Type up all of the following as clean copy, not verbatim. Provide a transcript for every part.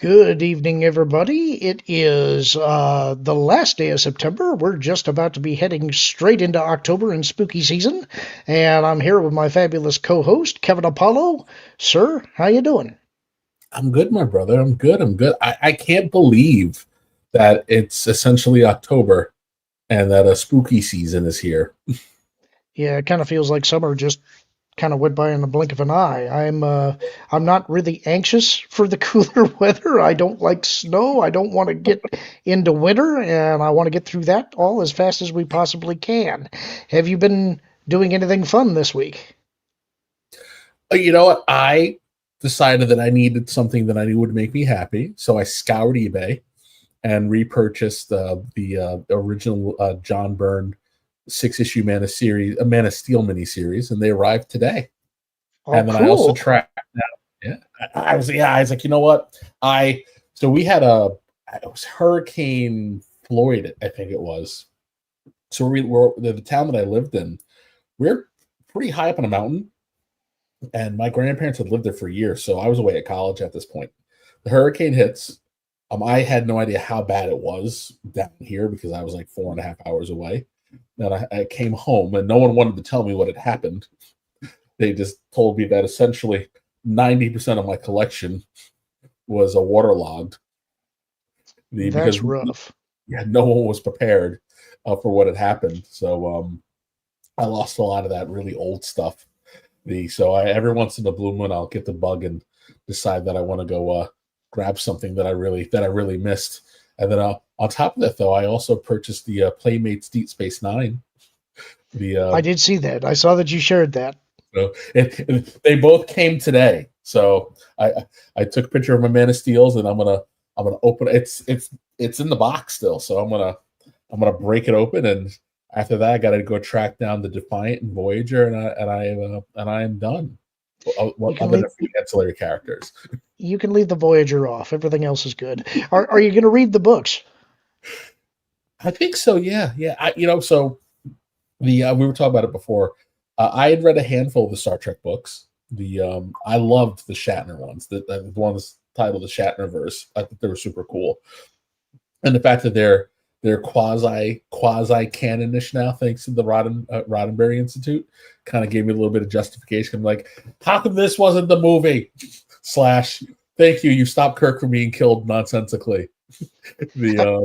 Good evening, everybody. It is the last day of September. We're just about to be heading straight into October and spooky season, and I'm here with my fabulous co-host Kevin Apollo. Sir, how you doing? I'm good, my brother. I'm good. I can't believe that it's essentially October and that a spooky season is here. Yeah, it kind of feels like summer just kind of went by in the blink of an eye. I'm not really anxious for the cooler weather. I don't like snow. I don't want to get into winter, and I want to get through that all as fast as we possibly can. Have you been doing anything fun this week? You know what? I decided that I needed something that I knew would make me happy, so I scoured eBay and repurchased the original John Byrne 6-issue Man of Steel miniseries, and they arrived today. Oh, And then I also cool. tracked down. Yeah, I was like, you know what? So we had it was Hurricane Floyd, I think it was. So we're the town that I lived in. We're pretty high up on a mountain, and my grandparents had lived there for years. So I was away at college at this point. The hurricane hits. I had no idea how bad it was down here because I was like 4.5 hours away. And I came home, and no one wanted to tell me what had happened. They just told me that essentially 90% of my collection was waterlogged. That's Because rough. no one was prepared for what had happened. So I lost a lot of that really old stuff. Every once in a blue moon, I'll get the bug and decide that I want to go grab something that I really missed. And then on top of that, though, I also purchased the Playmates Deep Space Nine. I did see that. I saw that you shared that. So they both came today. So I took a picture of my Man of Steels, and I'm gonna open it. It's in the box still. So I'm gonna break it open, and after that I gotta go track down the Defiant and Voyager, and I am done. You can Other leave than a few ancillary characters. you can leave the Voyager off. Everything else is good. Are you going to read the books? I think so. Yeah. So we were talking about it before. I had read a handful of the Star Trek books. I loved the Shatner ones. The ones titled the Shatnerverse. I think they were super cool, and the fact that they're quasi canonish now, thanks to the Roddenberry Institute, kind of gave me a little bit of justification. I'm like, how come this wasn't the movie? / Thank you. You stopped Kirk from being killed nonsensically. Yeah,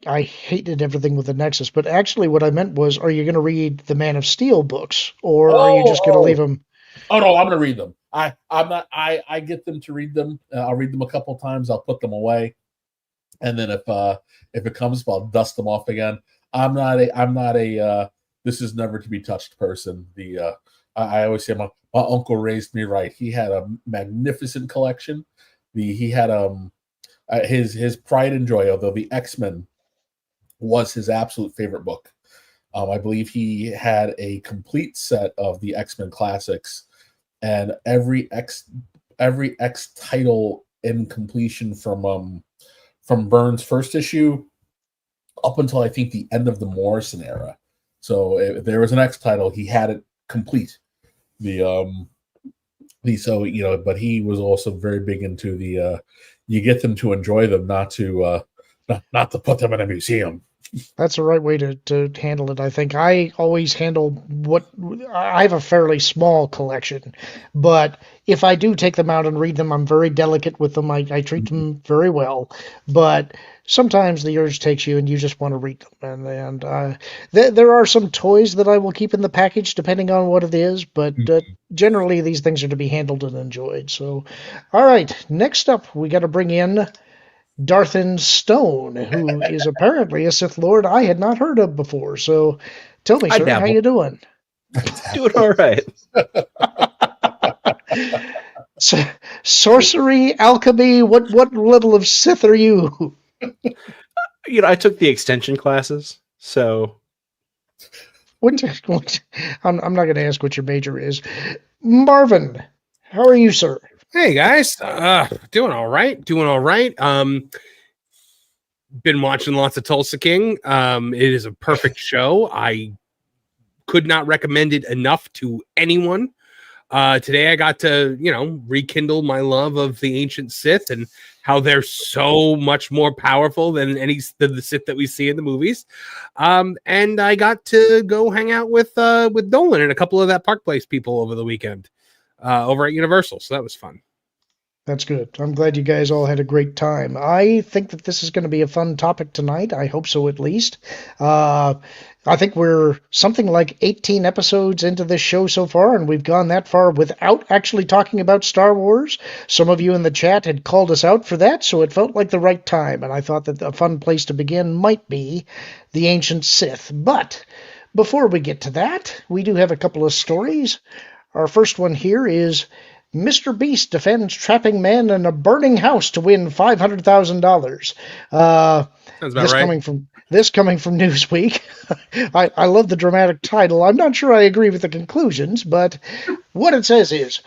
I hated everything with the Nexus, but actually what I meant was, are you going to read the Man of Steel books, or are you just going to leave them? Oh no, I'm gonna read them. I'm not. I get them to read them. I'll read them a couple of times. I'll put them away, and then if it comes up, I'll dust them off again. I'm not a this is never to be touched person. I always say my uncle raised me right. He had a magnificent collection. He had his pride and joy. Although the X-Men was his absolute favorite book. I believe he had a complete set of the X-Men classics, and every X title in completion from Byrne's first issue up until I think the end of the Morrison era. So if there was an X title, he had it complete. But he was also very big into you get them to enjoy them, not to put them in a museum. That's the right way to handle it, I think. I always handle I have a fairly small collection, but if I do take them out and read them, I'm very delicate with them. I treat them very well, but sometimes the urge takes you and you just want to read them. There are some toys that I will keep in the package depending on what it is, but generally these things are to be handled and enjoyed. So, all right, next up we got to bring in Darthan Stone, who is apparently a Sith Lord I had not heard of before. So tell me, I sir, how dabble. you doing? Doing all right. Sorcery, alchemy, what level of Sith are you? I took the extension classes, so I'm not going to ask what your major is. Marvin, how are you, sir? Hey guys, doing all right. Been watching lots of Tulsa King. It is a perfect show. I could not recommend it enough to anyone. Today I got to, rekindle my love of the ancient Sith and how they're so much more powerful than the Sith that we see in the movies. And I got to go hang out with Dolan and a couple of that Park Place people over the weekend over at Universal. So that was fun. That's good. I'm glad you guys all had a great time. I think that this is going to be a fun topic tonight. I hope so, at least. I think we're something like 18 episodes into this show so far, and we've gone that far without actually talking about Star Wars. Some of you in the chat had called us out for that, so it felt like the right time, and I thought that a fun place to begin might be the Ancient Sith. But before we get to that, we do have a couple of stories. Our first one here is Mr. Beast defends trapping man in a burning house to win $500,000. Sounds about right. This coming from Newsweek. I love the dramatic title. I'm not sure I agree with the conclusions, but what it says is,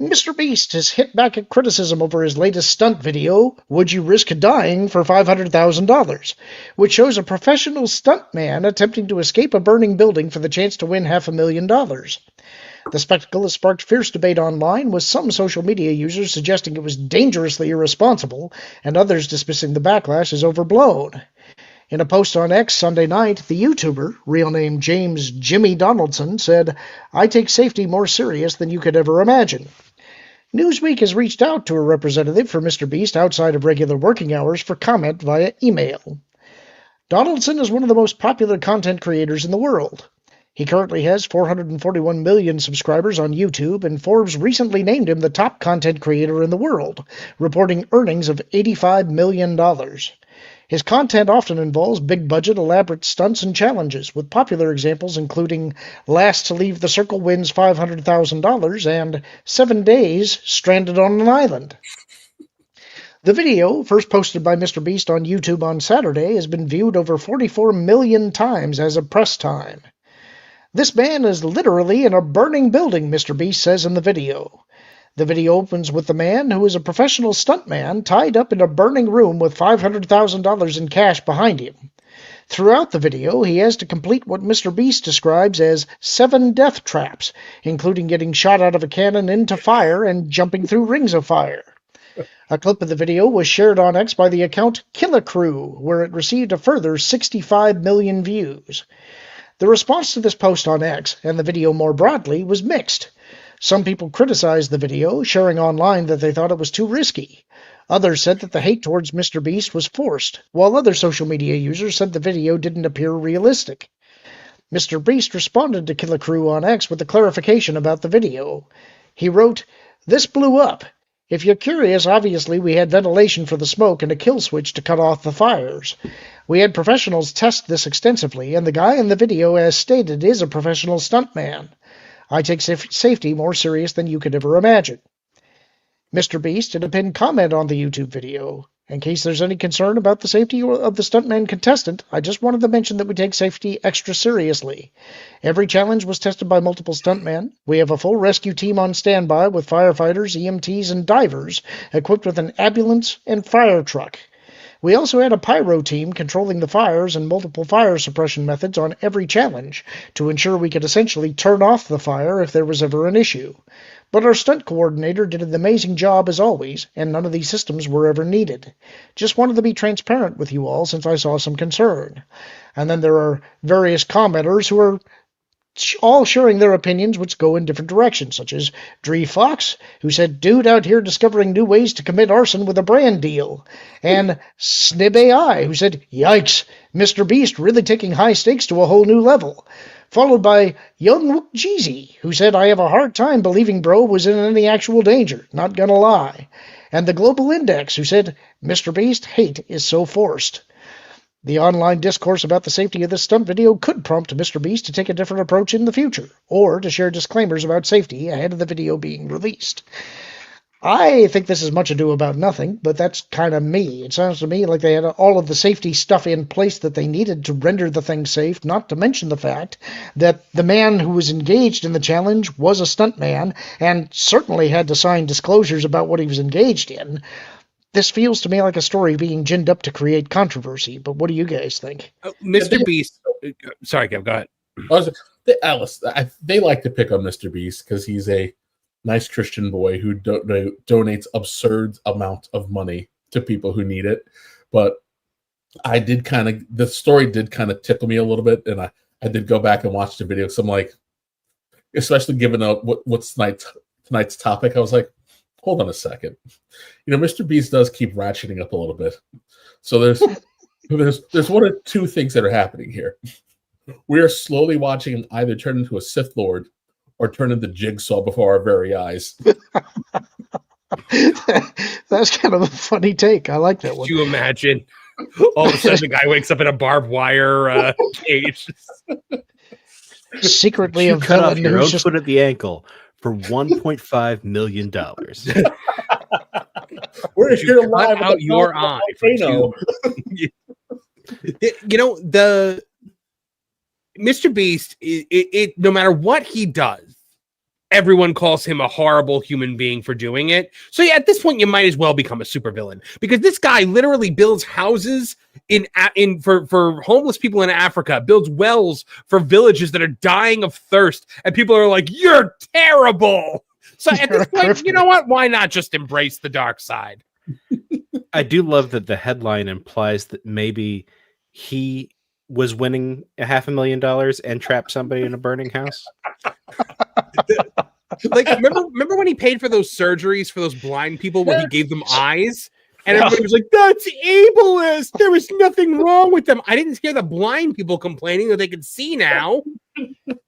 Mr. Beast has hit back at criticism over his latest stunt video, Would You Risk Dying for $500,000, which shows a professional stuntman attempting to escape a burning building for the chance to win $500,000. The spectacle has sparked fierce debate online, with some social media users suggesting it was dangerously irresponsible and others dismissing the backlash as overblown. In a post on X Sunday night, the YouTuber, real name James Jimmy Donaldson, said, I take safety more serious than you could ever imagine. Newsweek has reached out to a representative for Mr. Beast outside of regular working hours for comment via email. Donaldson is one of the most popular content creators in the world. He currently has 441 million subscribers on YouTube, and Forbes recently named him the top content creator in the world, reporting earnings of $85 million. His content often involves big-budget, elaborate stunts and challenges, with popular examples including Last to Leave the Circle Wins $500,000 and 7 Days Stranded on an Island. The video, first posted by Mr. Beast on YouTube on Saturday, has been viewed over 44 million times as of press time. This man is literally in a burning building, Mr. Beast says in the video. The video opens with the man, who is a professional stuntman, tied up in a burning room with $500,000 in cash behind him. Throughout the video, he has to complete what Mr. Beast describes as 7 death traps, including getting shot out of a cannon into fire and jumping through rings of fire. A clip of the video was shared on X by the account Killer Crew, where it received a further 65 million views. The response to this post on X, and the video more broadly, was mixed. Some people criticized the video, sharing online that they thought it was too risky. Others said that the hate towards Mr. Beast was forced, while other social media users said the video didn't appear realistic. Mr. Beast responded to Killer Crew on X with a clarification about the video. He wrote, This blew up. If you're curious, obviously we had ventilation for the smoke and a kill switch to cut off the fires. We had professionals test this extensively, and the guy in the video, as stated, is a professional stuntman. I take safety more serious than you could ever imagine. Mr. Beast did a pinned comment on the YouTube video. In case there's any concern about the safety of the stuntman contestant, I just wanted to mention that we take safety extra seriously. Every challenge was tested by multiple stuntmen. We have a full rescue team on standby with firefighters, EMTs, and divers, equipped with an ambulance and fire truck. We also had a pyro team controlling the fires and multiple fire suppression methods on every challenge to ensure we could essentially turn off the fire if there was ever an issue. But our stunt coordinator did an amazing job as always, and none of these systems were ever needed. Just wanted to be transparent with you all since I saw some concern. And then there are various commenters who are all sharing their opinions which go in different directions, such as Dree Fox, who said, Dude out here discovering new ways to commit arson with a brand deal, and Snib AI, who said, Yikes, Mr. Beast really taking high stakes to a whole new level, followed by Young Wook Jeezy, who said, I have a hard time believing bro was in any actual danger, not gonna lie, and the Global Index, who said, Mr. Beast, hate is so forced. The online discourse about the safety of this stunt video could prompt Mr. Beast to take a different approach in the future, or to share disclaimers about safety ahead of the video being released. I think this is much ado about nothing, but that's kind of me. It sounds to me like they had all of the safety stuff in place that they needed to render the thing safe, not to mention the fact that the man who was engaged in the challenge was a stuntman, and certainly had to sign disclosures about what he was engaged in. This feels to me like a story being ginned up to create controversy, but what do you guys think? Mr. Beast. Sorry, Kev, go ahead. Alice, they like to pick on Mr. Beast because he's a nice Christian boy who donates absurd amount of money to people who need it. But the story did kind of tickle me a little bit, and I did go back and watch the video. So I'm like, especially given what's tonight's topic, I was like, hold on a second. Mr. Beast does keep ratcheting up a little bit. So there's one or two things that are happening here. We are slowly watching him either turn into a Sith Lord or turn into Jigsaw before our very eyes. That's kind of a funny take. I like that one. Could you imagine? All of a sudden, the guy wakes up in a barbed wire cage. Secretly you a cut off villain your who's own just foot at the ankle for $1.5 million. We're here Cut live out your eye. The Mr. Beast, it no matter what he does, everyone calls him a horrible human being for doing it. So yeah, at this point, you might as well become a supervillain, because this guy literally builds houses for homeless people in Africa, builds wells for villages that are dying of thirst, and people are like, "You're terrible." So at this point, you know what? Why not just embrace the dark side? I do love that the headline implies that maybe he was winning $500,000 and trapped somebody in a burning house. Like, remember when he paid for those surgeries for those blind people where he gave them eyes? And everybody was like, that's ableist. There was nothing wrong with them. I didn't hear the blind people complaining that they could see now.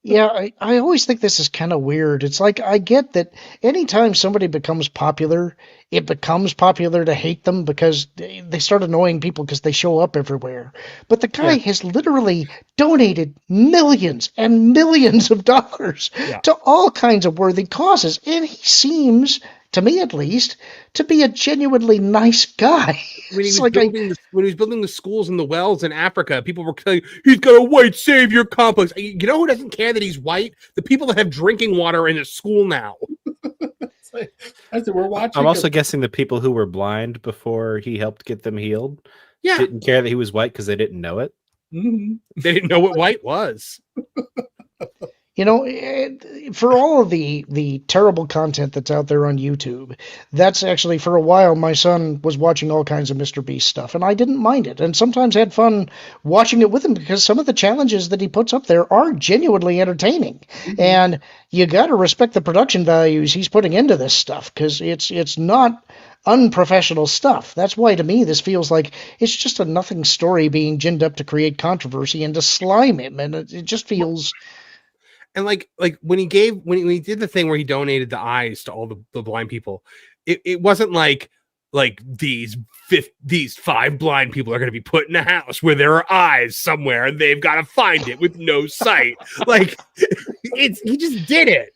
Yeah, I always think this is kind of weird. It's like, I get that anytime somebody becomes popular, it becomes popular to hate them because they start annoying people because they show up everywhere. But the guy has literally donated millions and millions of dollars to all kinds of worthy causes. And he seems, to me at least, to be a genuinely nice guy. When he was building the schools and the wells in Africa, people were saying, he's got a white savior complex. You know who doesn't care that he's white? The people that have drinking water in a school now. We're watching. I'm also guessing the people who were blind before he helped get them healed didn't care that he was white because they didn't know it. Mm-hmm. They didn't know what white was. For all of the terrible content that's out there on YouTube, that's actually, for a while, my son was watching all kinds of Mr. Beast stuff, and I didn't mind it, and sometimes had fun watching it with him, because some of the challenges that he puts up there are genuinely entertaining. Mm-hmm. And you got to respect the production values he's putting into this stuff, because it's not unprofessional stuff. That's why, to me, this feels like it's just a nothing story being ginned up to create controversy and to slime him, and it just feels... And like when he did the thing where he donated the eyes to all the blind people, it wasn't like these 5 blind people are going to be put in a house where there are eyes somewhere and they've got to find it with no sight. Like, he just did it.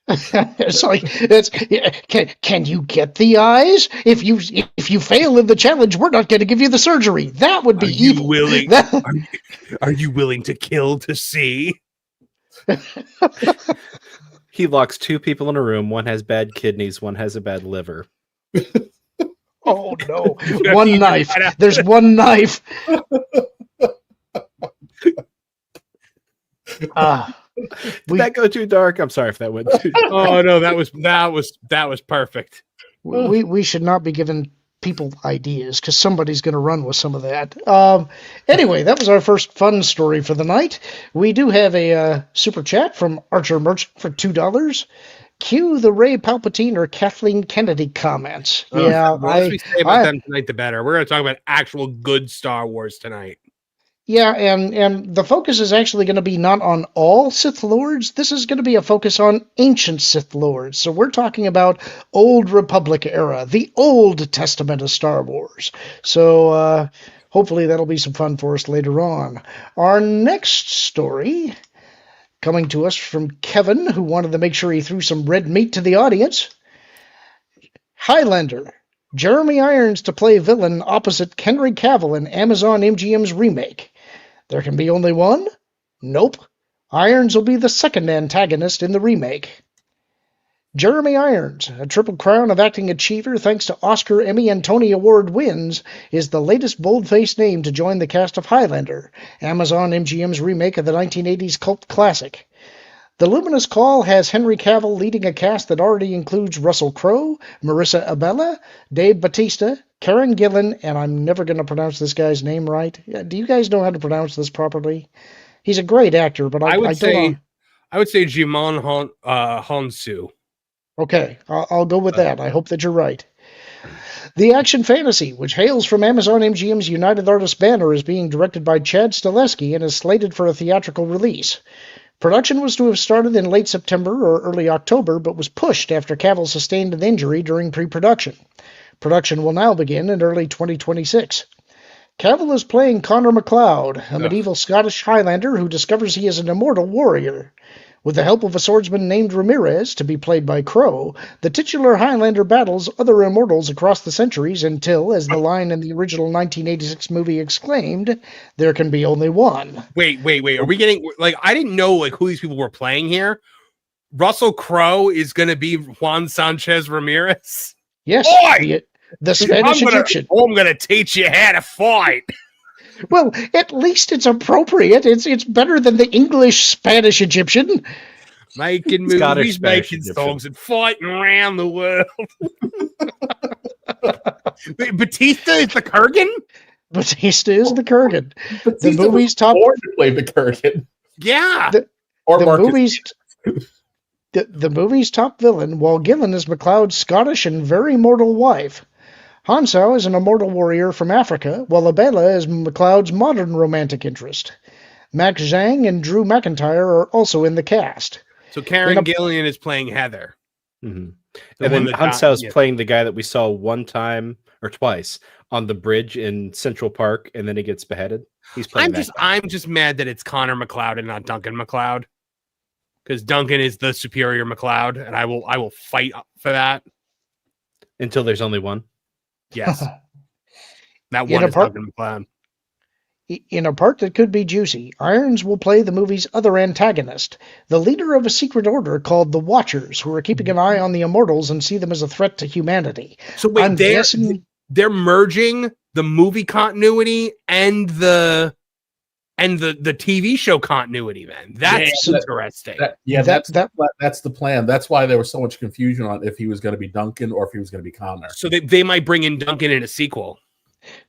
It's like, can you get the eyes? If you fail in the challenge, we're not going to give you the surgery. That would be evil. Are you willing to kill to see? He locks 2 people in a room. One has bad kidneys. One has a bad liver. Oh no! One knife. There's one knife. Did that go too dark? I'm sorry if that went too dark. Oh no, that was perfect. We should not be giving people ideas, because somebody's going to run with some of that. Anyway, that was our first fun story for the night. We do have a super chat from Archer Merchant for $2. Cue the Ray Palpatine or Kathleen Kennedy comments. The less we say about them tonight, the better. We're going to talk about actual good Star Wars tonight. Yeah, and the focus is actually going to be not on all Sith Lords. This is going to be a focus on ancient Sith Lords. So we're talking about Old Republic era, the Old Testament of Star Wars. So hopefully that'll be some fun for us later on. Our next story, coming to us from Kevin, who wanted to make sure he threw some red meat to the audience. Highlander. Jeremy Irons to play villain opposite Henry Cavill in Amazon MGM's remake. There can be only one? Nope. Irons will be the second antagonist in the remake. Jeremy Irons, a Triple Crown of Acting Achiever thanks to Oscar, Emmy, and Tony Award wins, is the latest bold-faced name to join the cast of Highlander, Amazon MGM's remake of the 1980s cult classic. The Luminous Call has Henry Cavill leading a cast that already includes Russell Crowe, Marissa Abela, Dave Bautista, Karen Gillan, and I'm never going to pronounce this guy's name right. Do you guys know how to pronounce this properly? He's a great actor, but I don't know. I would say Jimon Honsu. Okay, I'll go with that. I hope that you're right. The action fantasy, which hails from Amazon MGM's United Artists banner, is being directed by Chad Stileski and is slated for a theatrical release. Production was to have started in late September or early October, but was pushed after Cavill sustained an injury during pre-production. Production will now begin in early 2026. Cavill is playing Connor MacLeod, a medieval Scottish Highlander who discovers he is an immortal warrior. With the help of a swordsman named Ramirez, to be played by Crow, the titular Highlander battles other immortals across the centuries until, as the line in the original 1986 movie exclaimed, there can be only one. Wait. Are we getting, like, I didn't know, like, who these people were playing here. Russell Crowe is going to be Juan Sanchez Ramirez? Yes, the Spanish Egyptian. I'm going to teach you how to fight. Well, at least it's appropriate. It's better than the English Spanish Egyptian. Making movies, making songs, and fighting around the world. Batista is the Kurgan? Batista is the Kurgan. Batista the movie's top to play the Kurgan. Yeah. The movie's top villain, while Gillan is MacLeod's Scottish and very mortal wife. Hansau is an immortal warrior from Africa, while Abela is MacLeod's modern romantic interest. Max Zhang and Drew McIntyre are also in the cast. So Karen Gillan is playing Heather. Mm-hmm. And then Hansau's playing the guy that we saw one time or twice on the bridge in Central Park, and then he gets beheaded. He's playing I'm just mad that it's Connor MacLeod and not Duncan MacLeod. Because Duncan is the superior MacLeod, and I will fight for that. Until there's only one. Yes. That one is Duncan MacLeod. In a part that could be juicy, Irons will play the movie's other antagonist, the leader of a secret order called the Watchers, who are keeping an eye on the Immortals and see them as a threat to humanity. So wait, they're merging the movie continuity and the TV show continuity. Then that's interesting. That's the plan. That's why there was so much confusion on if he was going to be Duncan or if he was going to be Connor. So they might bring in Duncan in a sequel.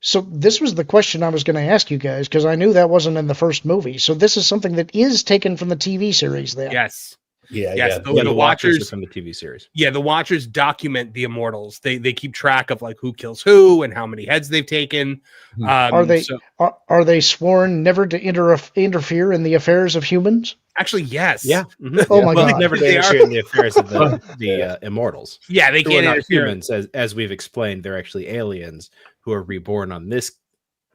So this was the question I was going to ask you guys, because I knew that wasn't in the first movie. So this is something that is taken from the TV series then. Yes. Yeah. The Watchers from the TV series. Yeah, the Watchers document the Immortals. They keep track of like who kills who and how many heads they've taken. Are they sworn never to interfere in the affairs of humans? Actually, yes. Yeah. Oh my God. Never to interfere in the affairs of the Immortals. Yeah, they can't interfere. Humans, as we've explained, they're actually aliens who are reborn on this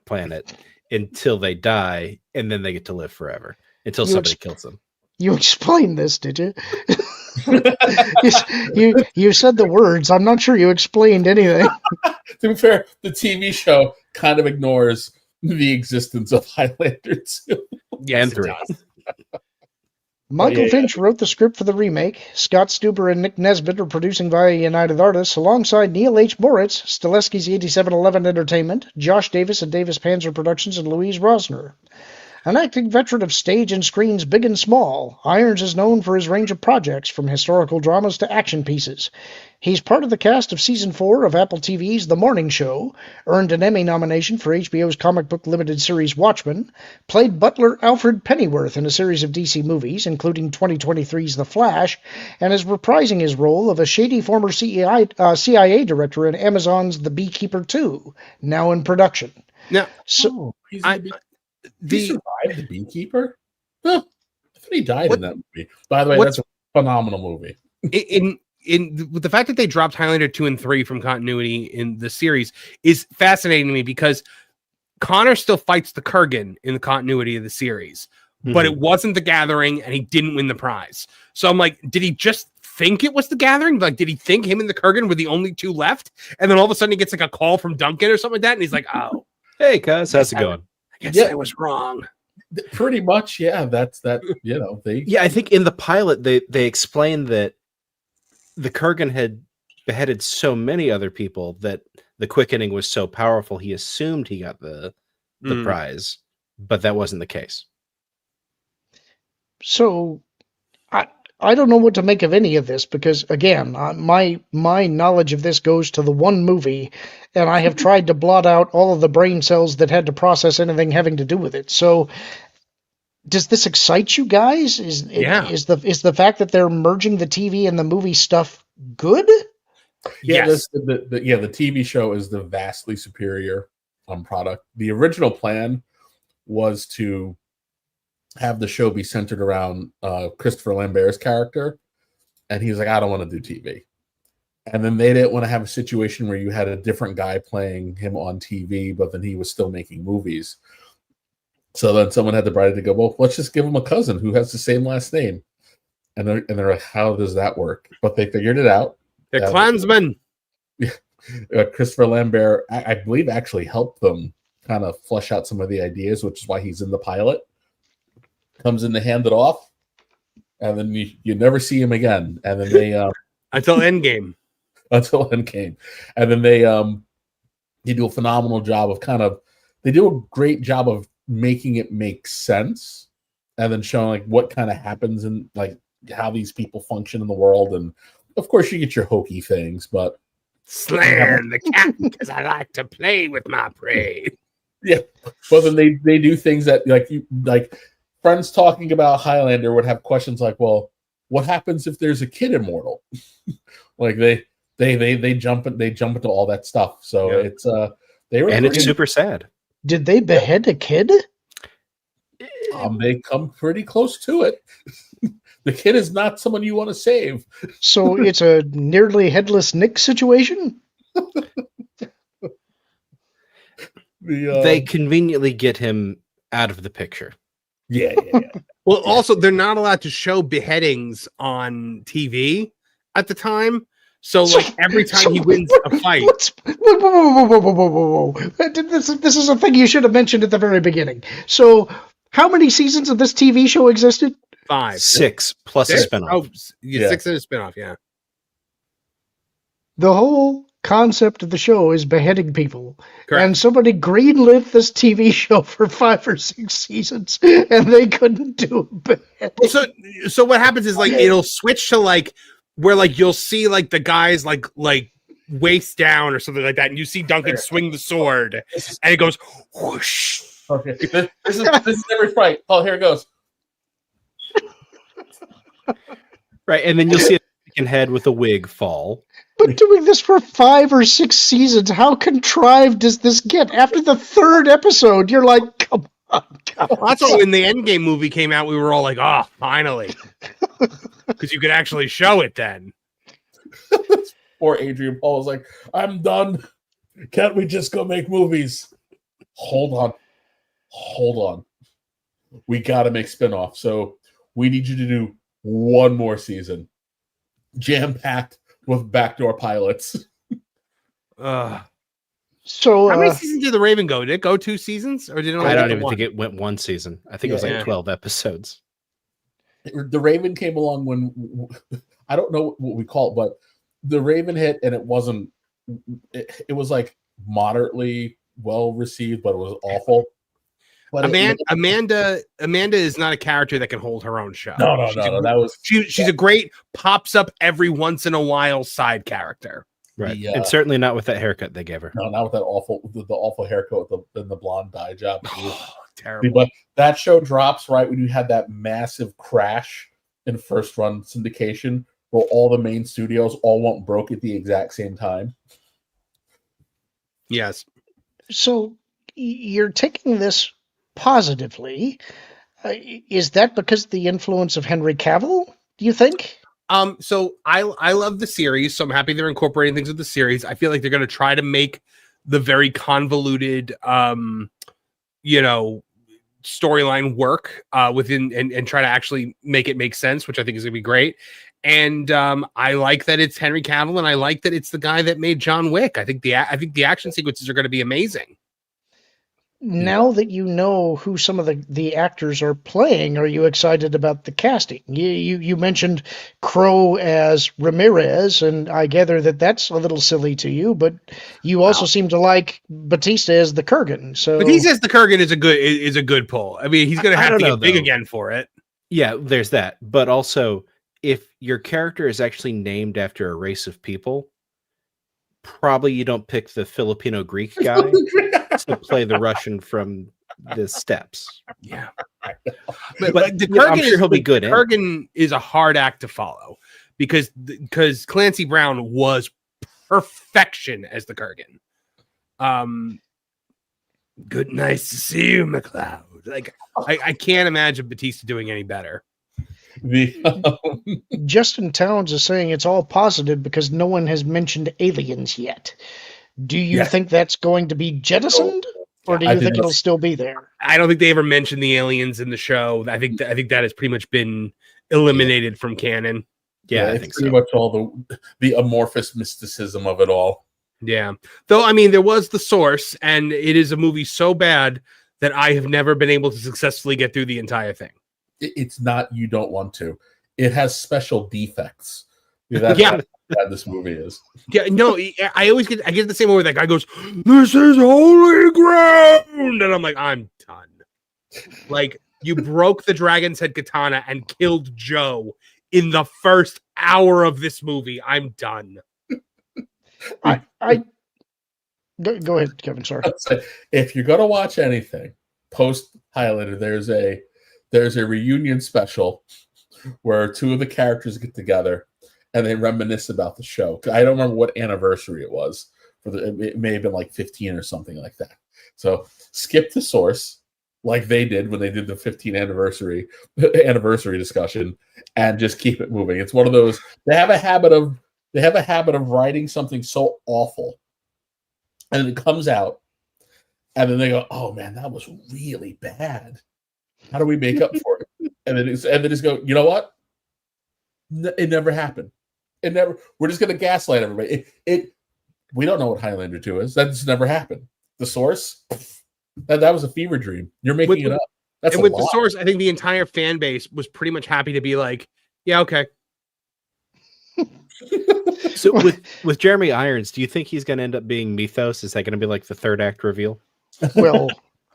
planet until they die, and then they get to live forever until somebody kills them. You explained this, did you? you said the words. I'm not sure you explained anything. To be fair, the TV show kind of ignores the existence of Highlander 2. And 3. Michael Finch wrote the script for the remake. Scott Stuber and Nick Nesbitt are producing via United Artists, alongside Neil H. Moritz, Stileski's 8711 Entertainment, Josh Davis and Davis Panzer Productions, and Louise Rosner. An acting veteran of stage and screens big and small, Irons is known for his range of projects, from historical dramas to action pieces. He's part of the cast of Season 4 of Apple TV's The Morning Show, earned an Emmy nomination for HBO's comic book limited series Watchmen, played Butler Alfred Pennyworth in a series of DC movies, including 2023's The Flash, and is reprising his role of a shady former CIA director in Amazon's The Beekeeper 2, now in production. Now, he survived The Beekeeper? Huh. I thought he died in that movie. By the way, that's a phenomenal movie. With the fact that they dropped Highlander 2 and 3 from continuity in the series is fascinating to me, because Connor still fights the Kurgan in the continuity of the series, but it wasn't the Gathering, and he didn't win the prize. So I'm like, did he just think it was the Gathering? Like, did he think him and the Kurgan were the only two left? And then all of a sudden he gets like a call from Duncan or something like that, and he's like, oh, hey, cuz, how's it going? I guess I was wrong. Pretty much, yeah. That's that. I think in the pilot they explained that the Kurgan had beheaded so many other people that the quickening was so powerful he assumed he got the prize, but that wasn't the case. So, I I don't know what to make of any of this because, again, my knowledge of this goes to the one movie, and I have tried to blot out all of the brain cells that had to process anything having to do with it. So, does this excite you guys? Is the fact that they're merging the TV and the movie stuff good? Yeah, Yes. the TV show is the vastly superior product. The original plan was to have the show be centered around Christopher Lambert's character, and he's like, I don't want to do TV. And then they didn't want to have a situation where you had a different guy playing him on TV, but then he was still making movies. So then someone had the bright idea to go, well, let's just give him a cousin who has the same last name. And they're like, how does that work? But they figured it out. They're Klansmen. Christopher Lambert, I believe, actually helped them kind of flesh out some of the ideas, which is why he's in the pilot. Comes in to hand it off, and then you never see him again. And then they Until Endgame. Until Endgame, and then they do a phenomenal job of they do a great job of making it make sense, and then showing like what kind of happens and like how these people function in the world. And of course, you get your hokey things, but Slam the cat because I like to play with my prey. Yeah, but then they do things that like friends talking about Highlander would have questions like, well, what happens if there's a kid immortal? Like they jump into all that stuff. So yeah. It's super sad. Did they behead a kid? They come pretty close to it. The kid is not someone you want to save. So it's a nearly headless Nick situation? They conveniently get him out of the picture. Yeah. Well, also, they're not allowed to show beheadings on TV at the time. So like, every time he wins a fight... Whoa. This is a thing you should have mentioned at the very beginning. So, how many seasons of this TV show existed? 5. 6 plus a spinoff. Oh, 6 and a spinoff, yeah. The whole concept of the show is beheading people. Correct. And somebody greenlit this TV show for 5 or 6 seasons, and they couldn't do a beheading. Well, so what happens is, like, it'll switch to, like, where, like, you'll see, like, the guys, like waist down or something like that, and you see Duncan swing the sword, and it goes whoosh. Okay, this is every fight. Oh, here it goes. Right, and then you'll see a chicken head with a wig fall. But doing this for 5 or 6 seasons, how contrived does this get? After the 3rd episode, you're like, come on. Well, that's why when the Endgame movie came out, we were all like, oh, finally. Because you could actually show it then. Poor Adrian Paul was like, I'm done. Can't we just go make movies? Hold on. We got to make spinoff. So we need you to do one more season. Jam-packed with backdoor pilots. So how many seasons did The Raven go? Did it go 2 seasons? Or did it I don't even think it went 1 season. I think it was like 12 episodes. The Raven came along when, I don't know what we call it, but The Raven hit, and it wasn't, it was like moderately well received, but it was awful. But Amanda is not a character that can hold her own show. No. That was she's a great pops up every once in a while side character. Right, and certainly not with that haircut they gave her. No, not with that awful haircut and the blonde dye job. Terrible. But that show drops right when you had that massive crash in first run syndication, where all the main studios all went broke at the exact same time. Yes. So you're taking this positively. Is that because of the influence of Henry Cavill, do you think? So I love the series, so I'm happy they're incorporating things with the series. I feel like they're going to try to make the very convoluted, storyline work within and try to actually make it make sense, which I think is going to be great. And I like that it's Henry Cavill, and I like that it's the guy that made John Wick. I think the action sequences are going to be amazing. Now that you know who some of the actors are playing, are you excited about the casting? You mentioned Crow as Ramirez, and I gather that that's a little silly to you, but you also seem to like Batista as the Kurgan. So Batista as the Kurgan is a good pull. I mean, he's going to have to get big again for it. Yeah, there's that. But also, if your character is actually named after a race of people, probably you don't pick the Filipino Greek guy to play the Russian from the steppes. Yeah. But the you know, I'm Kurgan sure he'll be good The in it. Kurgan is a hard act to follow because Clancy Brown was perfection as the Kurgan. Good, nice to see you, McLeod. Like I can't imagine Batista doing any better. Justin Towns is saying it's all positive because no one has mentioned aliens yet. Do you Yes. think that's going to be jettisoned, or do I you think think it'll that's- still be there? I don't think they ever mentioned the aliens in the show. I think that has pretty much been eliminated from canon. Yeah, I it's think pretty so. much all the amorphous mysticism of it all. Yeah. Though, I mean, there was The Source, and it is a movie so bad that I have never been able to successfully get through the entire thing. It's not you don't want to. It has special defects. That's Yeah. how bad this movie is. Yeah, no, I get the same way. That guy goes, "This is holy ground," and I'm like, I'm done. Like, you broke the dragon's head katana and killed Joe in the first hour of this movie. I'm done. I go ahead, Kevin. Sorry. If you're gonna watch anything post highlighter, there's a reunion special where two of the characters get together and they reminisce about the show. I don't remember what anniversary it was. It may have been like 15 or something like that. So skip the Source like they did when they did the 15th anniversary discussion, and just keep it moving. It's one of those, they have a habit of writing something so awful, and it comes out, and then they go, "Oh man, that was really bad. How do we make up for it?" And then just go, "You know what? It never happened. It never. We're just going to gaslight everybody. We don't know what Highlander 2 is. That's never happened. The Source, that was a fever dream. You're making it up. That's And a with lot. The Source, I think the entire fan base was pretty much happy to be like, yeah, okay. So with Jeremy Irons, do you think he's going to end up being Mythos? Is that going to be like the third act reveal? Well,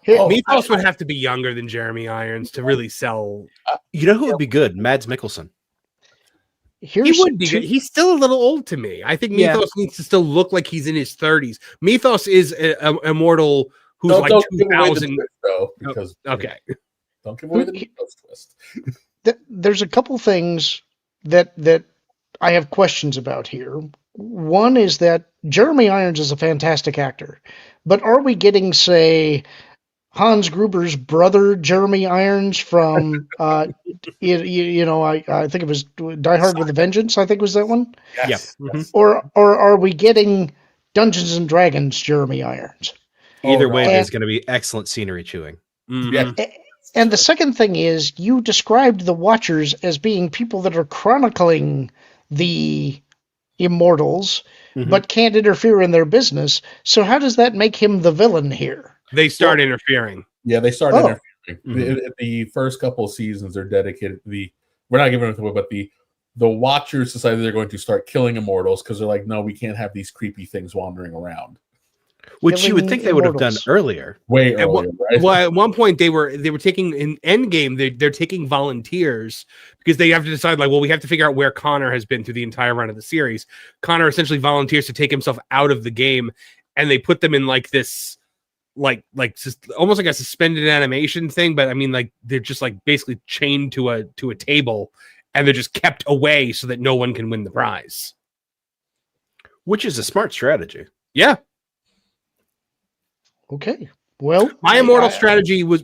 Mythos would have to be younger than Jeremy Irons to really sell. You know who would be good? Mads Mikkelsen. He would be good. He's still a little old to me. I think Mythos needs to still look like he's in his 30s. Mythos is an immortal who's like don't give away the 2000. twist, though, because Okay. Don't give away the Mythos twist. There's a couple things that I have questions about here. One is that Jeremy Irons is a fantastic actor, but are we getting, say, Hans Gruber's brother, Jeremy Irons, from I think it was Die Hard with a Vengeance. I think was that one. Yes. Yep. Yes. Or are we getting Dungeons and Dragons Jeremy Irons? Either way, God. there's going to be excellent scenery chewing. Yeah. And the second thing is, you described the Watchers as being people that are chronicling the immortals, but can't interfere in their business. So how does that make him the villain here? They start interfering. Yeah, they start Oh. interfering. The first couple of seasons are dedicated to we're not giving it away, but the Watchers decided they're going to start killing immortals because they're like, no, we can't have these creepy things wandering around. Which you would think they would have done Immortals. earlier. Way earlier, right? Well, at one point they were taking in Endgame. They're taking volunteers because they have to decide like, well, we have to figure out where Connor has been through the entire run of the series. Connor essentially volunteers to take himself out of the game, and they put them in like this, like almost like a suspended animation thing. But I mean, like they're just like basically chained to a table, and they're just kept away so that no one can win the prize. Which is a smart strategy. Yeah. Okay. Well, My immortal strategy was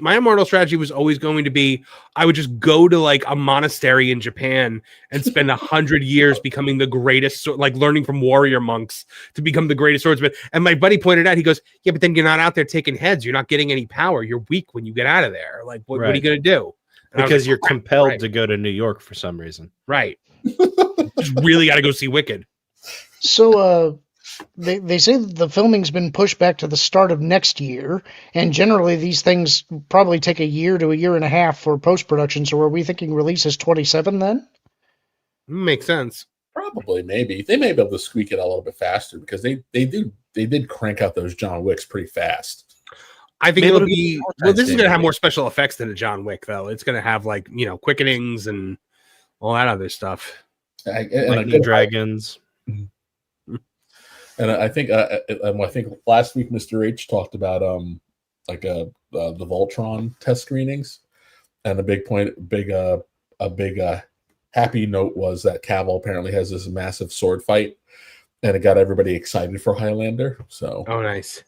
always going to be I would just go to like a monastery in Japan and spend 100 years becoming the greatest, like learning from warrior monks to become the greatest swordsman. And my buddy pointed out, he goes, yeah, but then you're not out there taking heads. You're not getting any power. You're weak when you get out of there. Like, what are you going to do? And I was Because like, you're compelled right. to go to New York for some reason. Right. Just really got to go see Wicked. So they say that the filming's been pushed back to the start of next year, and generally these things probably take a year to a year and a half for post-production. So are we thinking release is 27 then? Makes sense. Probably, maybe they may be able to squeak it a little bit faster because they did crank out those John Wicks pretty fast. I think Maybe it'll it'll be be well. This is going to have maybe. more special effects than a John Wick, though. It's going to have like quickenings and all that other stuff. Lightning dragons. And I think last week Mr. H talked about the Voltron test screenings, and a big happy note was that Cavill apparently has this massive sword fight, and it got everybody excited for Highlander. So, oh, nice.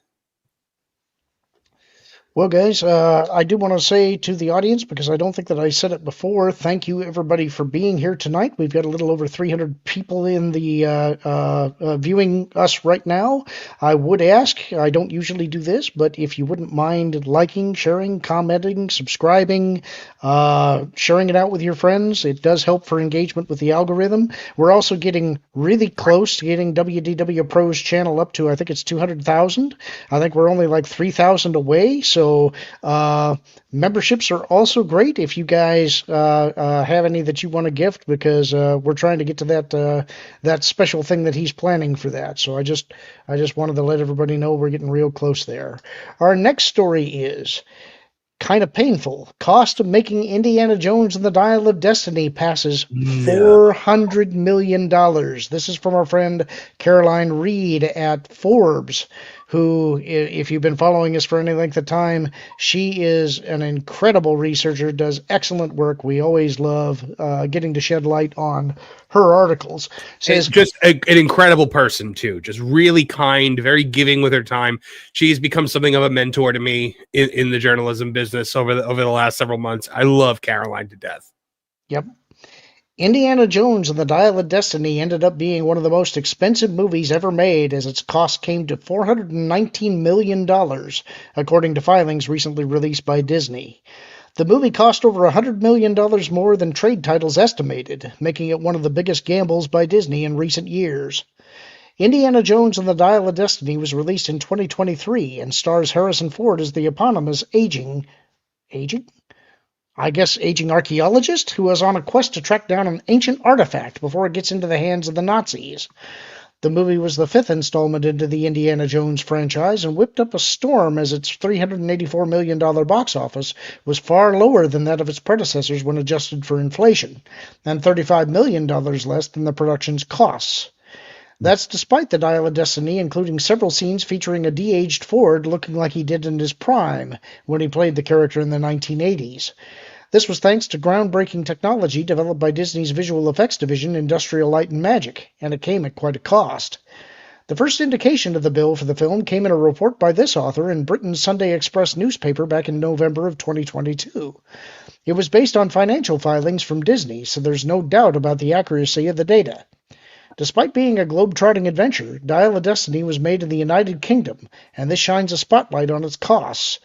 Well, guys, I do want to say to the audience, because I don't think that I said it before, thank you, everybody, for being here tonight. We've got a little over 300 people in the viewing us right now. I would ask, I don't usually do this, but if you wouldn't mind liking, sharing, commenting, subscribing, sharing it out with your friends, it does help for engagement with the algorithm. We're also getting really close to getting WDW Pro's channel up to, I think it's 200,000. I think we're only like 3,000 away, so memberships are also great if you guys have any that you want to gift, because we're trying to get to that special thing that he's planning for that. So I just wanted to let everybody know we're getting real close there. Our next story is kind of painful. Cost of making Indiana Jones and the Dial of Destiny passes $400 million. This is from our friend Caroline Reed at Forbes, who, if you've been following us for any length of time, she is an incredible researcher, does excellent work. We always love getting to shed light on her articles. Says just an incredible person, too. Just really kind, very giving with her time. She's become something of a mentor to me in the journalism business over the last several months. I love Caroline to death. Yep. Indiana Jones and the Dial of Destiny ended up being one of the most expensive movies ever made, as its cost came to $419 million, according to filings recently released by Disney. The movie cost over $100 million more than trade titles estimated, making it one of the biggest gambles by Disney in recent years. Indiana Jones and the Dial of Destiny was released in 2023 and stars Harrison Ford as the eponymous aging archaeologist who is on a quest to track down an ancient artifact before it gets into the hands of the Nazis. The movie was the fifth installment into the Indiana Jones franchise and whipped up a storm, as its $384 million box office was far lower than that of its predecessors when adjusted for inflation, and $35 million less than the production's costs. That's despite the Dial of Destiny including several scenes featuring a de-aged Ford looking like he did in his prime when he played the character in the 1980s. This was thanks to groundbreaking technology developed by Disney's visual effects division, Industrial Light and Magic, and it came at quite a cost. The first indication of the bill for the film came in a report by this author in Britain's Sunday Express newspaper back in November of 2022. It was based on financial filings from Disney, so there's no doubt about the accuracy of the data. Despite being a globe-trotting adventure, Dial of Destiny was made in the United Kingdom, and this shines a spotlight on its costs.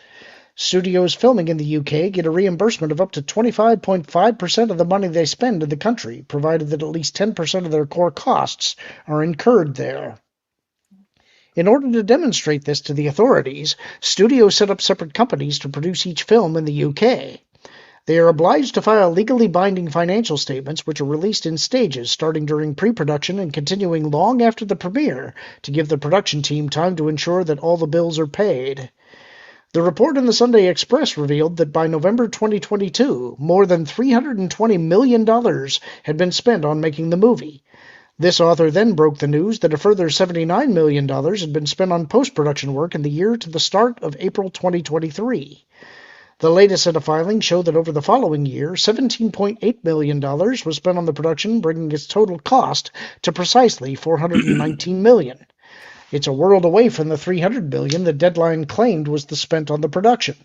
Studios filming in the UK get a reimbursement of up to 25.5% of the money they spend in the country, provided that at least 10% of their core costs are incurred there. In order to demonstrate this to the authorities, studios set up separate companies to produce each film in the UK. They are obliged to file legally binding financial statements, which are released in stages, starting during pre-production and continuing long after the premiere, to give the production team time to ensure that all the bills are paid. The report in the Sunday Express revealed that by November 2022, more than $320 million had been spent on making the movie. This author then broke the news that a further $79 million had been spent on post-production work in the year to the start of April 2023. The latest set of filings show that over the following year, $17.8 million was spent on the production, bringing its total cost to precisely $419 million. It's a world away from the $300 billion the deadline claimed was spent on the production.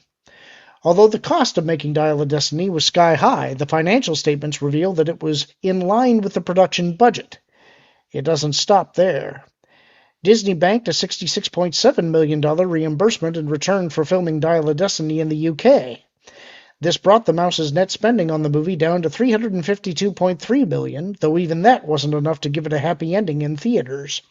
Although the cost of making Dial of Destiny was sky high, the financial statements reveal that it was in line with the production budget. It doesn't stop there. Disney banked a $66.7 million reimbursement in return for filming Dial of Destiny in the UK. This brought the Mouse's net spending on the movie down to $352.3 million, though even that wasn't enough to give it a happy ending in theaters.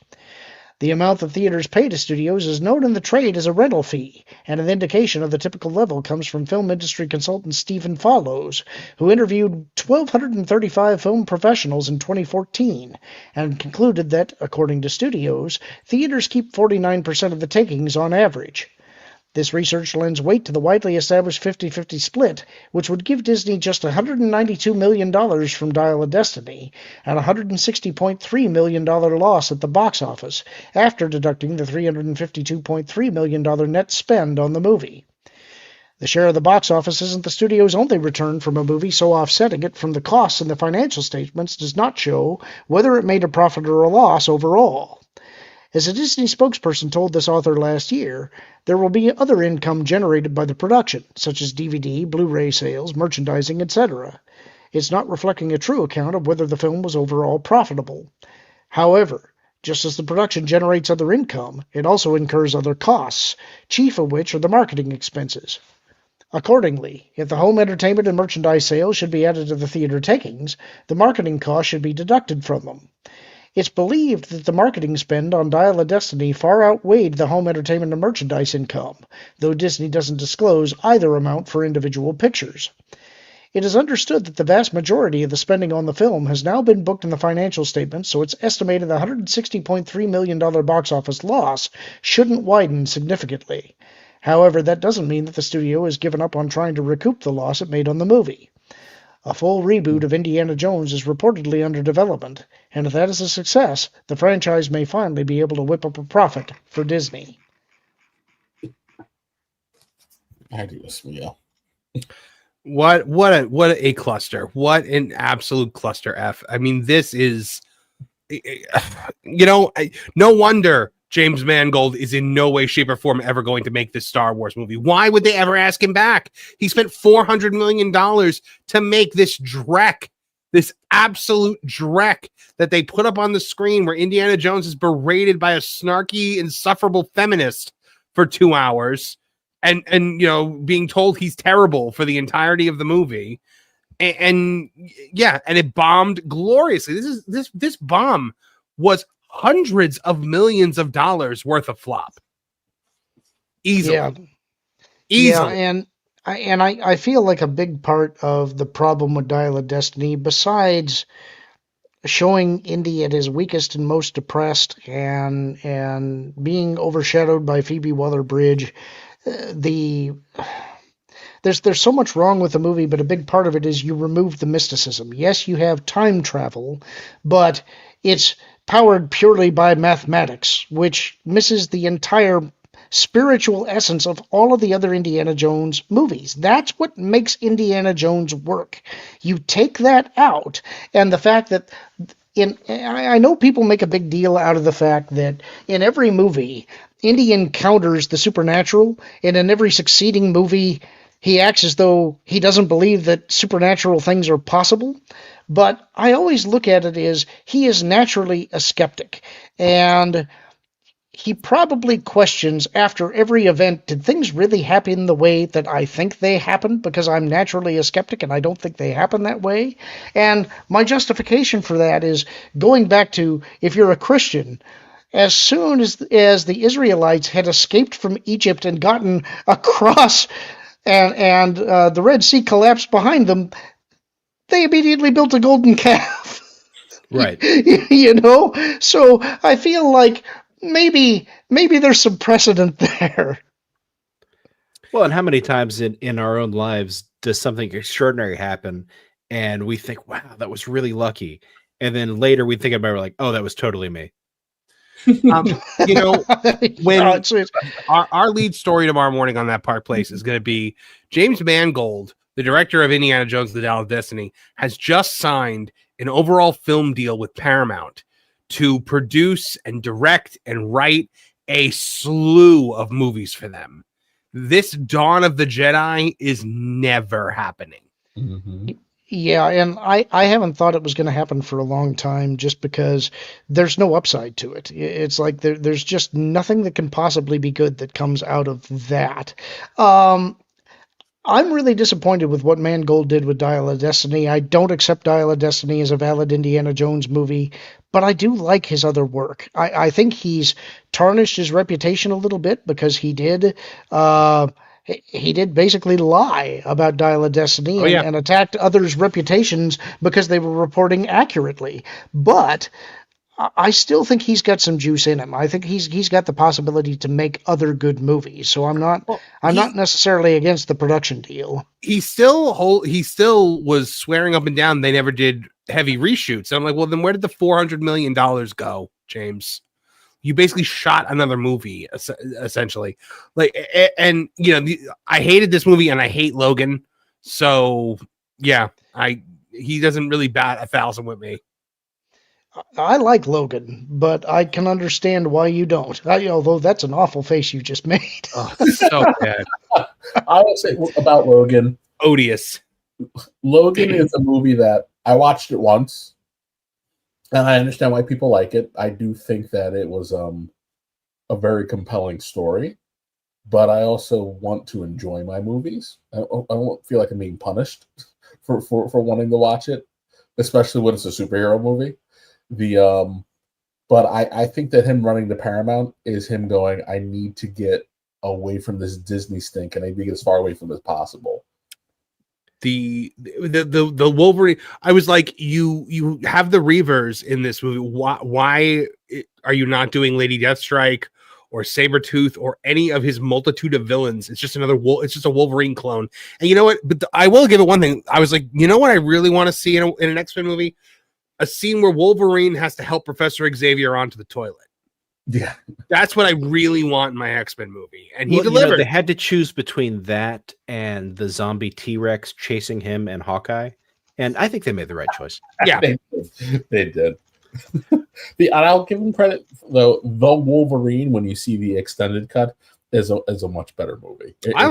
The amount that theaters pay to studios is known in the trade as a rental fee, and an indication of the typical level comes from film industry consultant Stephen Follows, who interviewed 1,235 film professionals in 2014, and concluded that, according to studios, theaters keep 49% of the takings on average. This research lends weight to the widely established 50-50 split, which would give Disney just $192 million from Dial of Destiny and a $160.3 million loss at the box office, after deducting the $352.3 million net spend on the movie. The share of the box office isn't the studio's only return from a movie, so offsetting it from the costs in the financial statements does not show whether it made a profit or a loss overall. As a Disney spokesperson told this author last year, there will be other income generated by the production, such as DVD, Blu-ray sales, merchandising, etc. It's not reflecting a true account of whether the film was overall profitable. However, just as the production generates other income, it also incurs other costs, chief of which are the marketing expenses. Accordingly, if the home entertainment and merchandise sales should be added to the theater takings, the marketing costs should be deducted from them. It's believed that the marketing spend on Dial of Destiny far outweighed the home entertainment and merchandise income, though Disney doesn't disclose either amount for individual pictures. It is understood that the vast majority of the spending on the film has now been booked in the financial statements, so its estimated $160.3 million box office loss shouldn't widen significantly. However, that doesn't mean that the studio has given up on trying to recoup the loss it made on the movie. A full reboot of Indiana Jones is reportedly under development, and if that is a success, the franchise may finally be able to whip up a profit for Disney. Adios, Mia. What a cluster. What an absolute cluster F. I mean, this is, no wonder James Mangold is in no way, shape, or form ever going to make this Star Wars movie. Why would they ever ask him back? He spent $400 million to make this dreck, this absolute dreck that they put up on the screen where Indiana Jones is berated by a snarky, insufferable feminist for 2 hours and being told he's terrible for the entirety of the movie. And it bombed gloriously. This bomb was hundreds of millions of dollars worth of flop. Easily. Yeah, and I feel like a big part of the problem with Dial of Destiny, besides showing Indy at his weakest and most depressed and being overshadowed by Phoebe Waller-Bridge, there's so much wrong with the movie, but a big part of it is you remove the mysticism. Yes, you have time travel, but it's powered purely by mathematics, which misses the entire spiritual essence of all of the other Indiana Jones movies. That's what makes Indiana Jones work. You take that out, and the fact that I know people make a big deal out of the fact that in every movie, Indy encounters the supernatural, and in every succeeding movie, he acts as though he doesn't believe that supernatural things are possible. But I always look at it as he is naturally a skeptic, and he probably questions after every event, did things really happen the way that I think they happened? Because I'm naturally a skeptic and I don't think they happen that way. And my justification for that is going back to, if you're a Christian, as soon as the Israelites had escaped from Egypt and gotten across and the Red Sea collapsed behind them, they immediately built a golden calf. Right. So I feel like maybe there's some precedent there. Well, and how many times in our own lives does something extraordinary happen and we think, wow, that was really lucky. And then later we think about it, we're like, oh, that was totally me. When our lead story tomorrow morning on That Park Place is going to be James Mangold, the director of Indiana Jones: The Dial of Destiny, has just signed an overall film deal with Paramount to produce and direct and write a slew of movies for them. This Dawn of the Jedi is never happening. Mm-hmm. Yeah, and I haven't thought it was going to happen for a long time just because there's no upside to it. It's like there's just nothing that can possibly be good that comes out of that. I'm really disappointed with what Mangold did with Dial of Destiny. I don't accept Dial of Destiny as a valid Indiana Jones movie, but I do like his other work. I think he's tarnished his reputation a little bit because he did basically lie about Dial of Destiny and attacked others' reputations because they were reporting accurately. But I still think he's got some juice in him. I think he's got the possibility to make other good movies. So I'm Well, not necessarily against the production deal. he still was swearing up and down they never did heavy reshoots. And I'm like, well, then where did the $400 million go, James? You basically shot another movie, essentially. Like, and I hated this movie, and I hate Logan. So yeah, he doesn't really bat 1,000 with me. I like Logan, but I can understand why you don't. Although that's an awful face you just made. Oh, so bad, I will say about Logan. odious. Logan is a movie that I watched it once, and I understand why people like it. I do think that it was a very compelling story, but I also want to enjoy my movies. I won't feel like I'm being punished for wanting to watch it, especially when it's a superhero movie. But I think that him running to Paramount is him going, I need to get away from this Disney stink, and I need to get as far away from it as possible. The Wolverine. I was like, you have the Reavers in this movie. Why are you not doing Lady Deathstrike or Sabretooth or any of his multitude of villains? It's just it's just a Wolverine clone. And you know what? But I will give it one thing. I was like, you know what I really want to see in an X-Men movie? A scene where Wolverine has to help Professor Xavier onto the toilet. Yeah, that's what I really want in my X-Men movie, and he delivered. They had to choose between that and the zombie T-Rex chasing him and Hawkeye, and I think they made the right choice. Yeah, they did. I'll give them credit though. The Wolverine, when you see the extended cut, is a much better movie. I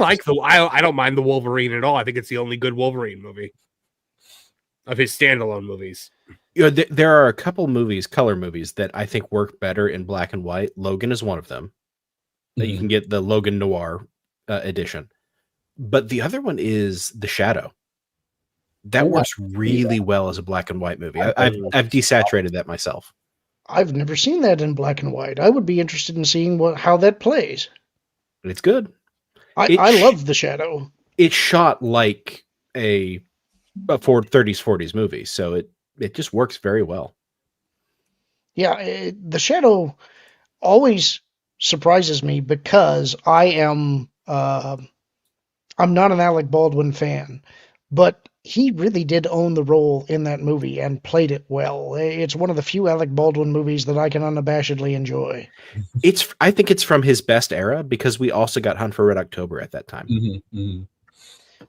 don't mind the Wolverine at all. I think it's the only good Wolverine movie of his standalone movies. There are a couple movies, color movies, that I think work better in black and white. Logan is one of them. Mm-hmm. You can get the Logan Noir edition. But the other one is The Shadow. That works really well as a black and white movie. I've desaturated that myself. I've never seen that in black and white. I would be interested in seeing how that plays. It's good. I love The Shadow. It's shot like a 30s, 40s movie, so it just works very well. Yeah, The Shadow always surprises me because I'm not an Alec Baldwin fan, but he really did own the role in that movie and played it well. It's one of the few Alec Baldwin movies that I can unabashedly enjoy. I think it's from his best era because we also got Hunt for Red October at that time. Mm-hmm, mm-hmm.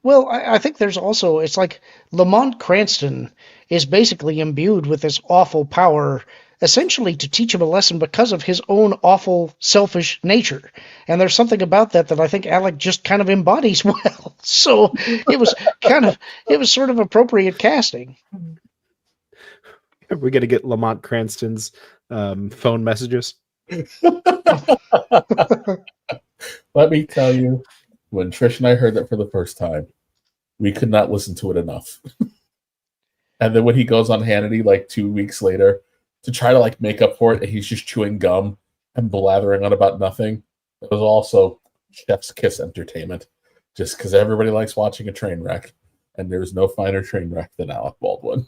Well, I think there's also, it's like Lamont Cranston is basically imbued with this awful power, essentially to teach him a lesson because of his own awful, selfish nature. And there's something about that I think Alec just kind of embodies well. So it was sort of appropriate casting. We're going to get Lamont Cranston's phone messages. Let me tell you, when Trish and I heard that for the first time, we could not listen to it enough. And then when he goes on Hannity like 2 weeks later to try to like make up for it, and he's just chewing gum and blathering on about nothing, it was also chef's kiss entertainment. Just because everybody likes watching a train wreck, and there's no finer train wreck than Alec Baldwin.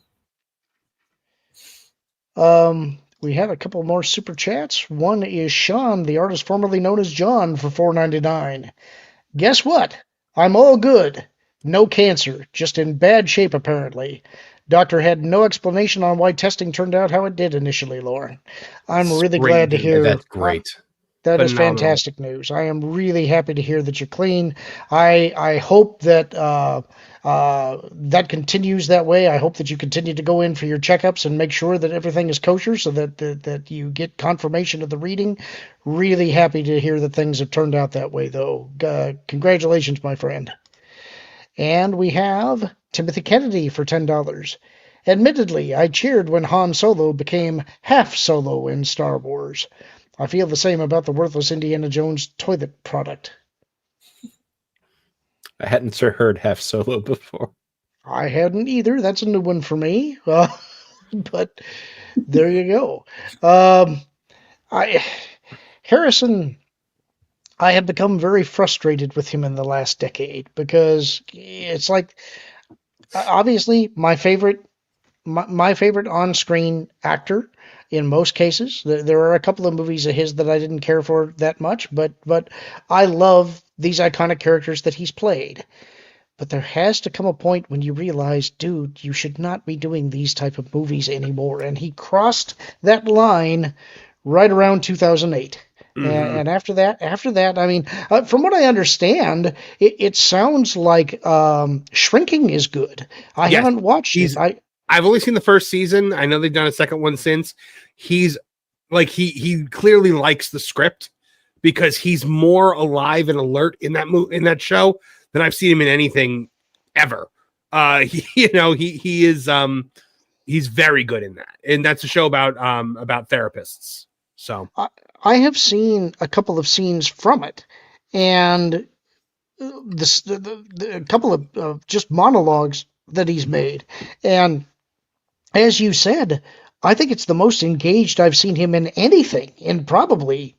We have a couple more super chats. One is Sean, the artist formerly known as John, for $4.99. Guess what? I'm all good. No cancer, just in bad shape apparently. Doctor had no explanation on why testing turned out how it did initially, Lorn. I'm really glad to hear. That's great. That is fantastic news. I am really happy to hear that you're clean. I hope that that continues that way. I hope that you continue to go in for your checkups and make sure that everything is kosher so that you get confirmation of the reading. Really happy to hear that things have turned out that way, though. Congratulations, my friend. And we have Timothy Kennedy for $10. Admittedly, I cheered when Han Solo became half Solo in Star Wars. I feel the same about the worthless Indiana Jones toilet product. I hadn't heard half Solo before. I hadn't either. That's a new one for me. But there you go. Harrison, I have become very frustrated with him in the last decade because it's like, obviously, my favorite my favorite on-screen actor in most cases. There are a couple of movies of his that I didn't care for that much, but I love these iconic characters that he's played. But there has to come a point when you realize, dude, you should not be doing these type of movies anymore. And he crossed that line right around 2008. And after that, I mean, from what I understand, it sounds like Shrinking is good. I Yes, haven't watched it. I've only seen the first season. I know they've done a second one since. He's like he clearly likes the script because he's more alive and alert in that show than I've seen him in anything ever. He is he's very good in that, and that's a show about therapists. So I have seen a couple of scenes from it, and a couple of just monologues that he's made, and as you said, I think it's the most engaged I've seen him in anything in probably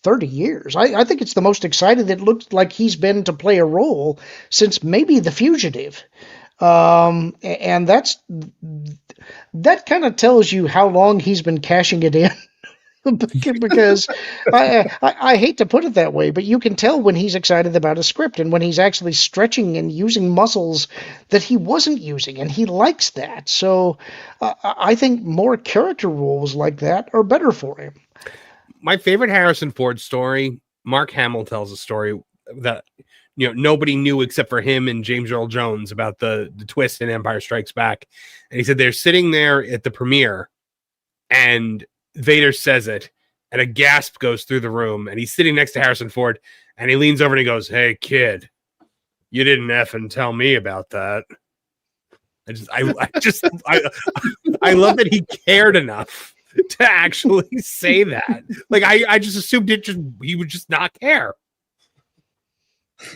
30 years. I think it's the most excited it looks like he's been to play a role since maybe The Fugitive. And that kind of tells you how long he's been cashing it in. Because I hate to put it that way, but you can tell when he's excited about a script and when he's actually stretching and using muscles that he wasn't using, and he likes that. So I think more character roles like that are better for him. My favorite Harrison Ford story, Mark Hamill tells a story that nobody knew except for him and James Earl Jones about the twist in Empire Strikes Back. And he said they're sitting there at the premiere and Vader says it, and a gasp goes through the room, and he's sitting next to Harrison Ford, and he leans over and he goes, "Hey, kid, you didn't effing tell me about that." I love that he cared enough to actually say that. Like, I just assumed he would just not care.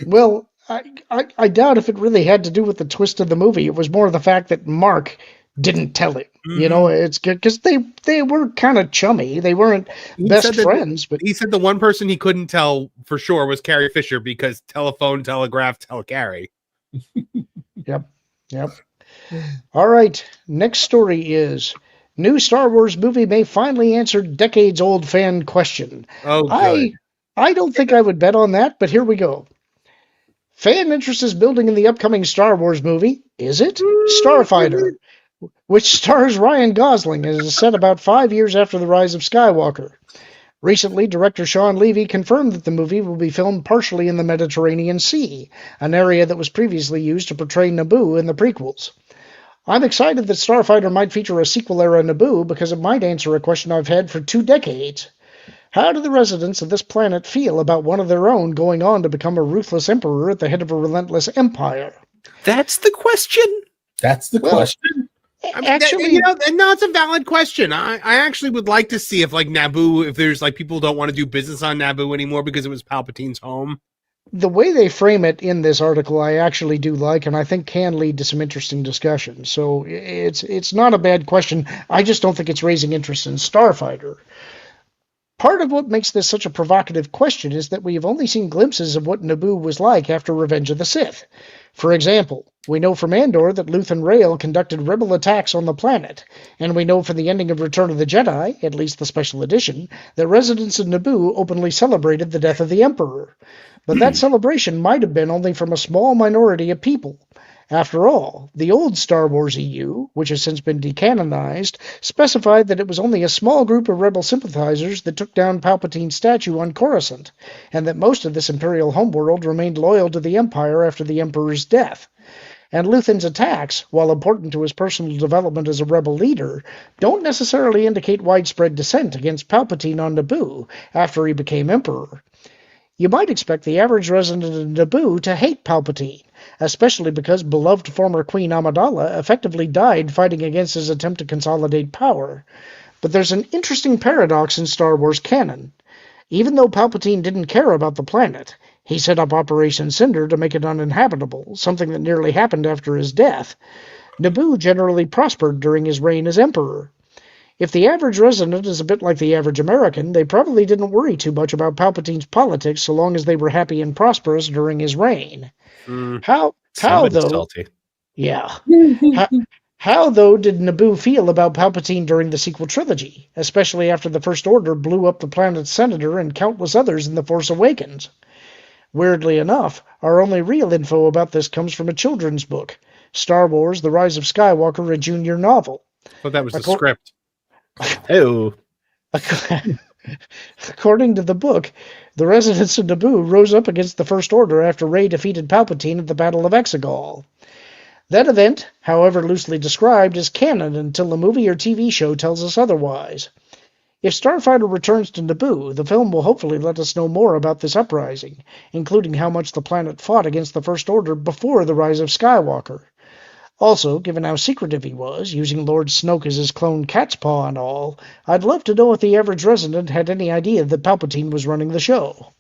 Well, I doubt if it really had to do with the twist of the movie. It was more the fact that Mark didn't tell him. It's good because they were kind of chummy. They weren't best friends. But he said the one person he couldn't tell for sure was Carrie Fisher because telephone, telegraph, telecarry. Yep. All right. Next story is new Star Wars movie may finally answer decades-old fan question. Oh, good. I don't think I would bet on that, but here we go. Fan interest is building in the upcoming Star Wars movie. Is it? Starfighter, which stars Ryan Gosling and is set about 5 years after the rise of Skywalker. Recently, director Sean Levy confirmed that the movie will be filmed partially in the Mediterranean Sea, an area that was previously used to portray Naboo in the prequels. I'm excited that Starfighter might feature a sequel-era Naboo because it might answer a question I've had for 2 decades. How do the residents of this planet feel about one of their own going on to become a ruthless emperor at the head of a relentless empire? That's the question. That's the question. I mean, actually, no, it's a valid question. I actually would like to see if, like, Naboo, if there's like people don't want to do business on Naboo anymore because it was Palpatine's home. The way they frame it in this article, I actually do like, and I think can lead to some interesting discussion. So it's not a bad question. I just don't think it's raising interest in Starfighter. Part of what makes this such a provocative question is that we have only seen glimpses of what Naboo was like after Revenge of the Sith. For example, we know from Andor that Luth and Rael conducted rebel attacks on the planet, and we know from the ending of Return of the Jedi, at least the special edition, that residents of Naboo openly celebrated the death of the Emperor. But that celebration might have been only from a small minority of people. After all, the old Star Wars EU, which has since been decanonized, specified that it was only a small group of rebel sympathizers that took down Palpatine's statue on Coruscant, and that most of this Imperial homeworld remained loyal to the Empire after the Emperor's death. And Luthen's attacks, while important to his personal development as a rebel leader, don't necessarily indicate widespread dissent against Palpatine on Naboo after he became Emperor. You might expect the average resident of Naboo to hate Palpatine, especially because beloved former Queen Amidala effectively died fighting against his attempt to consolidate power. But there's an interesting paradox in Star Wars canon. Even though Palpatine didn't care about the planet, he set up Operation Cinder to make it uninhabitable, something that nearly happened after his death. Naboo generally prospered during his reign as Emperor. If the average resident is a bit like the average American, they probably didn't worry too much about Palpatine's politics so long as they were happy and prosperous during his reign. How though? Salty. Yeah. How, though, did Naboo feel about Palpatine during the sequel trilogy, especially after the First Order blew up the planet's senator and countless others in The Force Awakens? Weirdly enough, our only real info about this comes from a children's book, Star Wars: The Rise of Skywalker, a junior novel. But that was the Acco- script. Oh, According to the book, the residents of Naboo rose up against the First Order after Rey defeated Palpatine at the Battle of Exegol. That event, however loosely described, is canon until a movie or TV show tells us otherwise. If Starfighter returns to Naboo, the film will hopefully let us know more about this uprising, including how much the planet fought against the First Order before the rise of Skywalker. Also, given how secretive he was, using Lord Snoke as his clone Cat's Paw and all, I'd love to know if the average resident had any idea that Palpatine was running the show.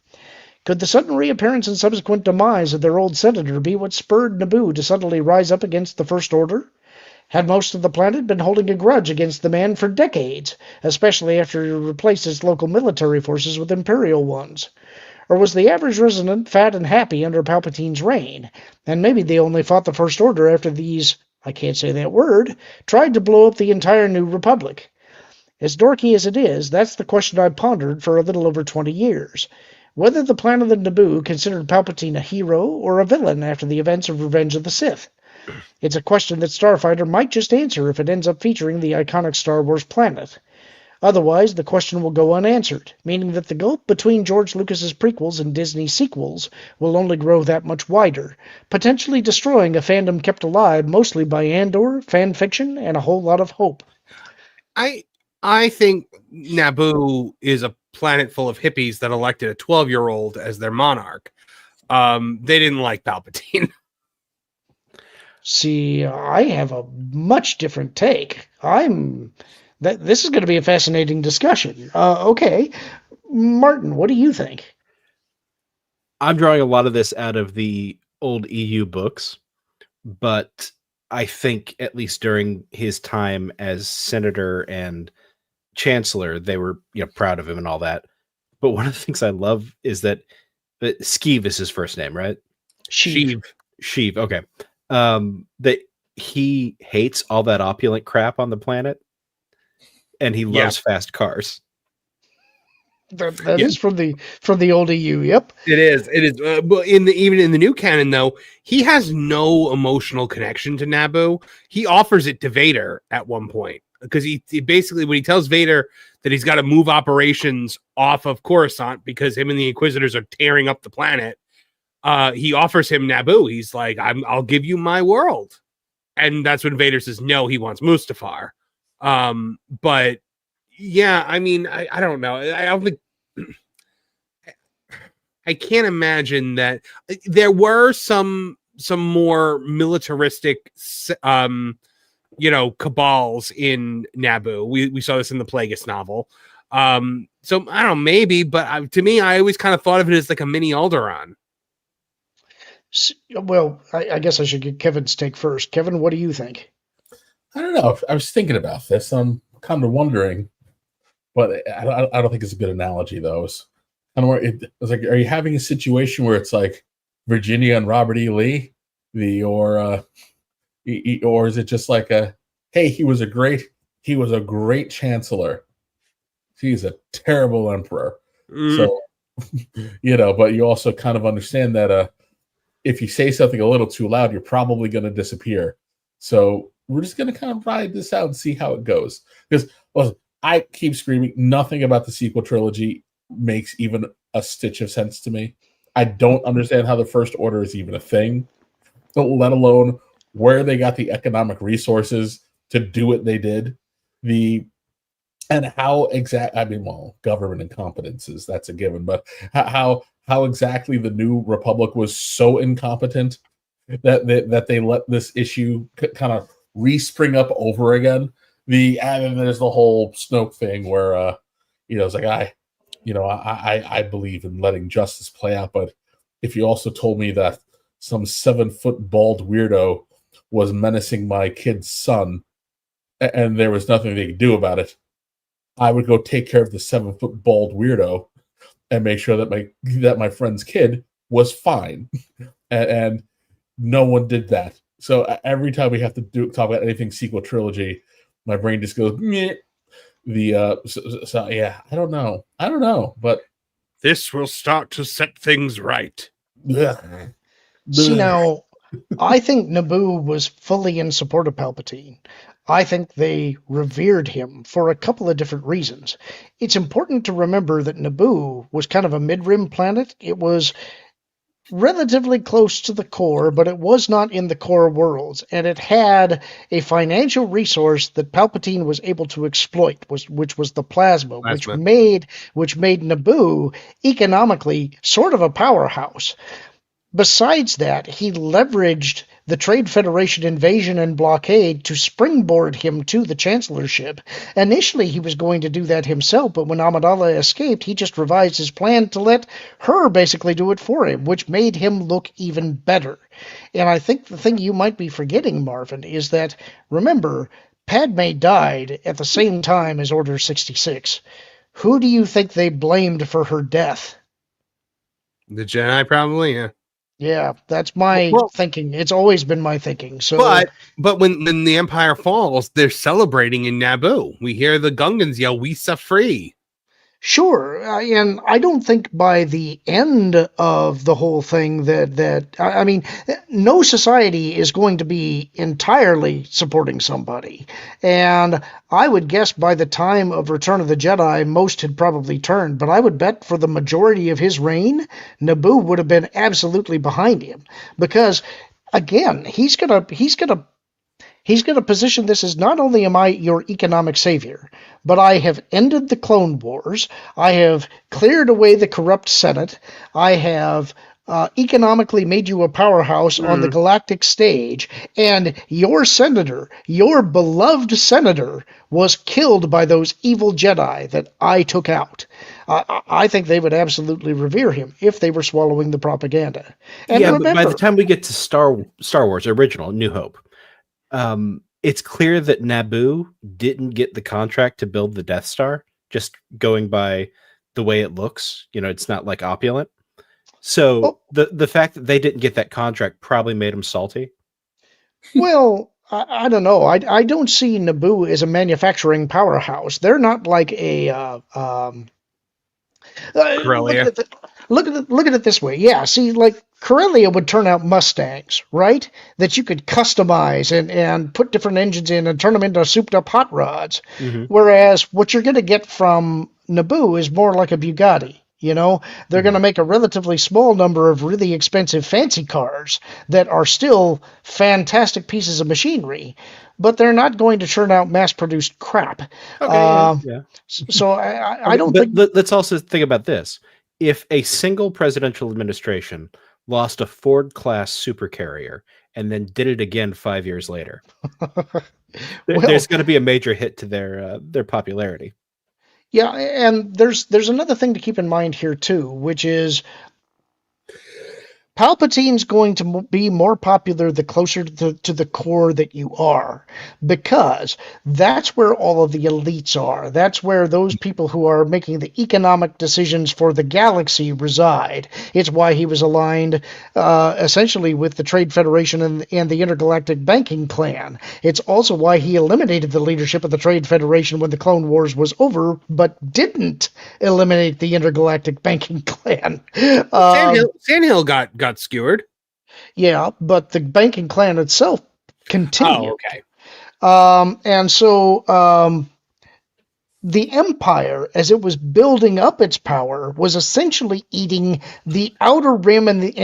Could the sudden reappearance and subsequent demise of their old senator be what spurred Naboo to suddenly rise up against the First Order? Had most of the planet been holding a grudge against the man for decades, especially after he replaced its local military forces with Imperial ones? Or was the average resident fat and happy under Palpatine's reign, and maybe they only fought the First Order after these, I can't say that word, tried to blow up the entire New Republic? As dorky as it is, that's the question I've pondered for a little over 20 years. Whether the planet of Naboo considered Palpatine a hero or a villain after the events of Revenge of the Sith. It's a question that Starfighter might just answer if it ends up featuring the iconic Star Wars planet. Otherwise, the question will go unanswered, meaning that the gulf between George Lucas's prequels and Disney's sequels will only grow that much wider, potentially destroying a fandom kept alive mostly by Andor, fan fiction, and a whole lot of hope. I think Naboo is a planet full of hippies that elected a 12-year-old as their monarch. They didn't like Palpatine. See, I have a much different take. This is going to be a fascinating discussion. Okay, Martin, what do you think? I'm drawing a lot of this out of the old EU books, but I think at least during his time as senator and chancellor, they were proud of him and all that. But one of the things I love is that Skeeve is his first name, right? Sheev. Okay. That he hates all that opulent crap on the planet, and he loves fast cars. That is from the old EU. Yep, it is. But even in the new canon, though, he has no emotional connection to Naboo. He offers it to Vader at one point because he basically, when he tells Vader that he's got to move operations off of Coruscant because him and the Inquisitors are tearing up the planet, he offers him Naboo. He's like, I'll give you my world. And that's when Vader says, no, he wants Mustafar. But yeah, I mean, I don't know. I don't think I can't imagine that there were some more militaristic, cabals in Naboo. We saw this in the Plagueis novel. So I don't know, maybe, but to me, I always kind of thought of it as like a mini Alderaan. Well, I guess I should get Kevin's take first. Kevin, what do you think? I don't know. I was thinking about this. I'm kind of wondering, but I don't think it's a good analogy, though. It's like, are you having a situation where it's like Virginia and Robert E. Lee, or is it just like hey, he was a great chancellor. He's a terrible emperor. So, but you also kind of understand that if you say something a little too loud, you're probably going to disappear. So we're just going to kind of ride this out and see how it goes. Because I keep screaming, nothing about the sequel trilogy makes even a stitch of sense to me. I don't understand how the First Order is even a thing, let alone where they got the economic resources to do what they did. And how government incompetences, that's a given, but how exactly the New Republic was so incompetent that they let this issue kind of respring up over again. And then there's the whole Snoke thing where it's like I believe in letting justice play out, but if you also told me that some 7-foot bald weirdo was menacing my kid's son and there was nothing they could do about it, I would go take care of the 7-foot bald weirdo and make sure that my friend's kid was fine. And no one did that. So every time we have to talk about anything sequel trilogy, my brain just goes, meh. So yeah, I don't know, but This will start to set things right. bleh, See, bleh. now, I think Naboo was fully in support of Palpatine. I think they revered him for a couple of different reasons. It's important to remember that Naboo was kind of a mid-rim planet. It was relatively close to the core, but it was not in the core worlds, and it had a financial resource that Palpatine was able to exploit, which was the plasma, which made Naboo economically sort of a powerhouse. Besides that, he leveraged the Trade Federation invasion and blockade to springboard him to the chancellorship. Initially, he was going to do that himself, but when Amidala escaped, he just revised his plan to let her basically do it for him, which made him look even better. And I think the thing you might be forgetting, Marvin, is that, remember, Padme died at the same time as Order 66. Who do you think they blamed for her death? The Jedi, probably, yeah. Yeah, that's my thinking. It's always been my thinking. So, but when the Empire falls, they're celebrating in Naboo. We hear the Gungans yell, "We set free." Sure, and I don't think by the end of the whole thing that I mean, no society is going to be entirely supporting somebody, and I would guess by the time of Return of the Jedi, most had probably turned. But I would bet for the majority of his reign, Naboo would have been absolutely behind him, because again, he's gonna position this as not only am I your economic savior, but I have ended the Clone Wars, I have cleared away the corrupt Senate, I have economically made you a powerhouse on the galactic stage, and your senator, your beloved senator, was killed by those evil Jedi that I took out. I think they would absolutely revere him if they were swallowing the propaganda. And yeah, remember, but by the time we get to Star Wars original, New Hope, it's clear that Naboo didn't get the contract to build the Death Star, just going by the way it looks. You know, it's not like opulent. So the fact that they didn't get that contract probably made them salty. Well, I don't know. I don't see Naboo as a manufacturing powerhouse. They're not like a Corellia. Look at it this way. Yeah, see, like Corellia would turn out Mustangs, right? That you could customize and put different engines in and turn them into souped up hot rods. Mm-hmm. Whereas what you're going to get from Naboo is more like a Bugatti. You know, they're going to make a relatively small number of really expensive fancy cars that are still fantastic pieces of machinery, but they're not going to churn out mass-produced crap. Okay, yeah. So I don't think... Let's also think about this. If a single presidential administration lost a Ford-class supercarrier and then did it again 5 years later, there's going to be a major hit to their popularity. Yeah, and there's another thing to keep in mind here too, which is Palpatine's going to be more popular the closer to the core that you are, because that's where all of the elites are. That's where those people who are making the economic decisions for the galaxy reside. It's why he was aligned essentially with the Trade Federation and the Intergalactic Banking Clan. It's also why he eliminated the leadership of the Trade Federation when the Clone Wars was over, but didn't eliminate the Intergalactic Banking Clan. Sandhill got skewered. Yeah, but the banking clan itself continued. Oh, okay. And so the Empire, as it was building up its power, was essentially eating the outer rim and the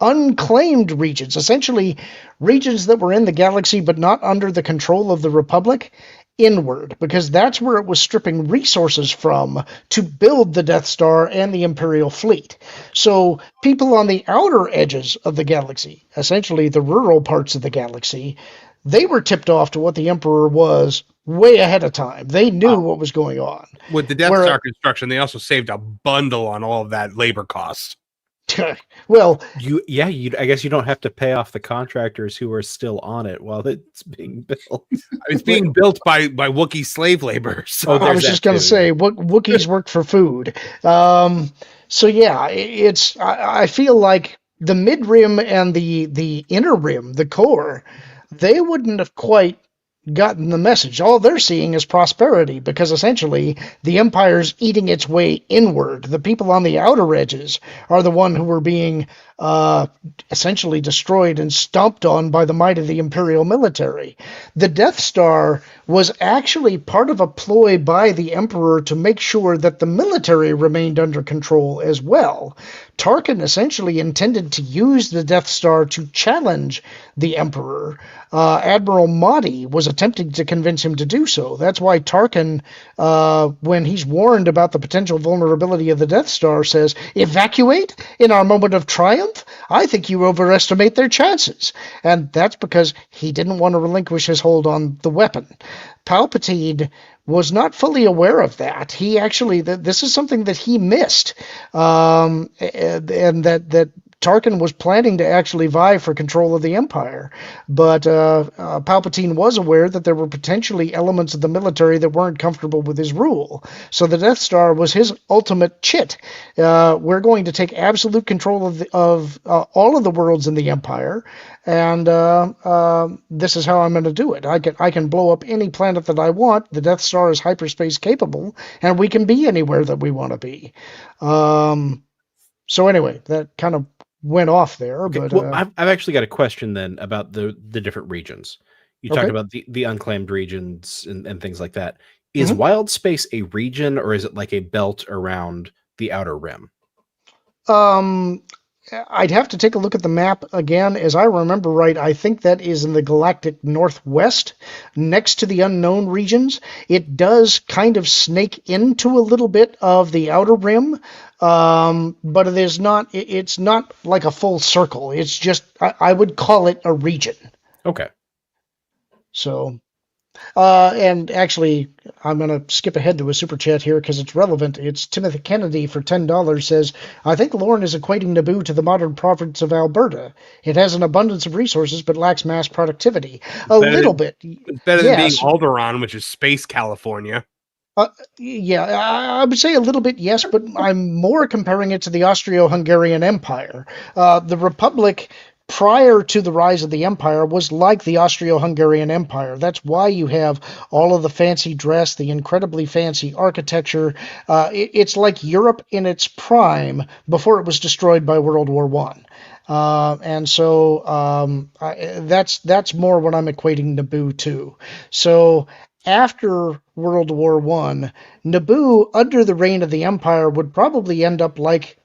unclaimed regions, essentially regions that were in the galaxy but not under the control of the Republic, inward, because that's where it was stripping resources from to build the Death Star and the Imperial fleet. So people on the outer edges of the galaxy, essentially the rural parts of the galaxy, they were tipped off to what the Emperor was way ahead of time. They knew what was going on. With the Death Star construction, they also saved a bundle on all of that labor cost. Well, I guess you don't have to pay off the contractors who are still on it while it's being built. It's being built by Wookiee slave labor. So I was just going to say, Wookiees work for food. So yeah, I feel like the mid rim and the inner rim, the core, they wouldn't have quite gotten the message. All they're seeing is prosperity, because essentially the empire's eating its way inward. The people on the outer edges are the one who were being essentially destroyed and stomped on by the might of the imperial military. The Death Star was actually part of a ploy by the emperor to make sure that the military remained under control as well. Tarkin essentially intended to use the Death Star to challenge the emperor. Admiral Mahdi was attempting to convince him to do so. That's why Tarkin, when he's warned about the potential vulnerability of the Death Star, says, "Evacuate in our moment of triumph? I think you overestimate their chances." And that's because he didn't want to relinquish his hold on the weapon. Palpatine was not fully aware of that. He actually, this is something that he missed, and that Tarkin was planning to actually vie for control of the Empire, but Palpatine was aware that there were potentially elements of the military that weren't comfortable with his rule. So the Death Star was his ultimate chit. We're going to take absolute control of all of the worlds in the Empire, and this is how I'm going to do it. I can blow up any planet that I want. The Death Star is hyperspace capable, and we can be anywhere that we want to be. So anyway, that kind of went off there. Okay, But well, I've actually got a question then about the different regions. You talked Okay. about the unclaimed regions and things like that. Is Mhm. Wild Space a region, or is it like a belt around the outer rim? I'd have to take a look at the map again. As I remember right, I think that is in the galactic northwest, next to the unknown regions. It does kind of snake into a little bit of the outer rim, but it is not. It's not like a full circle. It's just I would call it a region. Okay. So. And actually, I'm going to skip ahead to a super chat here because it's relevant. It's Timothy Kennedy for $10 says, "I think Lorn is equating Naboo to the modern province of Alberta. It has an abundance of resources but lacks mass productivity." A little bit. It's better than being Yes. Alderaan, which is space California. Yeah, I would say a little bit yes, but I'm more comparing it to the Austro-Hungarian Empire. The Republic prior to the rise of the empire was like the Austro-Hungarian Empire. That's why you have all of the fancy dress, the incredibly fancy architecture. It's like Europe in its prime before it was destroyed by World War One. And so that's more what I'm equating Naboo to. So after World War One, Naboo, under the reign of the Empire, would probably end up like,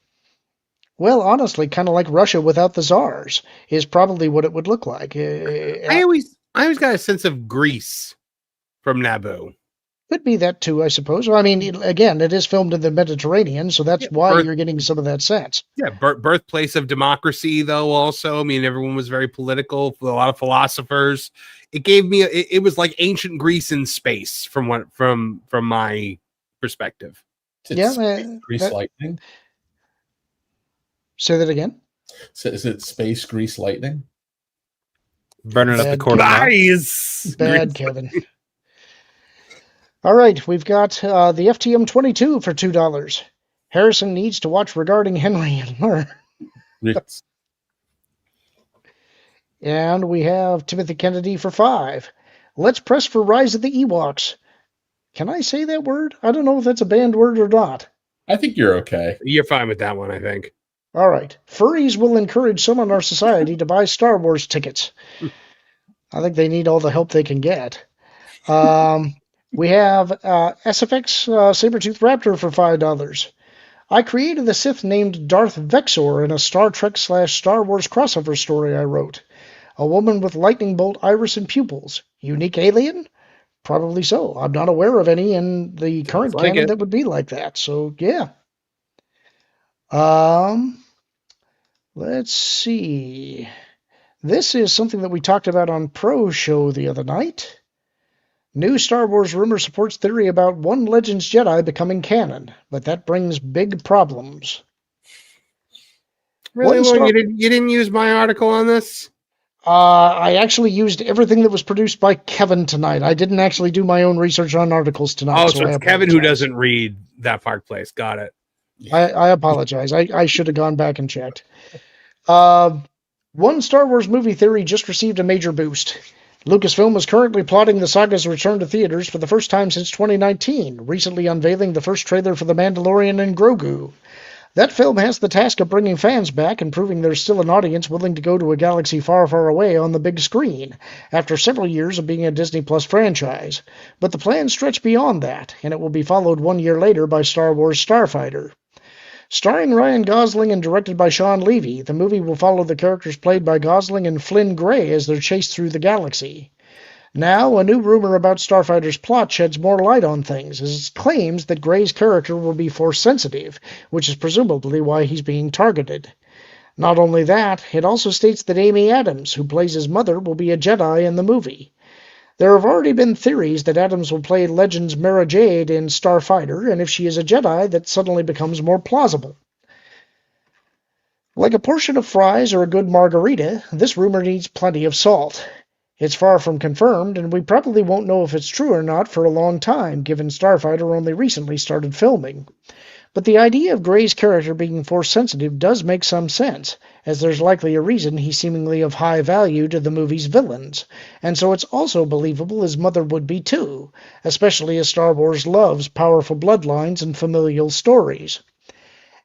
well, honestly, kind of like Russia without the czars is probably what it would look like. I always got a sense of Greece from Naboo. Could be that too, I suppose. Well, I mean, again, it is filmed in the Mediterranean, so that's why you're getting some of that sense. Yeah, birthplace of democracy, though. Also, I mean, everyone was very political. A lot of philosophers. It gave me. It was like ancient Greece in space, from my perspective. Grease lightning. Say that again. So is it space grease lightning? Burning up the corner. Nice. Bad, Kevin. All right, we've got the FTM 22 for $2. Harrison needs to watch Regarding Henry and learn. Yes. And we have Timothy Kennedy for $5. Let's press for Rise of the Ewoks. Can I say that word? I don't know if that's a banned word or not. I think you're okay. You're fine with that one, I think. All right. Furries will encourage some in our society to buy Star Wars tickets. I think they need all the help they can get. We have SFX Sabertooth Raptor for $5. I created a Sith named Darth Vexor in a Star Trek/Star Wars crossover story I wrote. A woman with lightning bolt iris and pupils. Unique alien? Probably so. I'm not aware of any in the current canon that would be like that. So, yeah. Let's see. This is something that we talked about on Pro Show the other night. New Star Wars rumor supports theory about one Legends Jedi becoming canon, but that brings big problems. Really, you didn't use my article on this? I actually used everything that was produced by Kevin tonight. I didn't actually do my own research on articles tonight. Oh, so it's Kevin who doesn't read That Park Place. Got it. I apologize. I should have gone back and checked. Uh, One Star Wars movie theory just received a major boost. Lucasfilm is currently plotting the saga's return to theaters for the first time since 2019, recently unveiling the first trailer for The Mandalorian and Grogu. That film has the task of bringing fans back and proving there's still an audience willing to go to a galaxy far, far away on the big screen, after several years of being a Disney Plus franchise. But the plans stretch beyond that, and it will be followed 1 year later by Star Wars Starfighter. Starring Ryan Gosling and directed by Sean Levy, the movie will follow the characters played by Gosling and Flynn Gray as they're chased through the galaxy. Now, a new rumor about Starfighter's plot sheds more light on things, as it claims that Gray's character will be Force-sensitive, which is presumably why he's being targeted. Not only that, it also states that Amy Adams, who plays his mother, will be a Jedi in the movie. There have already been theories that Adams will play Legends Mara Jade in Starfighter, and if she is a Jedi, that suddenly becomes more plausible. Like a portion of fries or a good margarita, this rumor needs plenty of salt. It's far from confirmed, and we probably won't know if it's true or not for a long time, given Starfighter only recently started filming. But the idea of Gray's character being Force-sensitive does make some sense, as there's likely a reason he's seemingly of high value to the movie's villains, and so it's also believable his mother would be too, especially as Star Wars loves powerful bloodlines and familial stories.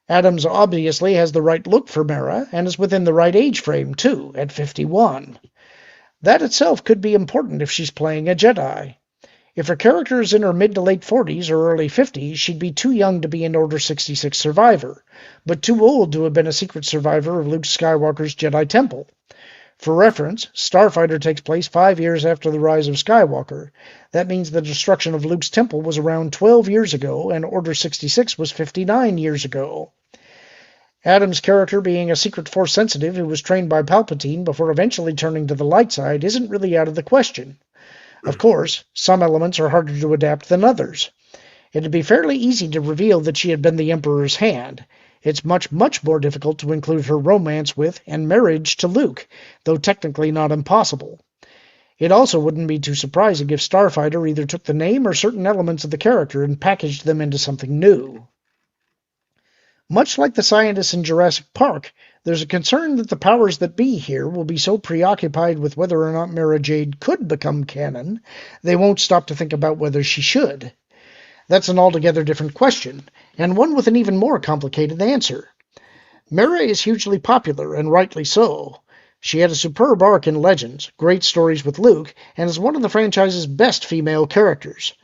Adams obviously has the right look for Mara, and is within the right age frame too, at 51. That itself could be important if she's playing a Jedi. If her character is in her mid to late 40s or early 50s, she'd be too young to be an Order 66 survivor, but too old to have been a secret survivor of Luke Skywalker's Jedi Temple. For reference, Starfighter takes place 5 years after the rise of Skywalker. That means the destruction of Luke's temple was around 12 years ago, and Order 66 was 59 years ago. Adam's character being a secret Force sensitive who was trained by Palpatine before eventually turning to the light side isn't really out of the question. Of course, some elements are harder to adapt than others. It'd be fairly easy to reveal that she had been the Emperor's hand. It's much, much more difficult to include her romance with and marriage to Luke, though technically not impossible. It also wouldn't be too surprising if Starfighter either took the name or certain elements of the character and packaged them into something new. Much like the scientists in Jurassic Park, there's a concern that the powers that be here will be so preoccupied with whether or not Mara Jade could become canon, they won't stop to think about whether she should. That's an altogether different question, and one with an even more complicated answer. Mara is hugely popular, and rightly so. She had a superb arc in Legends, great stories with Luke, and is one of the franchise's best female characters.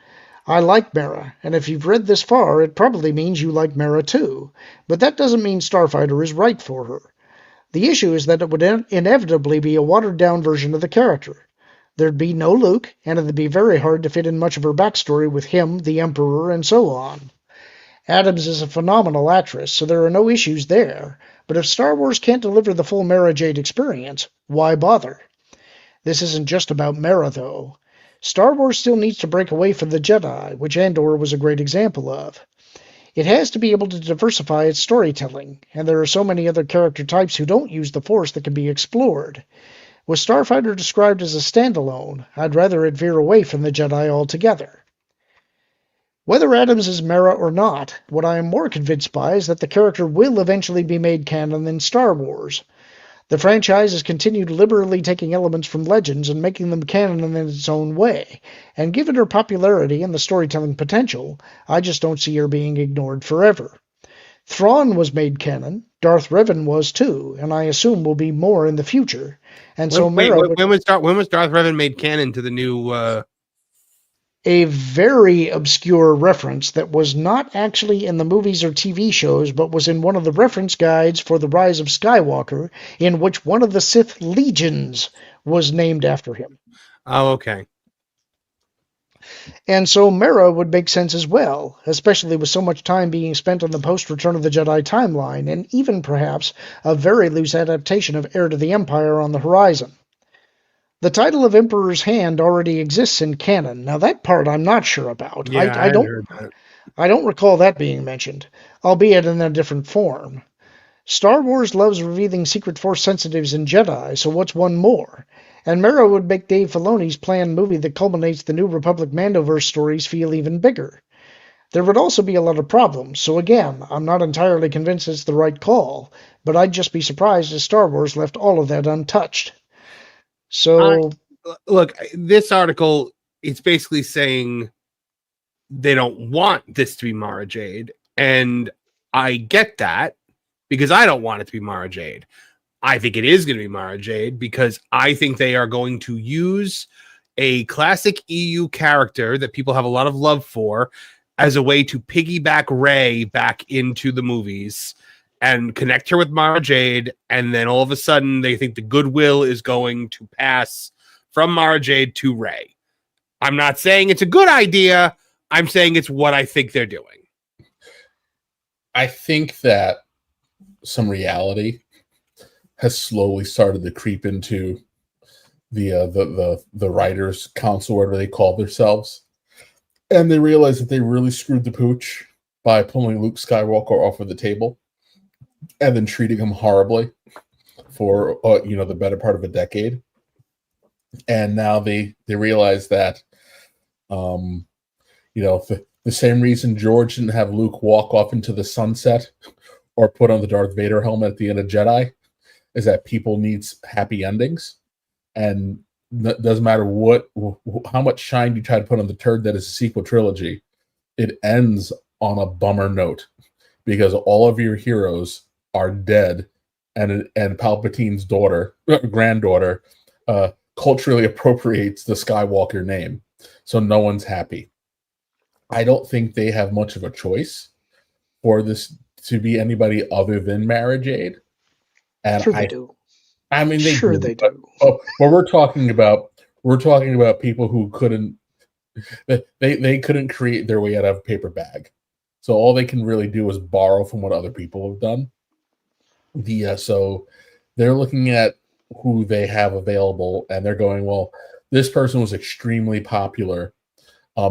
I like Mara, and if you've read this far, it probably means you like Mara too, but that doesn't mean Starfighter is right for her. The issue is that it would inevitably be a watered-down version of the character. There'd be no Luke, and it'd be very hard to fit in much of her backstory with him, the Emperor, and so on. Adams is a phenomenal actress, so there are no issues there, but if Star Wars can't deliver the full Mara Jade experience, why bother? This isn't just about Mara, though. Star Wars still needs to break away from the Jedi, which Andor was a great example of. It has to be able to diversify its storytelling, and there are so many other character types who don't use the Force that can be explored. With Starfighter described as a standalone, I'd rather it veer away from the Jedi altogether. Whether Adams is Mara or not, what I am more convinced by is that the character will eventually be made canon in Star Wars. The franchise has continued liberally taking elements from Legends and making them canon in its own way, and given her popularity and the storytelling potential, I just don't see her being ignored forever. Thrawn was made canon, Darth Revan was too, and I assume will be more in the future. And so when was Darth Revan made canon to the new? A very obscure reference that was not actually in the movies or TV shows, but was in one of the reference guides for The Rise of Skywalker, in which one of the Sith legions was named after him. Oh, okay. And so Mara would make sense as well, especially with so much time being spent on the post-Return of the Jedi timeline, and even perhaps a very loose adaptation of Heir to the Empire on the horizon. The title of Emperor's Hand already exists in canon. Now that part I'm not sure about. Yeah, I don't recall that being mentioned, albeit in a different form. Star Wars loves revealing secret Force sensitives in Jedi, so what's one more? And Mara would make Dave Filoni's planned movie that culminates the New Republic Mandoverse stories feel even bigger. there would also be a lot of problems. So again, I'm not entirely convinced it's the right call, but I'd just be surprised if Star Wars left all of that untouched. So Look, this article, it's basically saying they don't want this to be Mara Jade, and I get that because I don't want it to be Mara Jade. I think it is going to be Mara Jade because I think they are going to use a classic EU character that people have a lot of love for as a way to piggyback Rey back into the movies and connect her with Mara Jade, and then all of a sudden they think the goodwill is going to pass from Mara Jade to Rey. I'm not saying it's a good idea. I'm saying it's what I think they're doing. I think that some reality has slowly started to creep into the writers' council, whatever they call themselves, and they realize that they really screwed the pooch by pulling Luke Skywalker off of the table and then treating him horribly for the better part of a decade. And now they realize that the same reason George didn't have Luke walk off into the sunset or put on the Darth Vader helmet at the end of Jedi is that people need happy endings, and doesn't matter how much shine you try to put on the turd that is a sequel trilogy, it ends on a bummer note because all of your heroes are dead, and Palpatine's granddaughter, culturally appropriates the Skywalker name, so no one's happy. I don't think they have much of a choice for this to be anybody other than Mara Jade. And sure they do. I mean, they sure do. They do. But we're talking about people who couldn't. They couldn't create their way out of a paper bag, so all they can really do is borrow from what other people have done. So they're looking at who they have available, and they're going, well, this person was extremely popular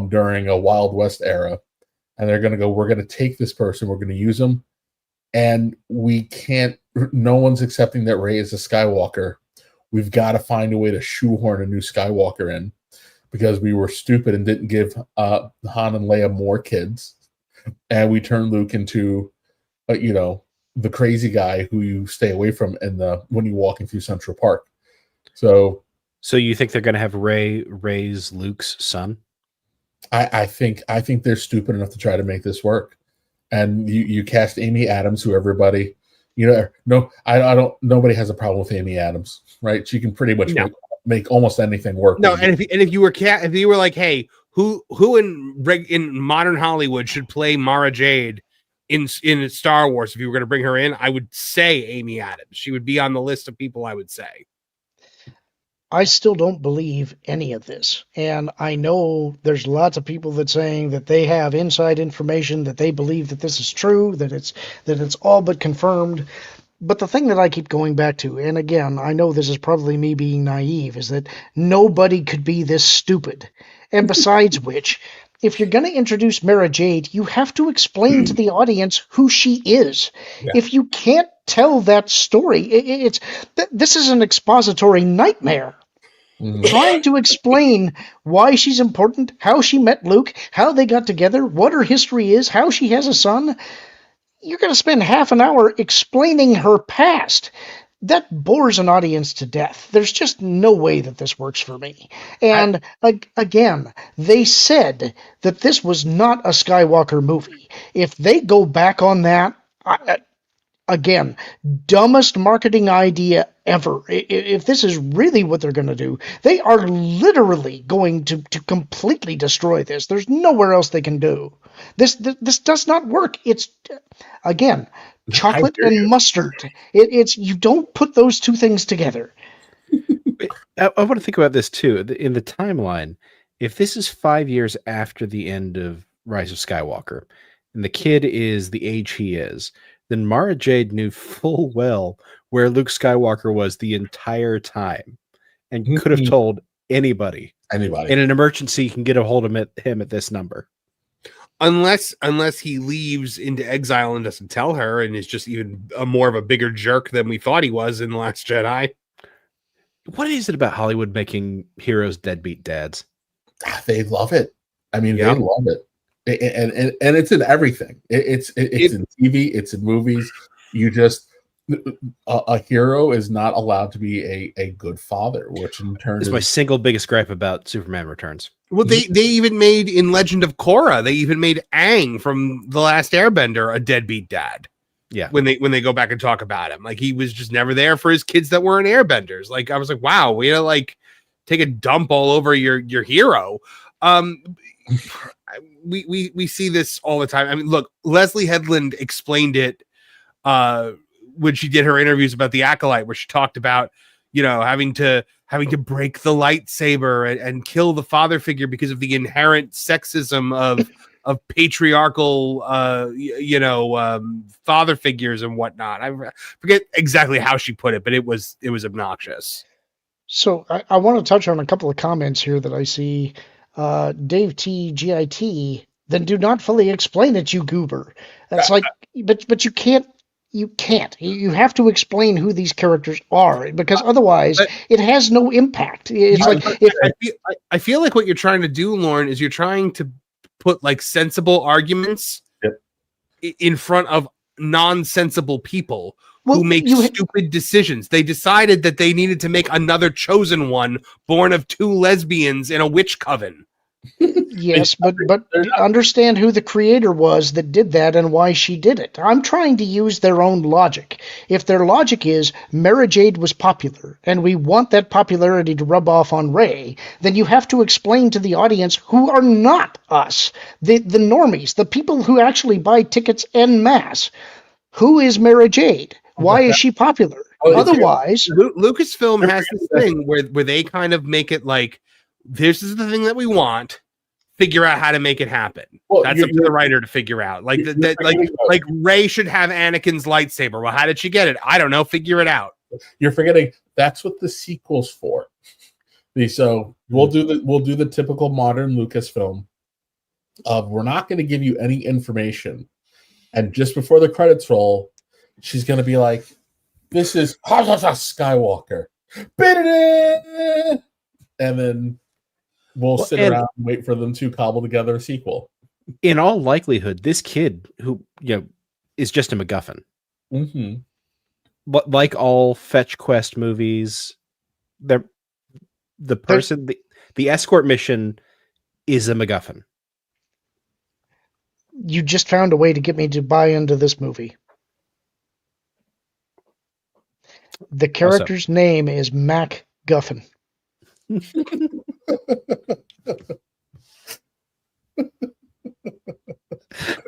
during a Wild West era, and they're going to go, we're going to take this person, we're going to use them, and no one's accepting that Rey is a Skywalker. We've got to find a way to shoehorn a new Skywalker in because we were stupid and didn't give Han and Leia more kids, and we turned Luke into the crazy guy who you stay away from when you're walking through Central Park. So you think they're going to have Rey raise Luke's son? I think they're stupid enough to try to make this work. And you cast Amy Adams, who everybody, nobody has a problem with Amy Adams, right? She can pretty much make almost anything work. No, and if you were like, hey, who in modern Hollywood should play Mara Jade in Star Wars, if you were going to bring her in, I would say Amy Adams. She would be on the list of people I would say. I still don't believe any of this. And I know there's lots of people that saying that they have inside information, that they believe that this is true, that it's all but confirmed. But the thing that I keep going back to, and again, I know this is probably me being naive, is that nobody could be this stupid. And besides which, if you're going to introduce Mara Jade, you have to explain to the audience who she is. Yeah. If you can't tell that story, this is an expository nightmare. Trying to explain why she's important, how she met Luke, how they got together, what her history is, how she has a son. You're going to spend half an hour explaining her past. That bores an audience to death. There's just no way that this works for me. And again, they said that this was not a Skywalker movie. If they go back on that, again, dumbest marketing idea ever. If this is really what they're going to do, they are literally going to completely destroy this. There's nowhere else they can do. This does not work. It's, again, chocolate and mustard. It's you don't put those two things together. I want to think about this too. In the timeline, if this is 5 years after the end of Rise of Skywalker, and the kid is the age he is, then Mara Jade knew full well where Luke Skywalker was the entire time and could have told anybody. In an emergency, you can get a hold of him at this number. Unless he leaves into exile and doesn't tell her and is just even more of a bigger jerk than we thought he was in The Last Jedi. What is it about Hollywood making heroes deadbeat dads? They love it. I mean, they love it. And it's in everything. It's in TV, it's in movies. You just a hero is not allowed to be a good father, which in turn It's my single biggest gripe about Superman Returns. Well, they even made in Legend of Korra, they even made Aang from The Last Airbender a deadbeat dad. Yeah. When they go back and talk about him, like he was just never there for his kids that weren't airbenders. Like I was like, wow, we had to like take a dump all over your hero. We see this all the time. I mean, look, Leslie Headland explained it when she did her interviews about the Acolyte, where she talked about, you know, having to break the lightsaber and kill the father figure because of the inherent sexism of patriarchal, father figures and whatnot. I forget exactly how she put it, but it was obnoxious. So I want to touch on a couple of comments here that I see. Dave T. GIT, then do not fully explain it, you goober. That's like, but you can't. You have to explain who these characters are, because otherwise it has no impact. It's I feel like what you're trying to do, Lorn, is you're trying to put like sensible arguments in front of nonsensible people who make stupid decisions. They decided that they needed to make another chosen one born of two lesbians in a witch coven. Yes, but understand who the creator was that did that and why she did it. I'm trying to use their own logic. If their logic is Mara Jade was popular and we want that popularity to rub off on Rey, then you have to explain to the audience who are not us, the normies, the people who actually buy tickets en masse. Who is Mara Jade? Why is she popular? Otherwise, Lucasfilm has this thing where they kind of make it like, this is the thing that we want. Figure out how to make it happen. Well, that's up to the writer to figure out. Like like Rey should have Anakin's lightsaber. Well, how did she get it? I don't know. Figure it out. You're forgetting that's what the sequel's for. So we'll do the typical modern Lucasfilm of we're not going to give you any information, and just before the credits roll, she's going to be like, "This is Skywalker," and then we'll sit around and wait for them to cobble together a sequel. In all likelihood, this kid who is just a MacGuffin. Mm-hmm. But like all fetch quest movies, the escort mission is a MacGuffin. You just found a way to get me to buy into this movie. The character's name is Mac Guffin.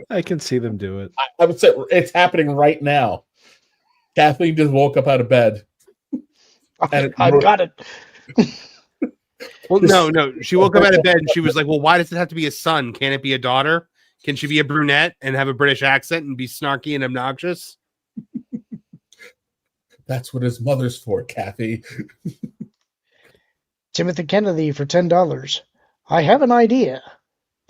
I can see them do it. I would say it's happening right now. Kathleen just woke up out of bed. I've got it. Well, no. She woke up out of bed and she was like, well, why does it have to be a son? Can't it be a daughter? Can she be a brunette and have a British accent and be snarky and obnoxious? That's what his mother's for, Kathy. Timothy Kennedy for $10. I have an idea.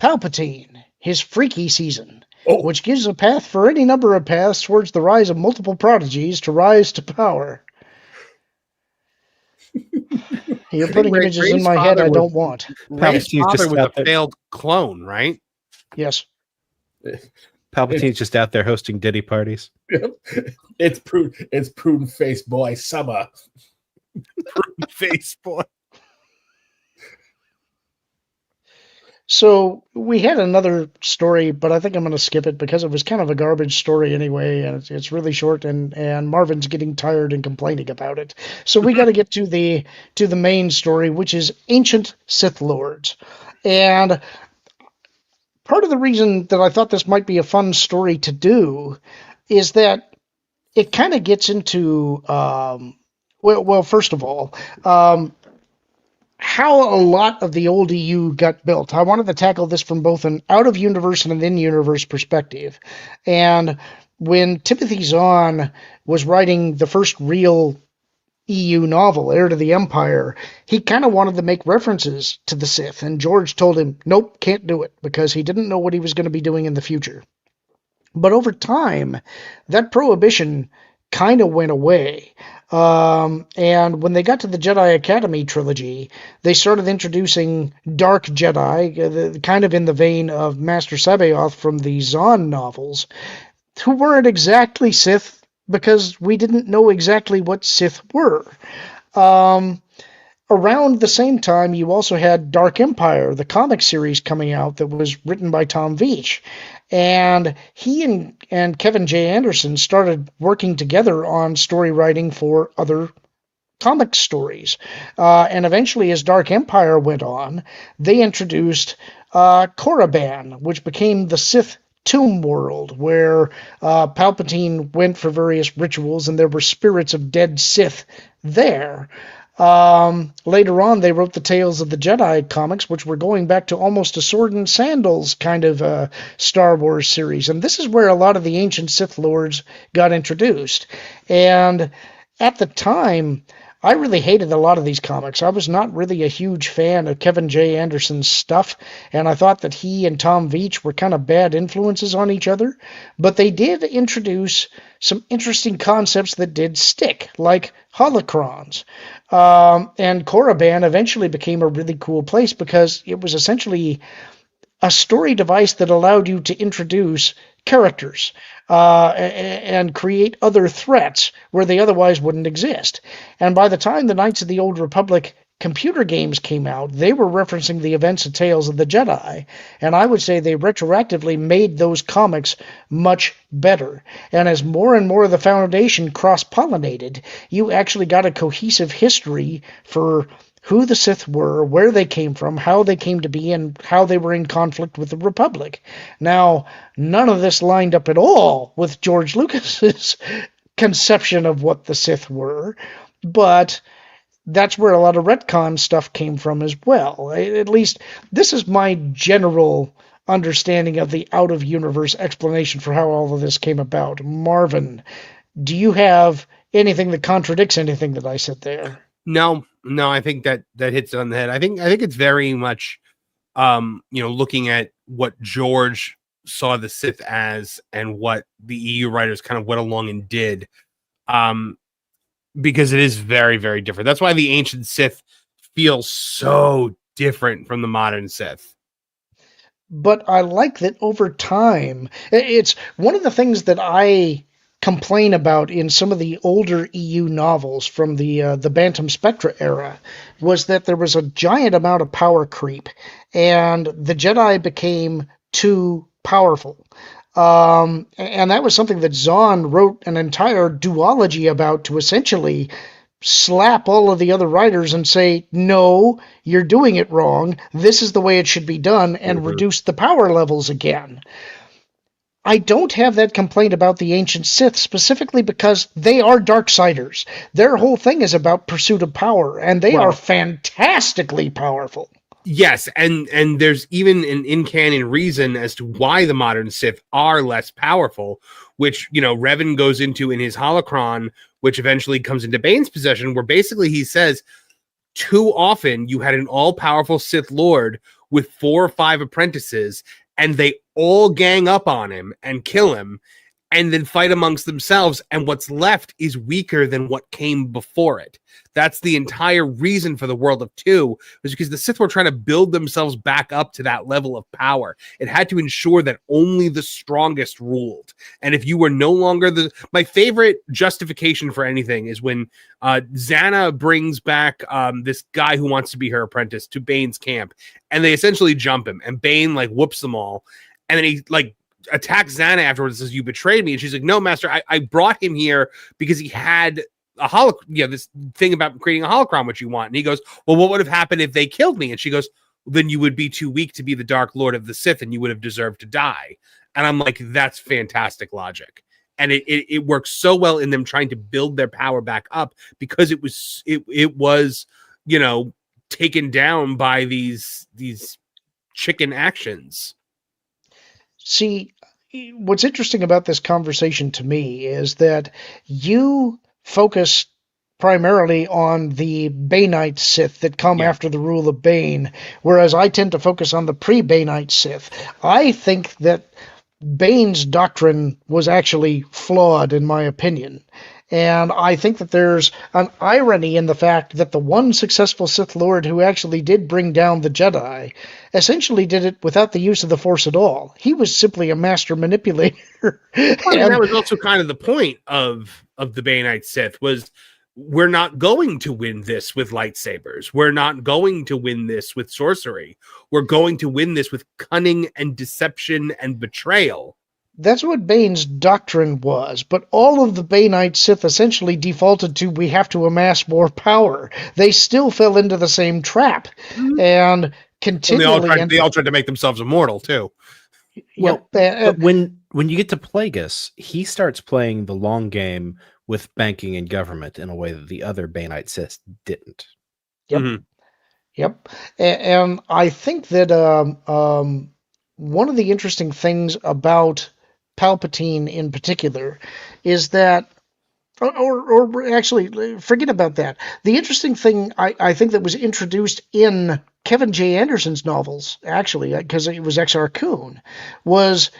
Palpatine, his freaky season, which gives a path for any number of paths towards the rise of multiple prodigies to rise to power. You're putting images in my head I don't want. Rey's father was a failed clone, right? Yes. Palpatine's just out there hosting Diddy parties. It's prune face boy summer. Prune face boy. So we had another story, but I think I'm going to skip it because it was kind of a garbage story anyway, and it's really short, and Marvin's getting tired and complaining about it. So we got to get to the main story, which is Ancient Sith Lords. And part of the reason that I thought this might be a fun story to do is that it kind of gets into, first of all, how a lot of the old EU got built. I wanted to tackle this from both an out-of-universe and an in-universe perspective. And when Timothy Zahn was writing the first real EU novel, Heir to the Empire, he kind of wanted to make references to the Sith, and George told him, nope, can't do it, because he didn't know what he was going to be doing in the future. But over time, that prohibition kind of went away. And when they got to the Jedi Academy trilogy, they started introducing Dark Jedi, kind of in the vein of Master Sabaoth from the Zahn novels, who weren't exactly Sith because we didn't know exactly what Sith were. Um, Around the same time, you also had Dark Empire, the comic series coming out that was written by Tom Veitch. And he and Kevin J. Anderson started working together on story writing for other comic stories. And eventually, as Dark Empire went on, they introduced Korriban, which became the Sith tomb world, where Palpatine went for various rituals, and there were spirits of dead Sith there. Later on, they wrote the Tales of the Jedi comics, which were going back to almost a sword and sandals kind of Star Wars series. And this is where a lot of the ancient Sith lords got introduced. And at the time, I really hated a lot of these comics. I was not really a huge fan of Kevin J. Anderson's stuff, and I thought that he and Tom Veitch were kind of bad influences on each other. But they did introduce some interesting concepts that did stick, like holocrons. And Korriban eventually became a really cool place because it was essentially a story device that allowed you to introduce characters and create other threats where they otherwise wouldn't exist. And by the time the Knights of the Old Republic computer games came out, they were referencing the events of Tales of the Jedi. And I would say they retroactively made those comics much better. And as more and more of the Foundation cross-pollinated, you actually got a cohesive history for who the Sith were, where they came from, how they came to be, and how they were in conflict with the Republic. Now, none of this lined up at all with George Lucas's conception of what the Sith were, but that's where a lot of retcon stuff came from as well. At least, this is my general understanding of the out-of-universe explanation for how all of this came about. Marvin, do you have anything that contradicts anything that I said there? No, I think that hits it on the head. I think it's very much, looking at what George saw the Sith as and what the EU writers kind of went along and did, because it is very, very different. That's why the ancient Sith feels so different from the modern Sith. But I like that over time, it's one of the things that I complain about in some of the older EU novels from the Bantam Spectra era was that there was a giant amount of power creep, and the Jedi became too powerful. And that was something that Zahn wrote an entire duology about to essentially slap all of the other writers and say, no, you're doing it wrong. This is the way it should be done, and reduce the power levels again. I don't have that complaint about the ancient Sith, specifically because they are Darksiders. Their whole thing is about pursuit of power, and they are fantastically powerful. Yes, and there's even an in-canon reason as to why the modern Sith are less powerful, which, Revan goes into in his holocron, which eventually comes into Bane's possession, where basically he says, too often you had an all-powerful Sith Lord with 4 or 5 apprentices, and they all gang up on him and kill him and then fight amongst themselves. And what's left is weaker than what came before it. That's the entire reason for the World of Two, was because the Sith were trying to build themselves back up to that level of power. It had to ensure that only the strongest ruled. And if you were no longer my favorite justification for anything is when Xana brings back this guy who wants to be her apprentice to Bane's camp, and they essentially jump him, and Bane whoops them all. And then he attacks Xana afterwards and says, you betrayed me. And she's like, no, master, I brought him here because he had this thing about creating a holocron, which you want. And he goes, well, what would have happened if they killed me? And she goes, then you would be too weak to be the Dark Lord of the Sith, and you would have deserved to die. And I'm like, that's fantastic logic. And it works so well in them trying to build their power back up, because it was taken down by these chicken actions. See, what's interesting about this conversation to me is that you focus primarily on the Banite Sith that come after the rule of Bane, whereas I tend to focus on the pre-Banite Sith. I think that Bane's doctrine was actually flawed, in my opinion. And I think that there's an irony in the fact that the one successful Sith Lord who actually did bring down the Jedi essentially did it without the use of the Force at all. He was simply a master manipulator. Well, and that was also kind of the point of the Bainite Sith was we're not going to win this with lightsabers. We're not going to win this with sorcery. We're going to win this with cunning and deception and betrayal. That's what Bane's doctrine was, but all of the Bainite Sith essentially defaulted to we have to amass more power. They still fell into the same trap, and continually... Well, they all tried to make themselves immortal, too. Well, but when you get to Plagueis, he starts playing the long game with banking and government in a way that the other Bainite Sith didn't. Yep. Mm-hmm. Yep. And I think that one of the interesting things about Palpatine in particular is that, or actually, forget about that. The interesting thing I think that was introduced in Kevin J. Anderson's novels, actually, because it was Exar Kun, was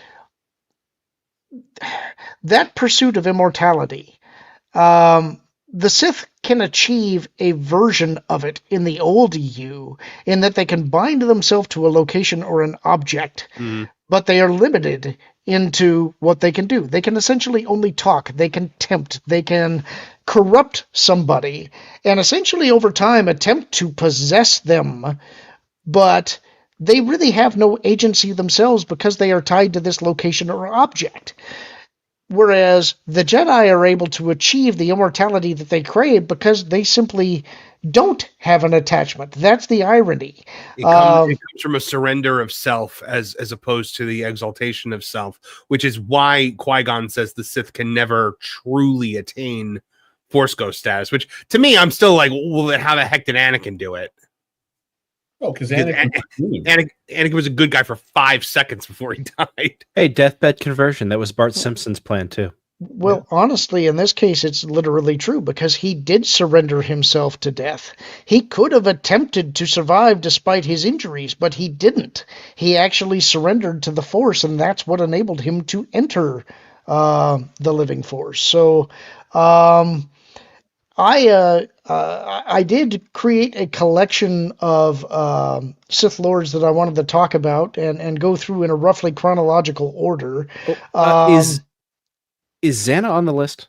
that pursuit of immortality. The Sith can achieve a version of it in the old EU in that they can bind themselves to a location or an object, but they are limited into what they can do. They can essentially only talk. They can tempt. They can corrupt somebody and essentially over time attempt to possess them, but they really have no agency themselves because they are tied to this location or object. Whereas the Jedi are able to achieve the immortality that they crave because they simply don't have an attachment. That's the irony. It comes from a surrender of self as opposed to the exaltation of self, which is why Qui-Gon says the Sith can never truly attain Force Ghost status, which to me, I'm still like, well, how the heck did Anakin do it? Oh, because Anakin was a good guy for 5 seconds before he died. Hey, deathbed conversion. That was Bart Simpson's plan, too. Well, honestly, in this case, it's literally true because he did surrender himself to death. He could have attempted to survive despite his injuries, but he didn't. He actually surrendered to the Force, and that's what enabled him to enter the living Force. So, I did create a collection of Sith Lords that I wanted to talk about and go through in a roughly chronological order. Is Xana on the list?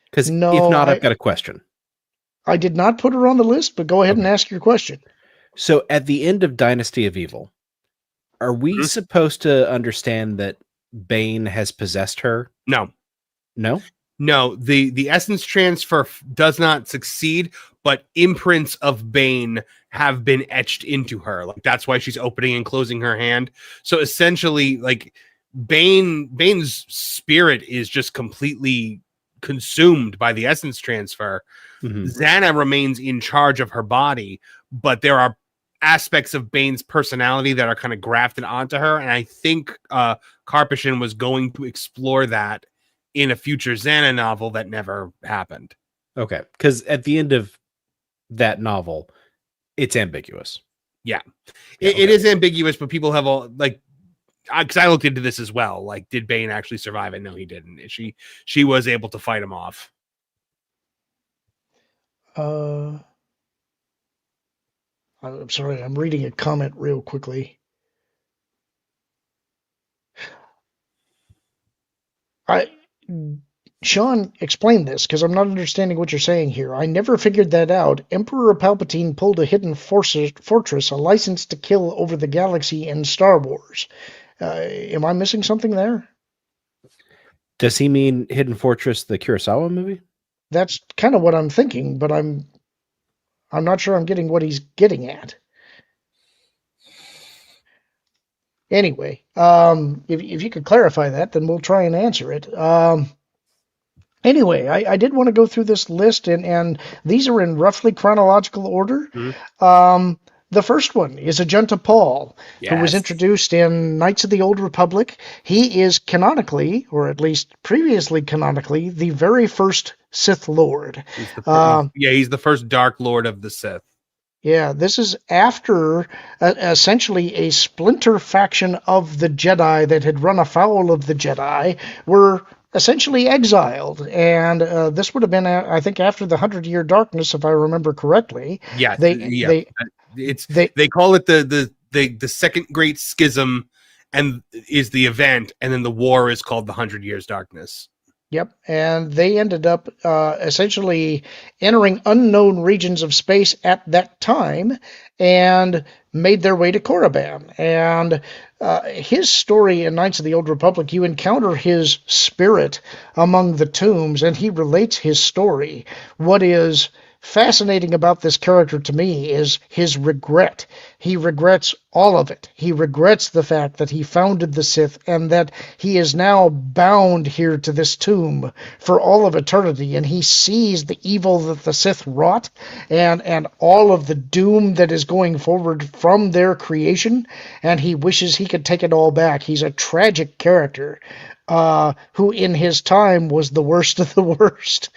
Because no, if not, I've got a question. I did not put her on the list, but go ahead and ask your question. So at the end of Dynasty of Evil, are we supposed to understand that Bane has possessed her? No. No? No, the essence transfer does not succeed, but imprints of Bane have been etched into her. Like that's why she's opening and closing her hand. So essentially, like Bane's spirit is just completely consumed by the essence transfer. Xana remains in charge of her body, but there are aspects of Bane's personality that are kind of grafted onto her. And I think Karpyshyn was going to explore that in a future Xana novel that never happened. Okay, because at the end of that novel, it's ambiguous. Yeah, it is ambiguous, but people have all like, because I looked into this as well. Like, did Bane actually survive it? No, he didn't. She was able to fight him off. I'm sorry, I'm reading a comment real quickly. Sean, explain this, because I'm not understanding what you're saying here. I never figured that out. Emperor Palpatine pulled a hidden fortress, a license to kill over the galaxy in Star Wars. Am I missing something there? Does he mean Hidden Fortress, the Kurosawa movie? That's kind of what I'm thinking, but I'm not sure I'm getting what he's getting at. Anyway, if you could clarify that, then we'll try and answer it. Anyway, I did want to go through this list, and these are in roughly chronological order. The first one is Ajunta Paul, who was introduced in Knights of the Old Republic. He is canonically, or at least previously canonically, the very first Sith Lord. He's the first Dark Lord of the Sith. Yeah, this is after essentially a splinter faction of the Jedi that had run afoul of the Jedi were essentially exiled. And this would have been, I think, after the 100-Year Darkness, if I remember correctly. Yeah, They yeah. they It's they they call it the second great schism, and is the event, and then the war is called the 100 Years Darkness. Yep, and they ended up essentially entering unknown regions of space at that time and made their way to Korriban. And his story in Knights of the Old Republic, you encounter his spirit among the tombs, and he relates his story. What is fascinating about this character to me is his regret. He regrets all of it. He regrets the fact that he founded the Sith and that he is now bound here to this tomb for all of eternity. And he sees the evil that the Sith wrought and all of the doom that is going forward from their creation. And he wishes he could take it all back. He's a tragic character who in his time was the worst of the worst.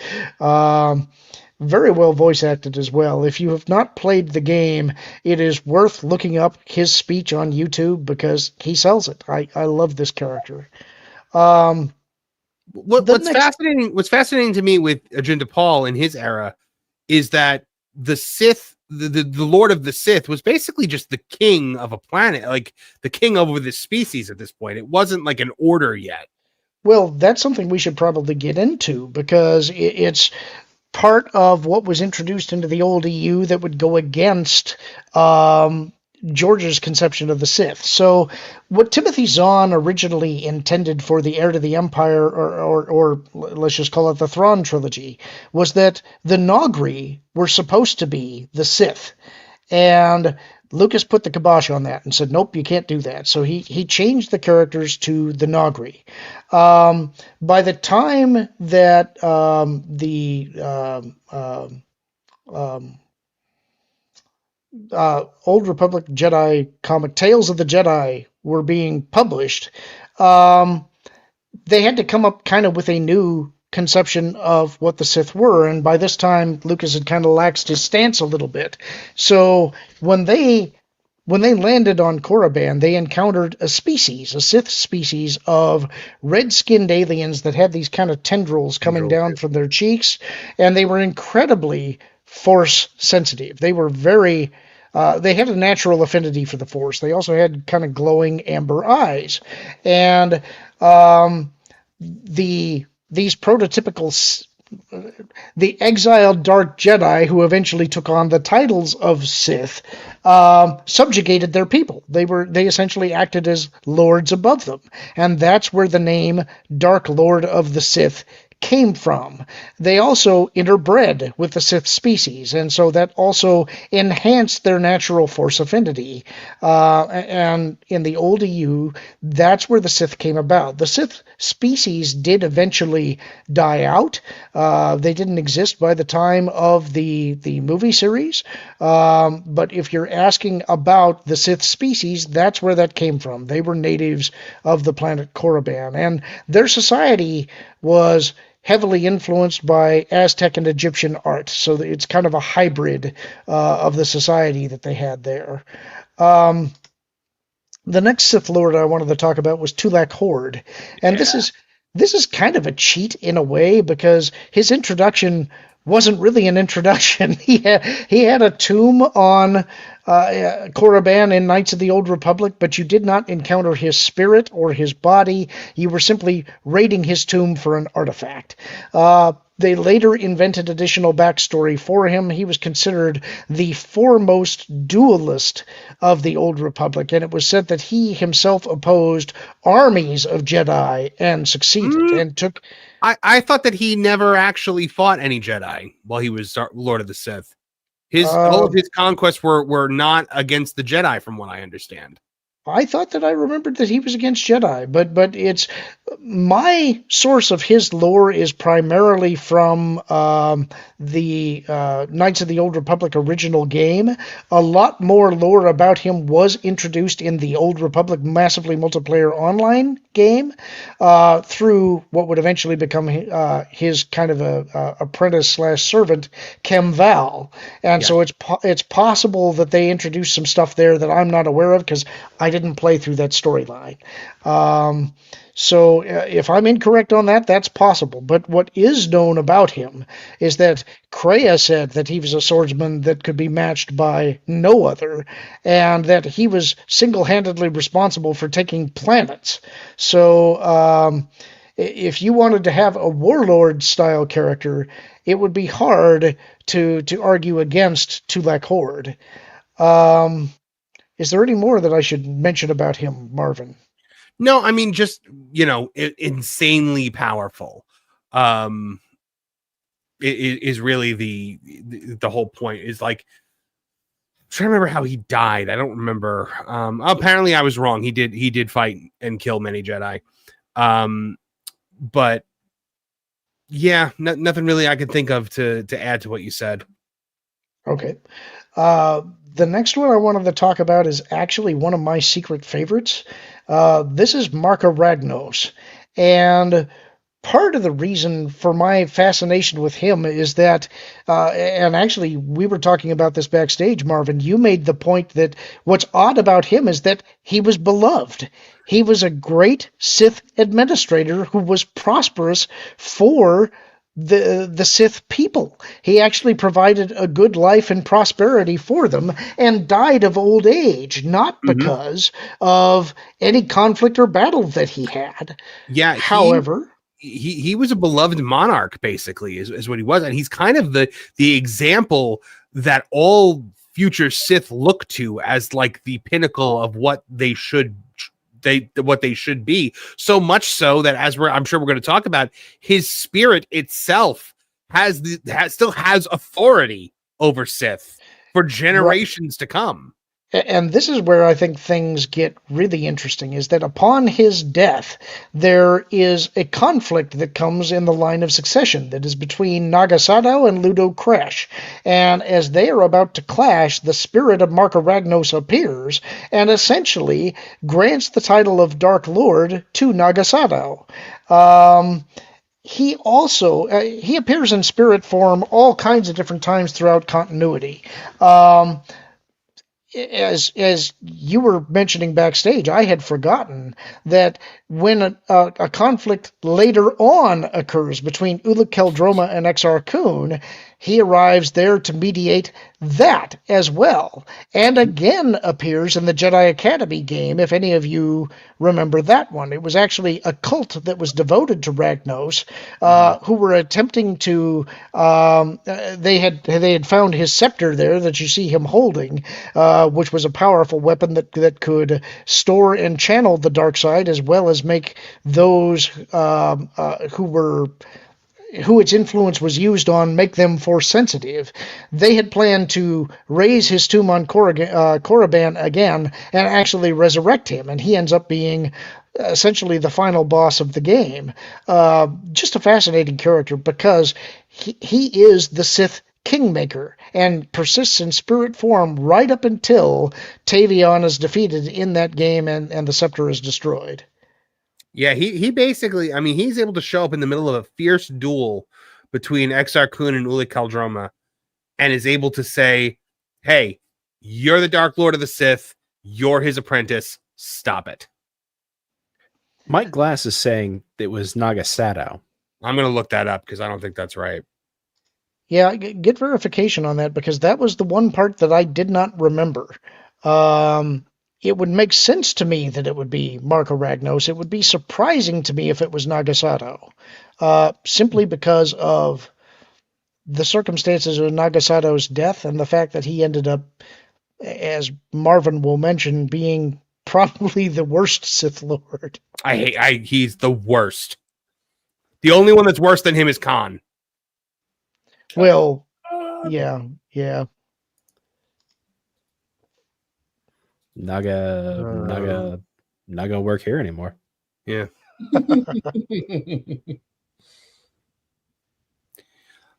Very well voice acted as well. If you have not played the game, it is worth looking up his speech on YouTube because he sells it. I love this character. What's fascinating to me with Ajinda Paul in his era is that the Sith, the Lord of the Sith, was basically just the king of a planet, like the king over this species at this point. It wasn't like an order yet. Well, that's something we should probably get into because it's part of what was introduced into the old EU that would go against George's conception of the Sith. So what Timothy Zahn originally intended for the Heir to the Empire, or let's just call it the Thrawn trilogy, was that the Nogri were supposed to be the Sith. And Lucas put the kibosh on that and said, nope, you can't do that. So he changed the characters to the Nogri. By the time that Old Republic Jedi comic Tales of the Jedi were being published, they had to come up kind of with a new conception of what the Sith were, and by this time Lucas had kind of laxed his stance a little bit. So when they landed on Korriban, they encountered a Sith species of red-skinned aliens that had these kind of tendrils coming down from their cheeks, and they were incredibly Force sensitive. They were very they had a natural affinity for the Force. They also had kind of glowing amber eyes, and these prototypical the exiled Dark Jedi who eventually took on the titles of Sith subjugated their people. They essentially acted as lords above them, and that's where the name Dark Lord of the Sith came from. They also interbred with the Sith species, and so that also enhanced their natural Force affinity. And in the old EU, that's where the Sith came about. The Sith species did eventually die out. They didn't exist by the time of the movie series. But if you're asking about the Sith species, that's where that came from. They were natives of the planet Korriban, and their society was heavily influenced by Aztec and Egyptian art, so it's kind of a hybrid of the society that they had there. The next Sith Lord I wanted to talk about was Tulak Hord, and this is kind of a cheat in a way because his introduction wasn't really an introduction. He had a tomb on Korriban in Knights of the Old Republic, but you did not encounter his spirit or his body. You were simply raiding his tomb for an artifact. They later invented additional backstory for him. He was considered the foremost duelist of the Old Republic, and it was said that he himself opposed armies of Jedi and succeeded and took... I thought that he never actually fought any Jedi while he was Lord of the Sith. All of his conquests were not against the Jedi, from what I understand. I thought that I remembered that he was against Jedi, but it's my source of his lore is primarily from the Knights of the Old Republic original game. A lot more lore about him was introduced in the Old Republic massively multiplayer online game through what would eventually become his kind of a apprentice/servant, Kemval. And so it's possible that they introduced some stuff there that I'm not aware of because I I didn't play through that storyline. So if I'm incorrect on that, that's possible. But what is known about him is that Kreia said that he was a swordsman that could be matched by no other, and that he was single-handedly responsible for taking planets. So if you wanted to have a warlord-style character, it would be hard to argue against Tulak Horde. Is there any more that I should mention about him, Marvin? No, I mean, just, insanely powerful. It is really the whole point. Is like, I'm trying to remember how he died. I don't remember. Apparently I was wrong. He did fight and kill many Jedi. But yeah, nothing really I could think of to add to what you said. Okay. The next one I wanted to talk about is actually one of my secret favorites. This is Marka Ragnos. And part of the reason for my fascination with him is that, and actually we were talking about this backstage, Marvin, you made the point that what's odd about him is that he was beloved. He was a great Sith administrator who was prosperous for the Sith people. He actually provided a good life and prosperity for them and died of old age, not because of any conflict or battle that he had. Yeah. However, he was a beloved monarch, basically, is what he was. And he's kind of the example that all future Sith look to as like the pinnacle of what they should be, so much so that, as I'm sure we're going to talk about, his spirit itself still has authority over Sith for generations to come. And this is where I think things get really interesting, is that upon his death, there is a conflict that comes in the line of succession that is between Naga Sadow and Ludo Crash. And as they are about to clash, the spirit of Marka Ragnos appears and essentially grants the title of Dark Lord to Naga Sadow. He also he appears in spirit form all kinds of different times throughout continuity. As you were mentioning backstage, I had forgotten that when a conflict later on occurs between Ulic Qel-Droma and Exar Kun, he arrives there to mediate that as well, and again appears in the Jedi Academy game, if any of you remember that one. It was actually a cult that was devoted to Ragnos, who were attempting to, they had found his scepter there that you see him holding, which was a powerful weapon that could store and channel the dark side, as well as make those who its influence was used on, make them force sensitive. They had planned to raise his tomb on Korriban again and actually resurrect him, and he ends up being essentially the final boss of the game. Just a fascinating character, because he is the Sith Kingmaker and persists in spirit form right up until Tavion is defeated in that game and the scepter is destroyed. Yeah, he basically, I mean, he's able to show up in the middle of a fierce duel between Exar Kun and Ulic Qel-Droma and is able to say, hey, you're the Dark Lord of the Sith, you're his apprentice, stop it. Mike Glass is saying it was Naga Sadow. I'm going to look that up because I don't think that's right. Yeah, get verification on that, because that was the one part that I did not remember. It would make sense to me that it would be Marka Ragnos. It would be surprising to me if it was Naga Sadow, simply because of the circumstances of Naga Sadow's death and the fact that he ended up, as Marvin will mention, being probably the worst Sith Lord. He's the worst. The only one that's worse than him is Khan. Well, yeah. Naga not gonna work here anymore. Yeah.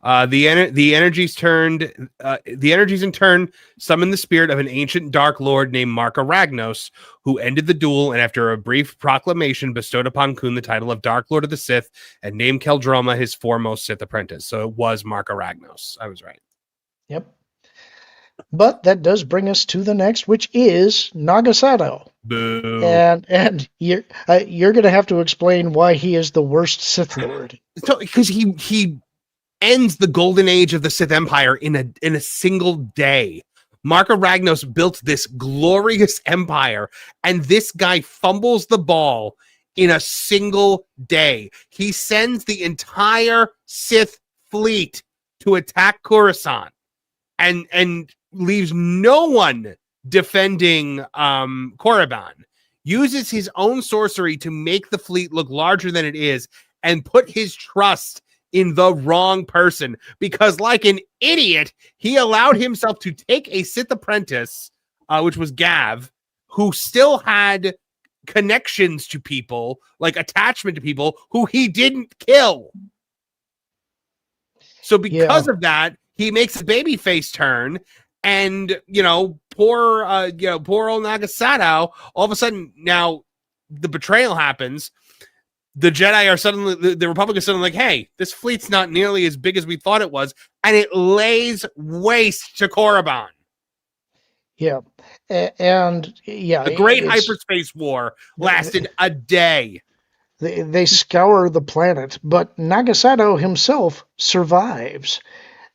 The energies in turn summoned the spirit of an ancient dark lord named Marka Ragnos, who ended the duel and, after a brief proclamation, bestowed upon Kun the title of Dark Lord of the Sith and named Qel-Droma his foremost Sith apprentice. So it was Marka Ragnos. I was right. Yep. But that does bring us to the next, which is Nagasato. Boo. And you're going to have to explain why he is the worst Sith Lord. So, because he ends the golden age of the Sith Empire in a single day. Marka Ragnos built this glorious empire, and this guy fumbles the ball in a single day. He sends the entire Sith fleet to attack Coruscant, and leaves no one defending Korriban. Uses his own sorcery to make the fleet look larger than it is, and put his trust in the wrong person, because like an idiot, he allowed himself to take a Sith apprentice, which was Gav, who still had connections to people, like attachment to people who he didn't kill. So because of that, he makes a baby face turn, and poor old Nagasato, all of a sudden, now the betrayal happens. The Jedi are suddenly, the Republic is suddenly like, hey, this fleet's not nearly as big as we thought it was, and it lays waste to Korriban. Yeah. And yeah, the Great Hyperspace War lasted a day. They scour the planet, but Nagasato himself survives.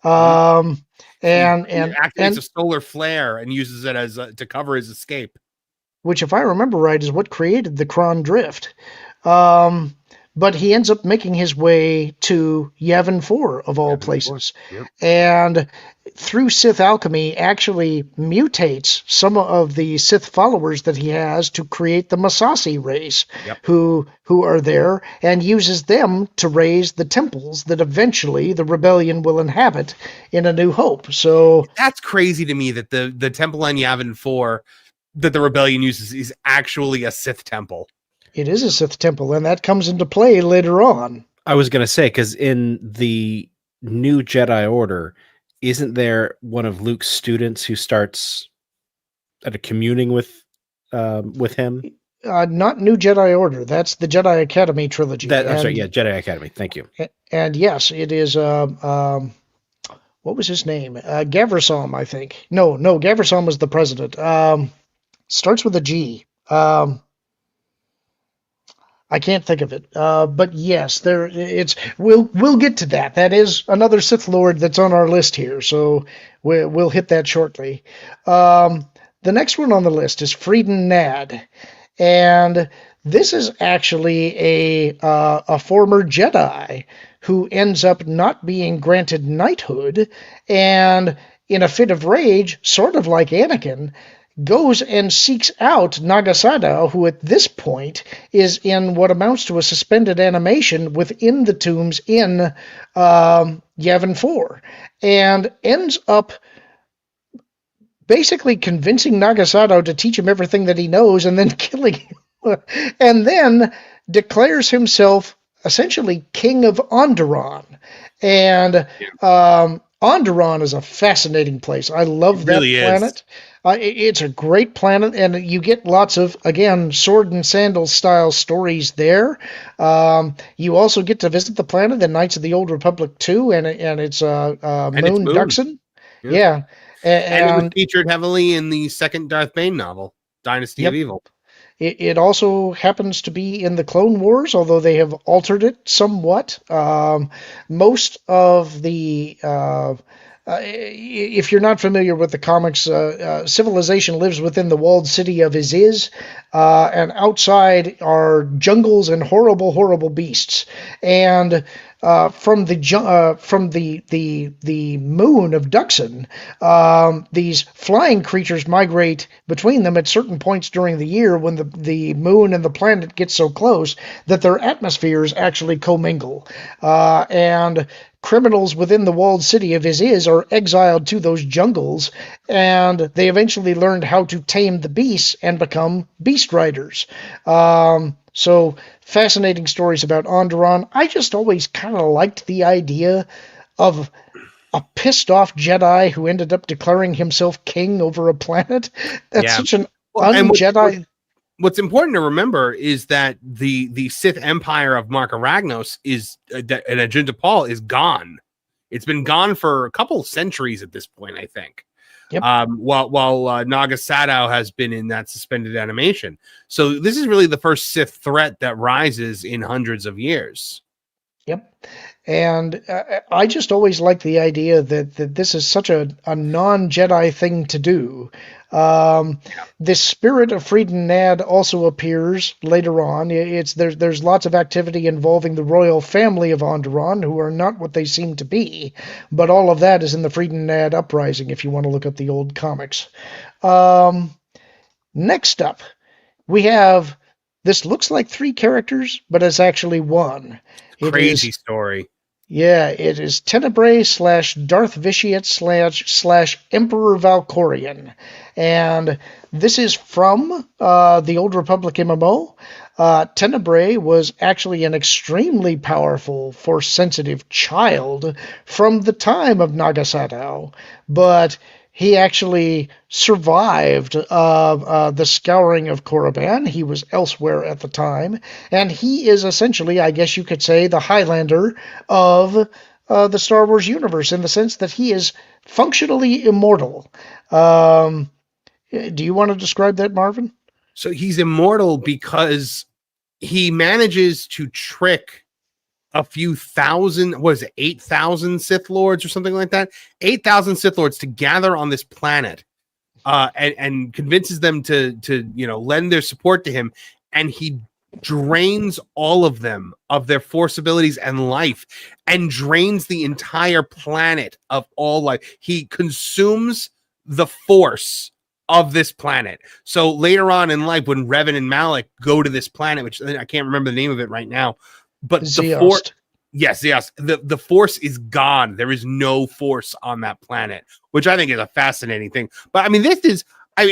He activates a solar flare and uses it as to cover his escape, which, if I remember right, is what created the Kron Drift. But he ends up making his way to Yavin 4, of all places. Yep. And through Sith alchemy, actually mutates some of the Sith followers that he has to create the Masasi race, who are there, and uses them to raise the temples that eventually the rebellion will inhabit in A New Hope. So that's crazy to me that the temple on Yavin 4 that the rebellion uses is actually a Sith temple. It is a Sith temple, and that comes into play later on. I was going to say, because in the new Jedi Order, isn't there one of Luke's students who starts at a communing with him? Not New Jedi Order. That's the Jedi Academy trilogy. I'm sorry, yeah, Jedi Academy. Thank you. And yes, it is. What was his name? Gavrasom, I think. No, Gavrasom was the president. Starts with a G. I can't think of it, but yes, we'll get to that. That is another Sith Lord that's on our list here, so we'll hit that shortly. The next one on the list is Freeden Nad, and this is actually a former Jedi who ends up not being granted knighthood, and in a fit of rage, sort of like Anakin, goes and seeks out Nagasato, who at this point is in what amounts to a suspended animation within the tombs in Yavin 4, and ends up basically convincing Nagasato to teach him everything that he knows, and then killing him, and then declares himself essentially king of Onderon. And Onderon is a fascinating place. I love that planet. It's a great planet, and you get lots of, again, sword and sandal style stories there. You also get to visit the planet in Knights of the Old Republic 2, and it's Moon Duxon. Yeah. And it was featured heavily in the second Darth Bane novel, Dynasty of Evil. It also happens to be in the Clone Wars, although they have altered it somewhat. Most of the... if you're not familiar with the comics, civilization lives within the walled city of Iziz, and outside are jungles and horrible, horrible beasts. And from the moon of Duxon, these flying creatures migrate between them at certain points during the year when the moon and the planet get so close that their atmospheres actually commingle. And criminals within the walled city of Iziz are exiled to those jungles, and they eventually learned how to tame the beasts and become beast riders. So fascinating stories about Onderon. I just always kind of liked the idea of a pissed off Jedi who ended up declaring himself king over a planet. That's such an un-Jedi. What's important to remember is that the Sith Empire of Marka Ragnos and Ajunta Paul is gone. It's been gone for a couple centuries at this point, I think. Yep. While Naga Sato has been in that suspended animation. So this is really the first Sith threat that rises in hundreds of years. Yep. And I just always like the idea that this is such a non-Jedi thing to do. This spirit of Freedon Nad also appears later on. There's lots of activity involving the royal family of Onderon, who are not what they seem to be. But all of that is in the Freedon Nad uprising, if you want to look at the old comics. Next up, we have, this looks like 3 characters, but it's actually 1. Crazy story. Yeah, it is Tenebrae / Darth Vitiate / Emperor Valkorion. And this is from the Old Republic MMO. Tenebrae was actually an extremely powerful, Force-sensitive child from the time of Naga Sato, but he actually survived the scouring of Korriban. He was elsewhere at the time, and he is essentially, I guess you could say, the Highlander of the Star Wars universe, in the sense that he is functionally immortal. Do you want to describe that, Marvin? So he's immortal because he manages to trick a few thousand, 8,000 Sith Lords or something like that? 8,000 Sith Lords to gather on this planet and convinces them to lend their support to him. And he drains all of them of their Force abilities and life, and drains the entire planet of all life. He consumes the Force of this planet. So later on in life, when Revan and Malak go to this planet, which I can't remember the name of it right now, but the Force, yes, the Force is gone. There is no Force on that planet, which I think is a fascinating thing. But I mean,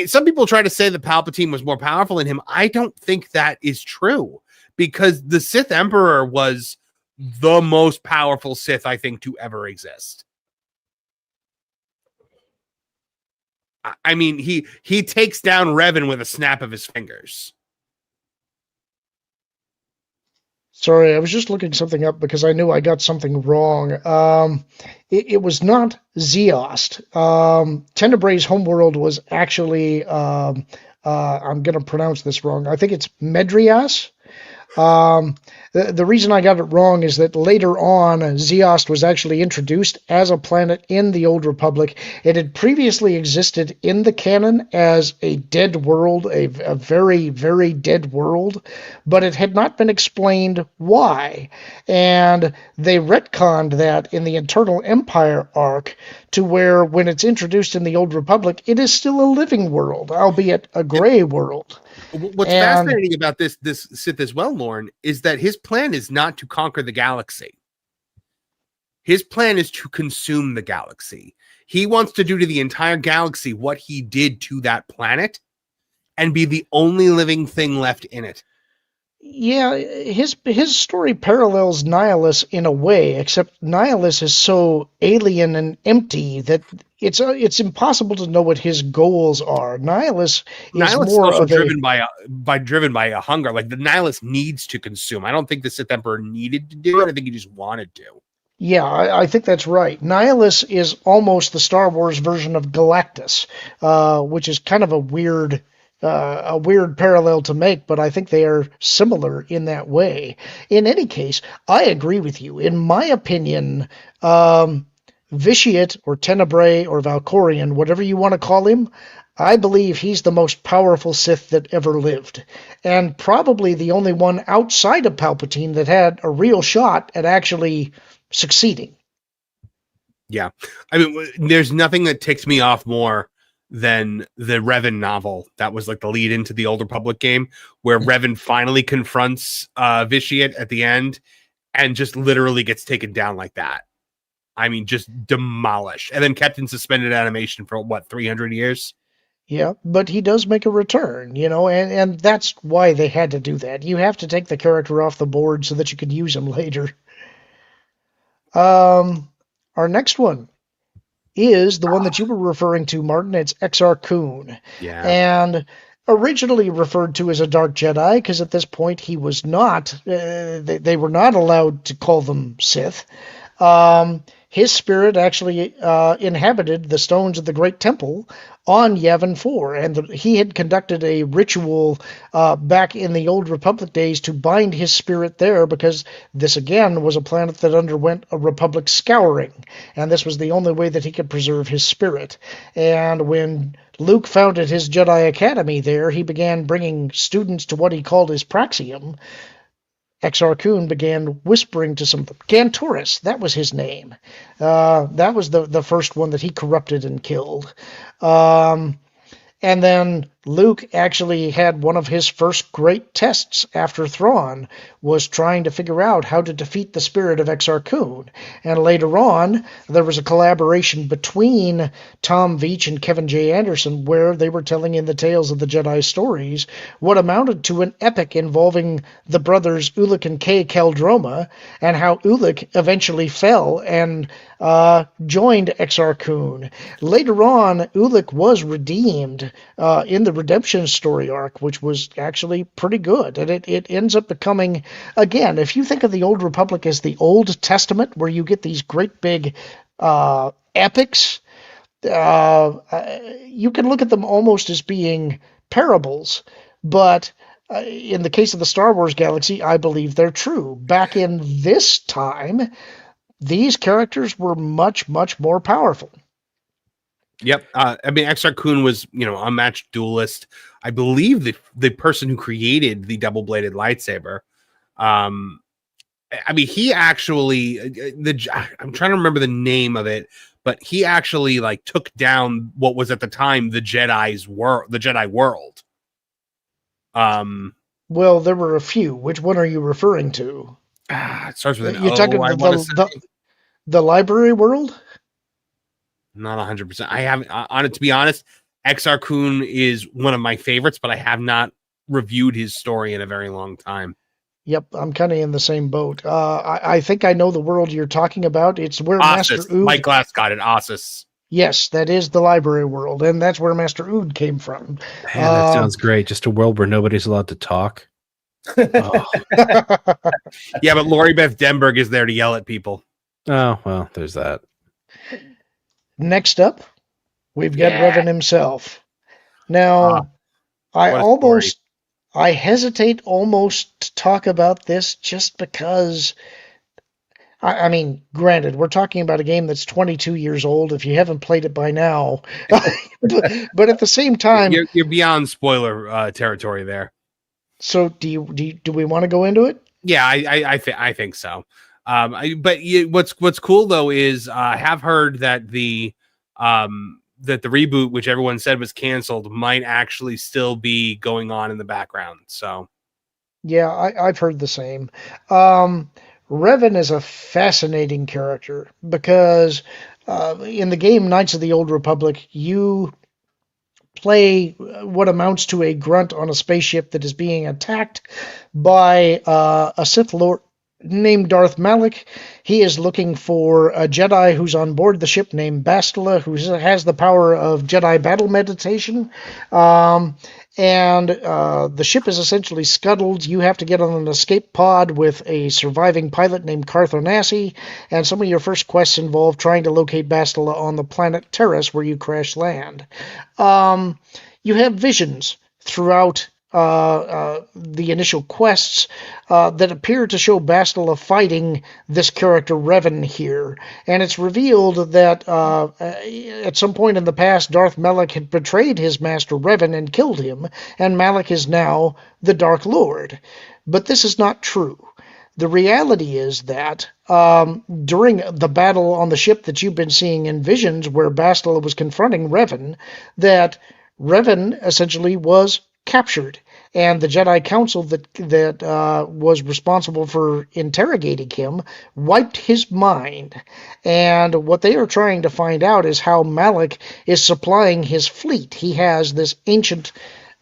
some people try to say that Palpatine was more powerful than him. I don't think that is true, because the Sith Emperor was the most powerful Sith, I think, to ever exist. I mean, he takes down Revan with a snap of his fingers. Sorry, I was just looking something up because I knew I got something wrong. It was not Zeost. Tenebrae's homeworld was actually, I'm going to pronounce this wrong. I think it's Medrias. The reason I got it wrong is that later on, Zeost was actually introduced as a planet in the Old Republic. It had previously existed in the canon as a dead world, a very, very dead world, but it had not been explained why. And they retconned that in the Eternal Empire arc to where, when it's introduced in the Old Republic, it is still a living world, albeit a gray world. What's fascinating about this Sith as well, Lorn, is that his plan is not to conquer the galaxy. His plan is to consume the galaxy. He wants to do to the entire galaxy what he did to that planet and be the only living thing left in it. Yeah, his story parallels Nihilus in a way, except Nihilus is so alien and empty that it's impossible to know what his goals are. Nihilus is more also of driven by a hunger. Like, the Nihilus needs to consume. I don't think the Sith Emperor needed to do it. I think he just wanted to. Yeah, I think that's right. Nihilus is almost the Star Wars version of Galactus, which is kind of a weird parallel to make, but I think they are similar in that way. In any case, I agree with you. In my opinion, Vitiate or Tenebrae or Valkorion, whatever you want to call him, I believe he's the most powerful Sith that ever lived, and probably the only one outside of Palpatine that had a real shot at actually succeeding. Yeah. I mean, there's nothing that ticks me off more than the Revan novel that was like the lead into the Old Republic game, where Revan finally confronts Vitiate at the end and just literally gets taken down like that. I mean, just demolished, and then kept in suspended animation for 300 years? Yeah, but he does make a return, and that's why they had to do that. You have to take the character off the board so that you could use him later. Our next one is the one that you were referring to, Martin. It's Exar Kun. Yeah. And originally referred to as a Dark Jedi, because at this point he was not, they were not allowed to call them Sith. his spirit actually inhabited the stones of the Great Temple on Yavin 4, and he had conducted a ritual back in the Old Republic days to bind his spirit there, because this again was a planet that underwent a Republic scouring, and this was the only way that he could preserve his spirit. And when Luke founded his Jedi Academy there, he began bringing students to what he called his Praxium. Exar Kun began whispering to some Gantoris, that was his name. That was the first one that he corrupted and killed. And then Luke actually had one of his first great tests after Thrawn, was trying to figure out how to defeat the spirit of Exar Kun. And later on, there was a collaboration between Tom Veach and Kevin J. Anderson where they were telling in the Tales of the Jedi stories what amounted to an epic involving the brothers Ulic and Kay Keldroma, and how Ulic eventually fell and joined Exar Kun. Later on, Ulic was redeemed in the redemption story arc, which was actually pretty good. And it ends up becoming, again, if you think of the Old Republic as the Old Testament, where you get these great big epics, you can look at them almost as being parables. But in the case of the Star Wars galaxy, I believe they're true. Back in this time, these characters were much, much more powerful. Yep. I mean, Exar Kun was, a unmatched duelist. I believe the person who created the double-bladed lightsaber. I mean, he actually I'm trying to remember the name of it, but he actually took down what was at the time the Jedi world. Well, there were a few. Which one are you referring to? It starts with an You're O. talking the library world? Not 100%. I haven't, on it, to be honest, Exar Kun is one of my favorites, but I have not reviewed his story in a very long time. Yep, I'm kind of in the same boat. I think I know the world you're talking about. It's where Ossus. Master Ood... Mike Glass got it, Ossus. Yes, that is the library world, and that's where Master Ood came from. Man, that sounds great. Just a world where nobody's allowed to talk. Oh. Yeah, but Lori Beth Denberg is there to yell at people. Oh, well, there's that. Next up, we've got Revan himself. Now, I hesitate almost to talk about this just because, I mean, granted, we're talking about a game that's 22 years old if you haven't played it by now. but at the same time... You're beyond spoiler territory there. So do we want to go into it? Yeah, I think so. What's cool though is I have heard that the reboot, which everyone said was canceled, might actually still be going on in the background. So yeah, I've heard the same. Revan is a fascinating character because in the game Knights of the Old Republic, you play what amounts to a grunt on a spaceship that is being attacked by a Sith Lord named Darth Malak. He is looking for a Jedi who's on board the ship named Bastila, who has the power of Jedi battle meditation. And the ship is essentially scuttled. You have to get on an escape pod with a surviving pilot named Carth Onasi, and some of your first quests involve trying to locate Bastila on the planet Terrace, where you crash land. You have visions throughout the initial quests that appear to show Bastila fighting this character Revan here, and it's revealed that at some point in the past Darth Malak had betrayed his master Revan and killed him, and Malak is now the Dark Lord. But this is not true. The reality is that during the battle on the ship that you've been seeing in visions, where Bastila was confronting Revan, that Revan essentially was captured, and the Jedi Council that was responsible for interrogating him wiped his mind. And what they are trying to find out is how Malak is supplying his fleet. He has this ancient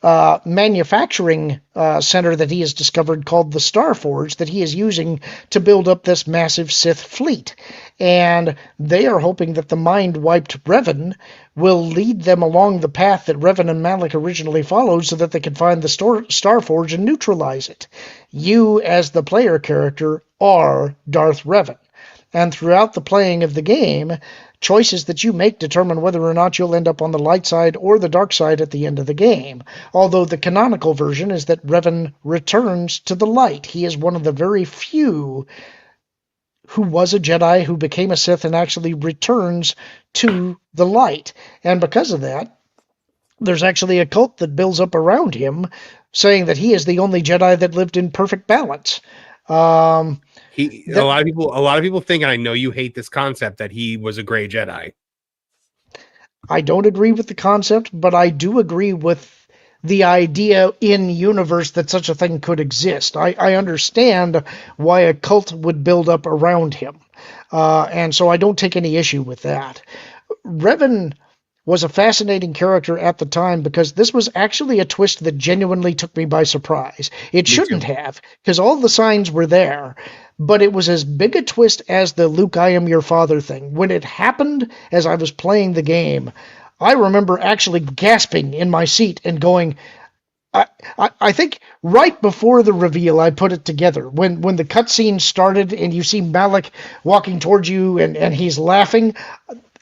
manufacturing center that he has discovered called the Starforge that he is using to build up this massive Sith fleet. And they are hoping that the mind-wiped Revan will lead them along the path that Revan and Malak originally followed so that they can find the Starforge and neutralize it. You, as the player character, are Darth Revan. And throughout the playing of the game, choices that you make determine whether or not you'll end up on the light side or the dark side at the end of the game. Although the canonical version is that Revan returns to the light. He is one of the very few who was a Jedi, who became a Sith, and actually returns to the light. And because of that, there's actually a cult that builds up around him, saying that he is the only Jedi that lived in perfect balance. A lot of people think, and I know you hate this concept, that he was a gray Jedi. I don't agree with the concept, but I do agree with the idea in universe that such a thing could exist. I understand why a cult would build up around him, and so I don't take any issue with that. Revan was a fascinating character at the time because this was actually a twist that genuinely took me by surprise. It shouldn't have, because all the signs were there, but it was as big a twist as the Luke, I am your father thing. When it happened as I was playing the game, I remember actually gasping in my seat and going, I think right before the reveal, I put it together. When the cutscene started and you see Malik walking towards you and he's laughing,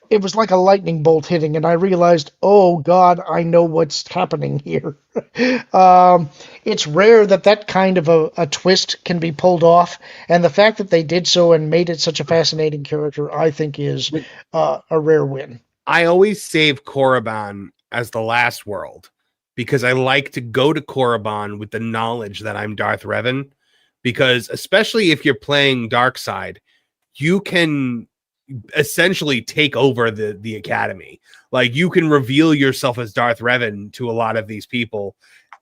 it was like a lightning bolt hitting, and I realized, oh God, I know what's happening here. It's rare that kind of a twist can be pulled off, and the fact that they did so and made it such a fascinating character, I think, is a rare win. I always save Korriban as the last world because I like to go to Korriban with the knowledge that I'm Darth Revan, because especially if you're playing Darkside, you can essentially take over the academy. Like, you can reveal yourself as Darth Revan to a lot of these people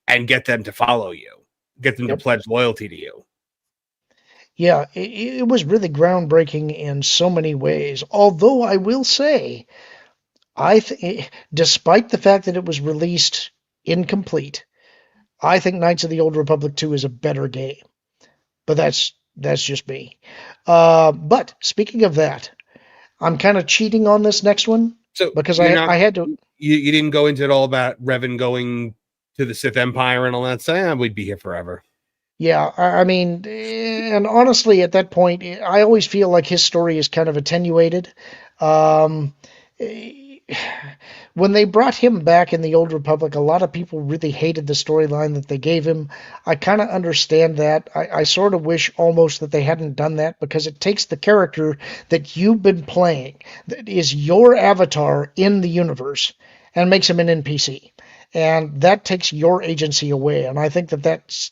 and get them to follow you, get them to pledge loyalty to you. Yeah, it was really groundbreaking in so many ways. Although I will say, despite the fact that it was released incomplete, I think Knights of the Old Republic 2 is a better game. But that's just me. But speaking of that, I'm kind of cheating on this next one, so because I had to. You didn't go into it all about Revan going to the Sith Empire and all that. So we'd be here forever. Yeah, I mean, and honestly, at that point, I always feel like his story is kind of attenuated. When they brought him back in the Old Republic, a lot of people really hated the storyline that they gave him. I kind of understand that. I sort of wish almost that they hadn't done that, because it takes the character that you've been playing, that is your avatar in the universe, and makes him an NPC. And that takes your agency away. And I think that's...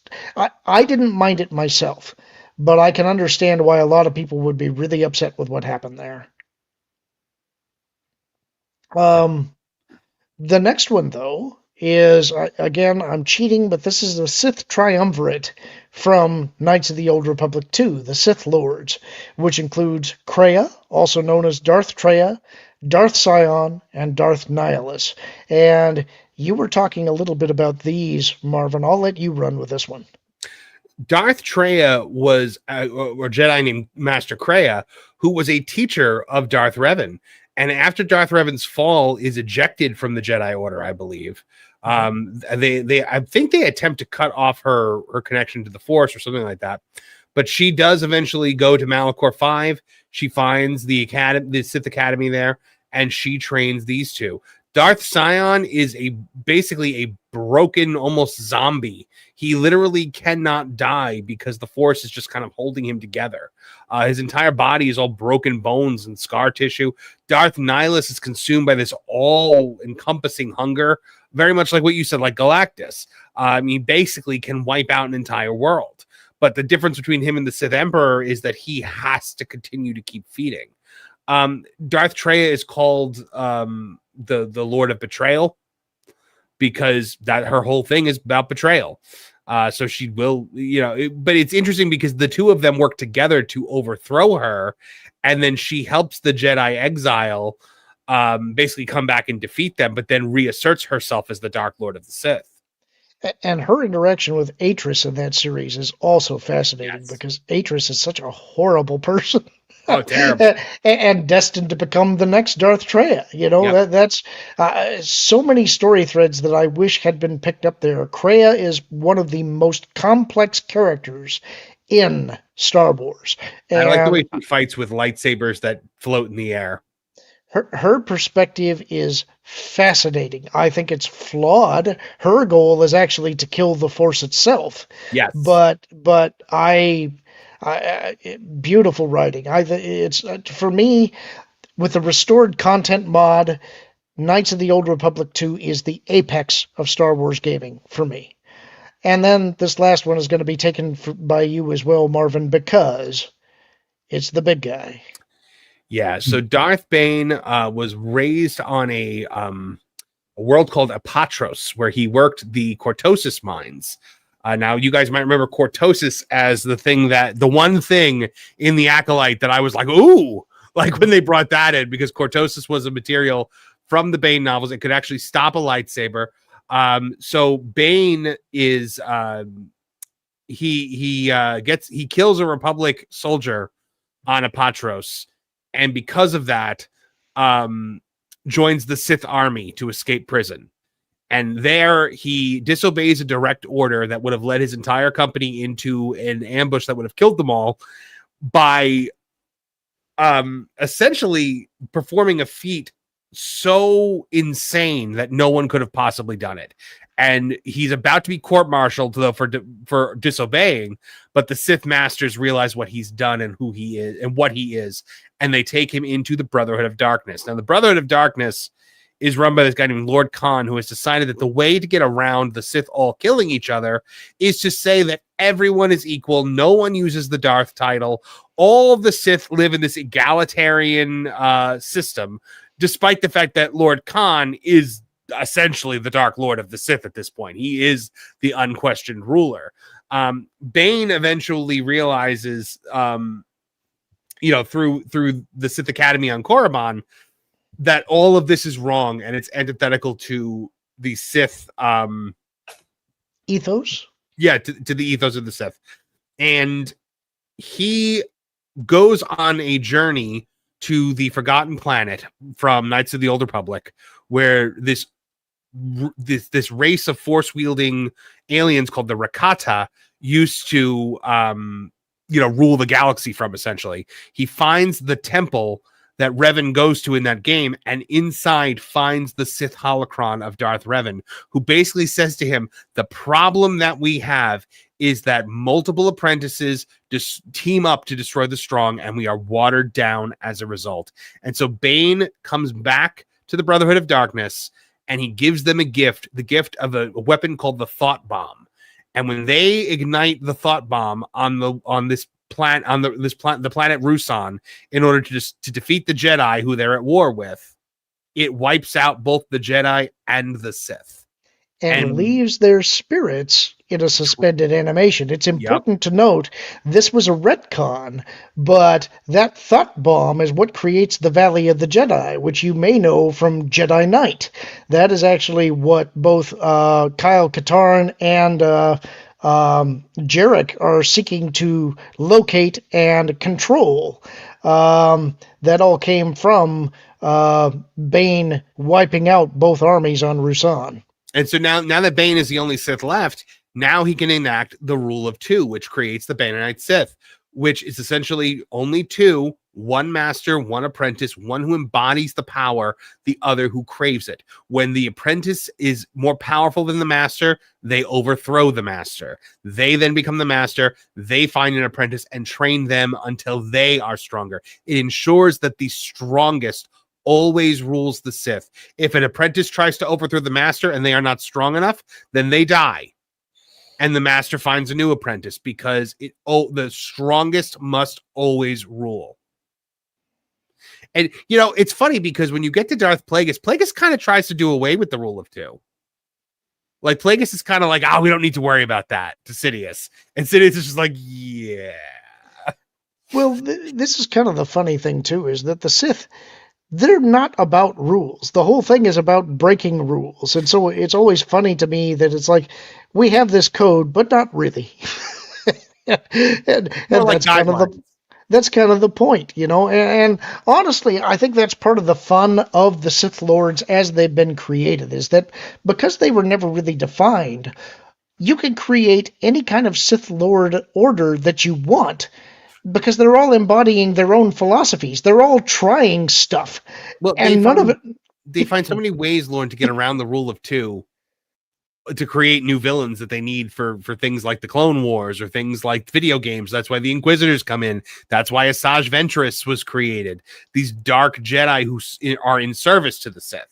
I didn't mind it myself, but I can understand why a lot of people would be really upset with what happened there. The next one, though, is, again, I'm cheating, but this is the Sith Triumvirate from Knights of the Old Republic 2, the Sith Lords, which includes Kreia, also known as Darth Traya, Darth Sion, and Darth Nihilus. And you were talking a little bit about these, Marvin. I'll let you run with this one. Darth Traya was a Jedi named Master Kreia, who was a teacher of Darth Revan. And after Darth Revan's fall, is ejected from the Jedi Order, I believe. I think they attempt to cut off her connection to the Force or something like that. But she does eventually go to Malachor 5. She finds the Sith Academy there, and she trains these two. Darth Sion is basically a broken, almost zombie. He literally cannot die because the Force is just kind of holding him together. His entire body is all broken bones and scar tissue. Darth Nihilus is consumed by this all-encompassing hunger, very much like what you said, like Galactus. He basically can wipe out an entire world. But the difference between him and the Sith Emperor is that he has to continue to keep feeding. Darth Traya is called the Lord of Betrayal, because that her whole thing is about betrayal. So she will, but it's interesting because the two of them work together to overthrow her, and then she helps the Jedi exile basically come back and defeat them, but then reasserts herself as the Dark Lord of the Sith. And her interaction with Atris in that series is also fascinating, because Atris is such a horrible person. Oh, terrible. And destined to become the next Darth Traya. That's so many story threads that I wish had been picked up there. Kreia is one of the most complex characters in Star Wars. I like the way And she fights with lightsabers that float in the air. her perspective is fascinating. I think it's flawed. Her goal is actually to kill the Force itself. Yes. But beautiful writing. It's for me, with the restored content mod, Knights of the Old Republic 2 is the apex of Star Wars gaming for me. And then this last one is going to be taken by you as well, Marvin, because it's the big guy. Yeah, so Darth Bane was raised on a world called Apatros, where he worked the Cortosis mines. Now, you guys might remember Cortosis as the one thing in the Acolyte that I was like, ooh, like when they brought that in, because Cortosis was a material from the Bane novels. It could actually stop a lightsaber. So Bane is he kills a Republic soldier on Apatros, and because of that, joins the Sith army to escape prison. And there he disobeys a direct order that would have led his entire company into an ambush that would have killed them all by essentially performing a feat so insane that no one could have possibly done it. And he's about to be court-martialed for disobeying, but the Sith Masters realize what he's done and who he is and what he is, and they take him into the Brotherhood of Darkness. Now, the Brotherhood of Darkness is run by this guy named Lord Khan, who has decided that the way to get around the Sith all killing each other is to say that everyone is equal. No one uses the Darth title. All of the Sith live in this egalitarian system, despite the fact that Lord Khan is essentially the Dark Lord of the Sith at this point. He is the unquestioned ruler. Bane eventually realizes, through the Sith Academy on Korriban, that all of this is wrong and it's antithetical to the Sith ethos. Yeah, to the ethos of the Sith. And he goes on a journey to the Forgotten Planet from Knights of the Old Republic, where this race of force-wielding aliens called the Rakata used to rule the galaxy from, essentially. He finds the temple that Revan goes to in that game, and inside finds the Sith holocron of Darth Revan, who basically says to him, the problem that we have is that multiple apprentices just team up to destroy the strong, and we are watered down as a result. And so Bane comes back to the Brotherhood of Darkness, and he gives them the gift of a weapon called the Thought Bomb. And when they ignite the Thought Bomb on the planet Rusan, in order to defeat the Jedi who they're at war with, it wipes out both the Jedi and the Sith, and leaves their spirits in a suspended animation. It's important to note this was a retcon, but that thought bomb is what creates the Valley of the Jedi, which you may know from Jedi Knight. That is actually what both Kyle Katarn and Jarek are seeking to locate and control. That all came from Bane wiping out both armies on Rusan. And so now that Bane is the only Sith left, now he can enact the Rule of Two, which creates the Bannerite Sith, which is essentially only two: one master, one apprentice, one who embodies the power, the other who craves it. When the apprentice is more powerful than the master, they overthrow the master. They then become the master. They find an apprentice and train them until they are stronger. It ensures that the strongest always rules the Sith. If an apprentice tries to overthrow the master and they are not strong enough, then they die. And the master finds a new apprentice, because the strongest must always rule. And, it's funny because when you get to Darth Plagueis kind of tries to do away with the Rule of Two. Like, Plagueis is kind of like, we don't need to worry about that, to Sidious. And Sidious is just like, yeah. Well, this is kind of the funny thing, too, is that the Sith, they're not about rules. The whole thing is about breaking rules. And so it's always funny to me that it's like, we have this code, but not really. and that's kind of the point, And honestly, I think that's part of the fun of the Sith Lords as they've been created, is that because they were never really defined, you can create any kind of Sith Lord order that you want because they're all embodying their own philosophies. They're all trying stuff. Well, And none of it. they find so many ways, Lorn, to get around the rule of two to create new villains that they need for things like the Clone Wars or things like video games. That's why the Inquisitors come in. That's why Asajj Ventress was created. These dark Jedi who are in service to the Sith.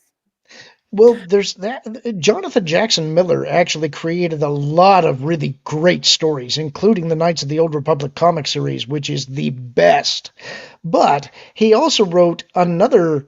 Well, there's that. Jonathan Jackson Miller actually created a lot of really great stories, including the Knights of the Old Republic comic series, which is the best. But he also wrote another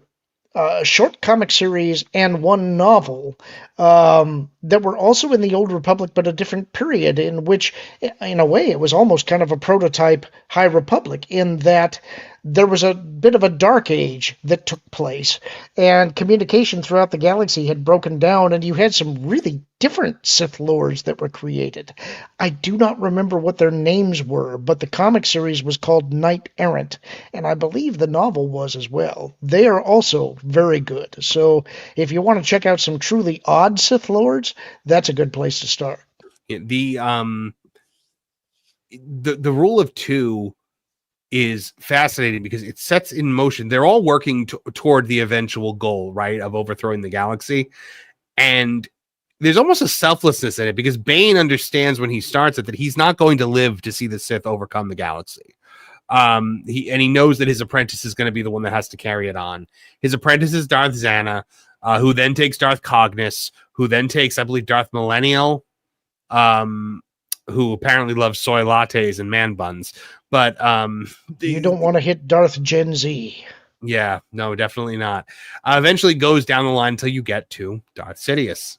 short comic series and one novel that were also in the Old Republic, but a different period, in which, in a way, it was almost kind of a prototype High Republic, in that there was a bit of a dark age that took place, and communication throughout the galaxy had broken down, and you had some really different Sith Lords that were created. I do not remember what their names were, but the comic series was called Knight Errant, and I believe the novel was as well. They are also very good. So if you want to check out some truly odd Sith Lords, that's a good place to start. The rule of two is fascinating because it sets in motion. They're all working toward the eventual goal, right, of overthrowing the galaxy. And there's almost a selflessness in it because Bane understands when he starts it that he's not going to live to see the Sith overcome the galaxy. He knows that his apprentice is going to be the one that has to carry it on. His apprentice is Darth Xana, who then takes Darth Cognis, who then takes, I believe, Darth Millennial, who apparently loves soy lattes and man buns. But you don't want to hit Darth Gen Z. Yeah, no, definitely not. Eventually goes down the line until you get to Darth Sidious.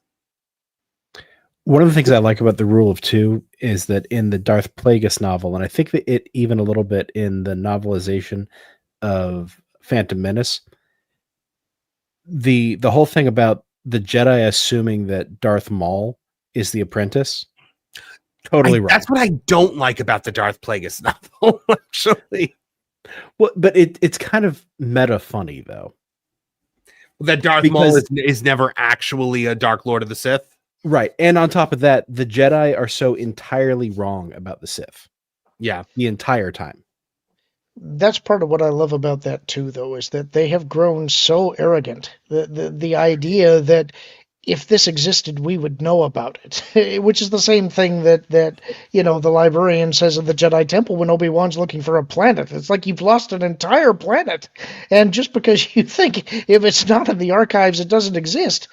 One of the things I like about the rule of two is that in the Darth Plagueis novel, and I think that it even a little bit in the novelization of Phantom Menace, the whole thing about the Jedi assuming that Darth Maul is the apprentice, totally wrong. That's what I don't like about the Darth Plagueis novel, actually. Well, but it's kind of meta funny though. That Darth Maul is never actually a Dark Lord of the Sith. Right. And on top of that, the Jedi are so entirely wrong about the Sith. Yeah. The entire time. That's part of what I love about that too, though, is that they have grown so arrogant. The idea that if this existed, we would know about it, which is the same thing that the librarian says of the Jedi Temple when Obi-Wan's looking for a planet. It's like you've lost an entire planet, and just because you think if it's not in the archives, it doesn't exist.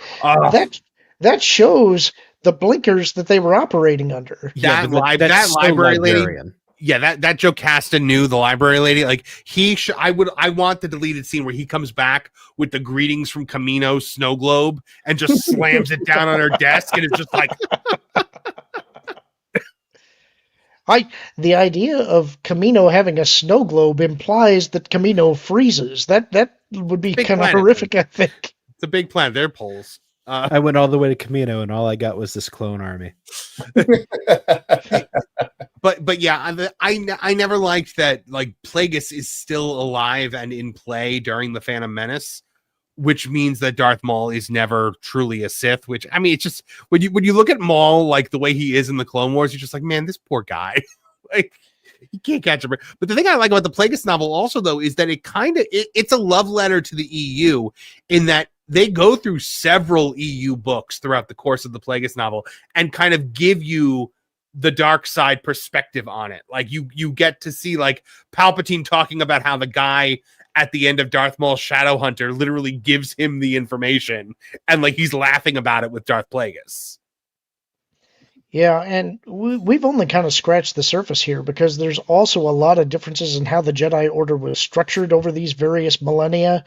That shows the blinkers that they were operating under. That library lady. Yeah, that Jocasta knew the library lady. Like I want the deleted scene where he comes back with the greetings from Kamino snow globe and just slams it down on her desk, and it's just like. The idea of Kamino having a snow globe implies that Kamino freezes. That would be kind of horrific, I think. It's a big planet. They're poles. I went all the way to Kamino, and all I got was this clone army. But yeah, I never liked that. Like Plagueis is still alive and in play during the Phantom Menace, which means that Darth Maul is never truly a Sith. Which I mean, it's just when you look at Maul like the way he is in the Clone Wars, you're just like, man, this poor guy. Like you can't catch him. But the thing I like about the Plagueis novel also, though, is that it's a love letter to the EU in that they go through several EU books throughout the course of the Plagueis novel and kind of give you the dark side perspective on it. Like you get to see like Palpatine talking about how the guy at the end of Darth Maul's Shadowhunter literally gives him the information, and like he's laughing about it with Darth Plagueis. Yeah, and we've only kind of scratched the surface here because there's also a lot of differences in how the Jedi Order was structured over these various millennia.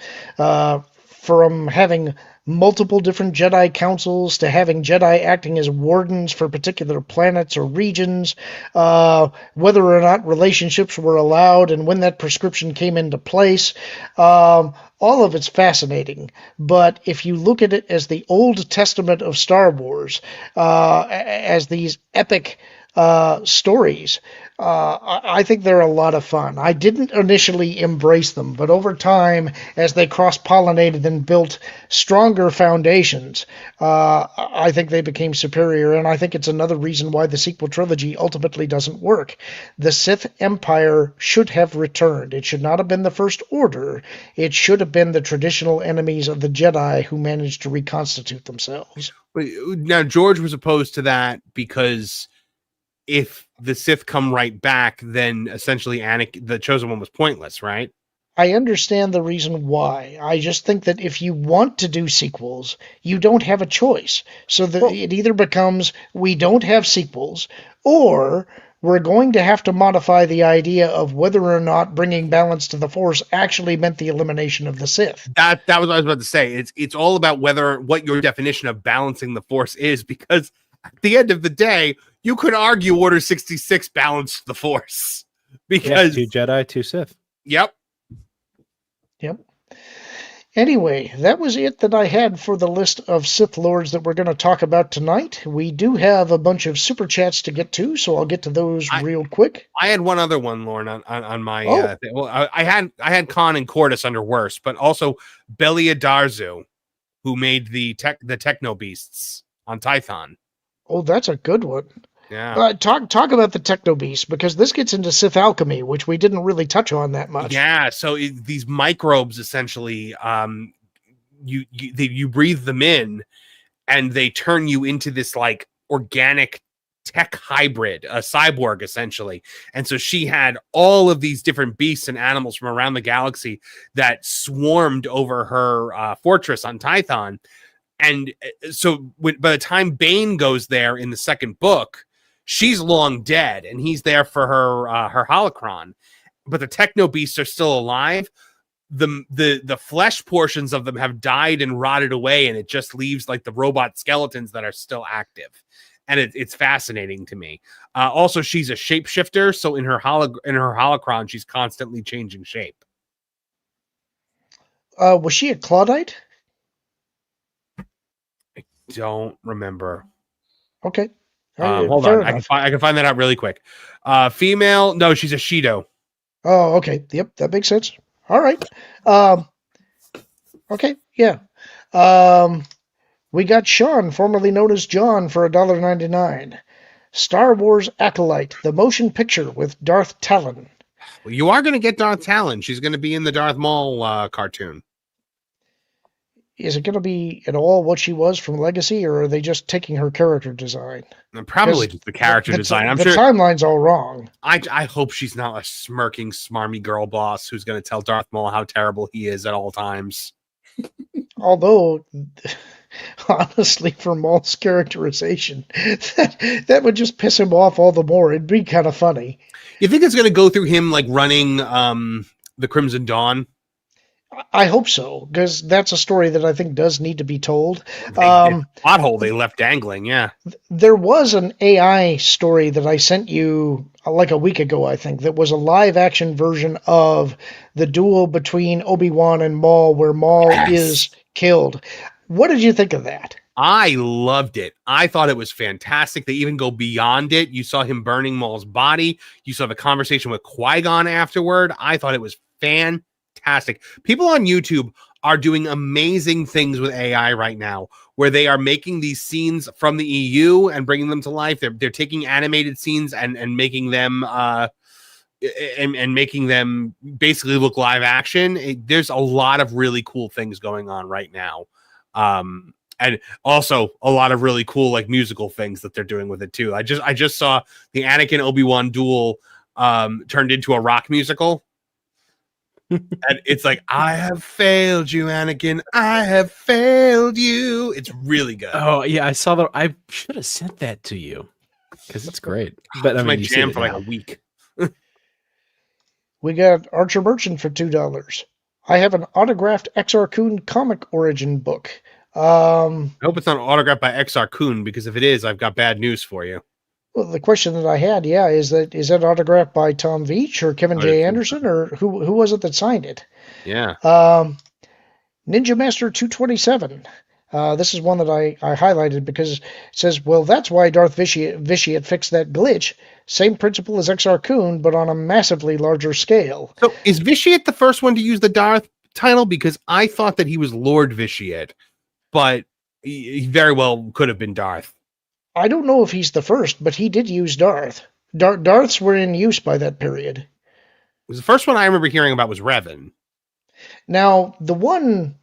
From having multiple different Jedi councils to having Jedi acting as wardens for particular planets or regions, whether or not relationships were allowed and when that prescription came into place. All of it's fascinating. But if you look at it as the Old Testament of Star Wars, as these epic stories, I think they're a lot of fun. I didn't initially embrace them, but over time, as they cross-pollinated and built stronger foundations, I think they became superior, and I think it's another reason why the sequel trilogy ultimately doesn't work. The Sith Empire should have returned. It should not have been the First Order. It should have been the traditional enemies of the Jedi who managed to reconstitute themselves. Now, George was opposed to that because if the Sith come right back, then essentially Anakin, the Chosen One, was pointless, right? I understand the reason why. I just think that if you want to do sequels, you don't have a choice. So it either becomes we don't have sequels, or we're going to have to modify the idea of whether or not bringing balance to the Force actually meant the elimination of the Sith. That was what I was about to say. It's all about what your definition of balancing the Force is, because at the end of the day, you could argue Order 66 balanced the Force because 2 Jedi, 2 Sith. Yep. Anyway, that was it that I had for the list of Sith Lords that we're going to talk about tonight. We do have a bunch of super chats to get to, so I'll get to those real quick. I had one other one, Lorn, on my thing. Well, I had Khan and Cordis under worse, but also Belia Darzu, who made the Techno Beasts on Tython. Oh, that's a good one. Yeah. Talk about the Techno Beast, because this gets into Sith alchemy, which we didn't really touch on that much. Yeah. So these microbes, essentially, you breathe them in, and they turn you into this like organic tech hybrid, a cyborg, essentially. And so she had all of these different beasts and animals from around the galaxy that swarmed over her fortress on Tython. And so by the time Bane goes there in the second book, she's long dead, and he's there for her holocron. But the Techno Beasts are still alive. The flesh portions of them have died and rotted away, and it just leaves like the robot skeletons that are still active. And it's fascinating to me. Also, she's a shapeshifter, so in her holocron, she's constantly changing shape. Was she a Claudite? I don't remember. Okay. Hold on. I can find that out really quick. Female? No, she's a Shido. Oh, okay. Yep, that makes sense. All right. Okay, yeah. We got Sean, formerly known as John, for $1.99. Star Wars Acolyte, the motion picture with Darth Talon. Well, you are going to get Darth Talon. She's going to be in the Darth Maul cartoon. Is it going to be at all what she was from Legacy, or are they just taking her character design? Probably just the character design. I'm sure the timeline's all wrong. I hope she's not a smirking, smarmy girl boss who's going to tell Darth Maul how terrible he is at all times. Although, honestly, for Maul's characterization, that would just piss him off all the more. It'd be kind of funny. You think it's going to go through him like running the Crimson Dawn? I hope so, because that's a story that I think does need to be told. Plot hole they left dangling, yeah. There was an AI story that I sent you like a week ago, I think, that was a live-action version of the duel between Obi-Wan and Maul, where Maul is killed. What did you think of that? I loved it. I thought it was fantastic. They even go beyond it. You saw him burning Maul's body. You saw the conversation with Qui-Gon afterward. I thought it was fantastic. People on YouTube are doing amazing things with AI right now, where they are making these scenes from the EU and bringing them to life. They're taking animated scenes and making them and making them basically look live action. There's a lot of really cool things going on right now. And also a lot of really cool like musical things that they're doing with it too. I just saw the Anakin Obi-Wan duel turned into a rock musical. And it's like, I have failed you, Anakin. I have failed you. It's really good. Oh yeah, I saw that. I should have sent that to you because it's great. But I mean, my jam for like a week. We got Archer Merchant for $2. I have an autographed Exar Kun comic origin book. I hope it's not autographed by Exar Kun, because if it is, I've got bad news for you. Well, the question that I had, is that autographed by Tom Veitch or Kevin J. Anderson, or who was it that signed it? Yeah. Ninja Master 227. This is one that I highlighted because it says, well, that's why Darth Vitiate fixed that glitch. Same principle as Exar Kun, but on a massively larger scale. So is Vitiate the first one to use the Darth title? Because I thought that he was Lord Vitiate, but he very well could have been Darth. I don't know if he's the first, but he did use Darth. Darths were in use by that period. It was the first one I remember hearing about was Revan. Now, the one,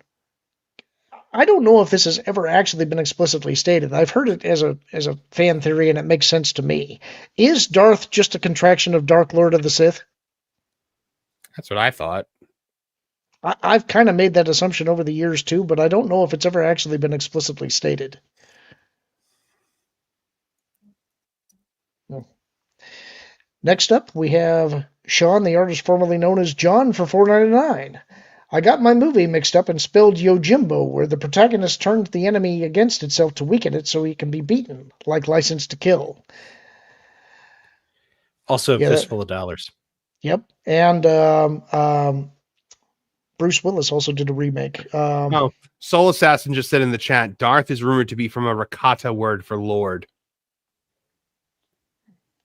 I don't know if this has ever actually been explicitly stated. I've heard it as a fan theory, and it makes sense to me. Is Darth just a contraction of Dark Lord of the Sith? That's what I thought. I've kind of made that assumption over the years too, but I don't know if it's ever actually been explicitly stated. Next up, we have Sean, the artist formerly known as John, for $4.99. I got my movie mixed up and spelled Yojimbo, where the protagonist turns the enemy against itself to weaken it so he can be beaten, like License to Kill. Also, a fistful of dollars. Yep. And Bruce Willis also did a remake. Soul Assassin just said in the chat, Darth is rumored to be from a Rakata word for Lord.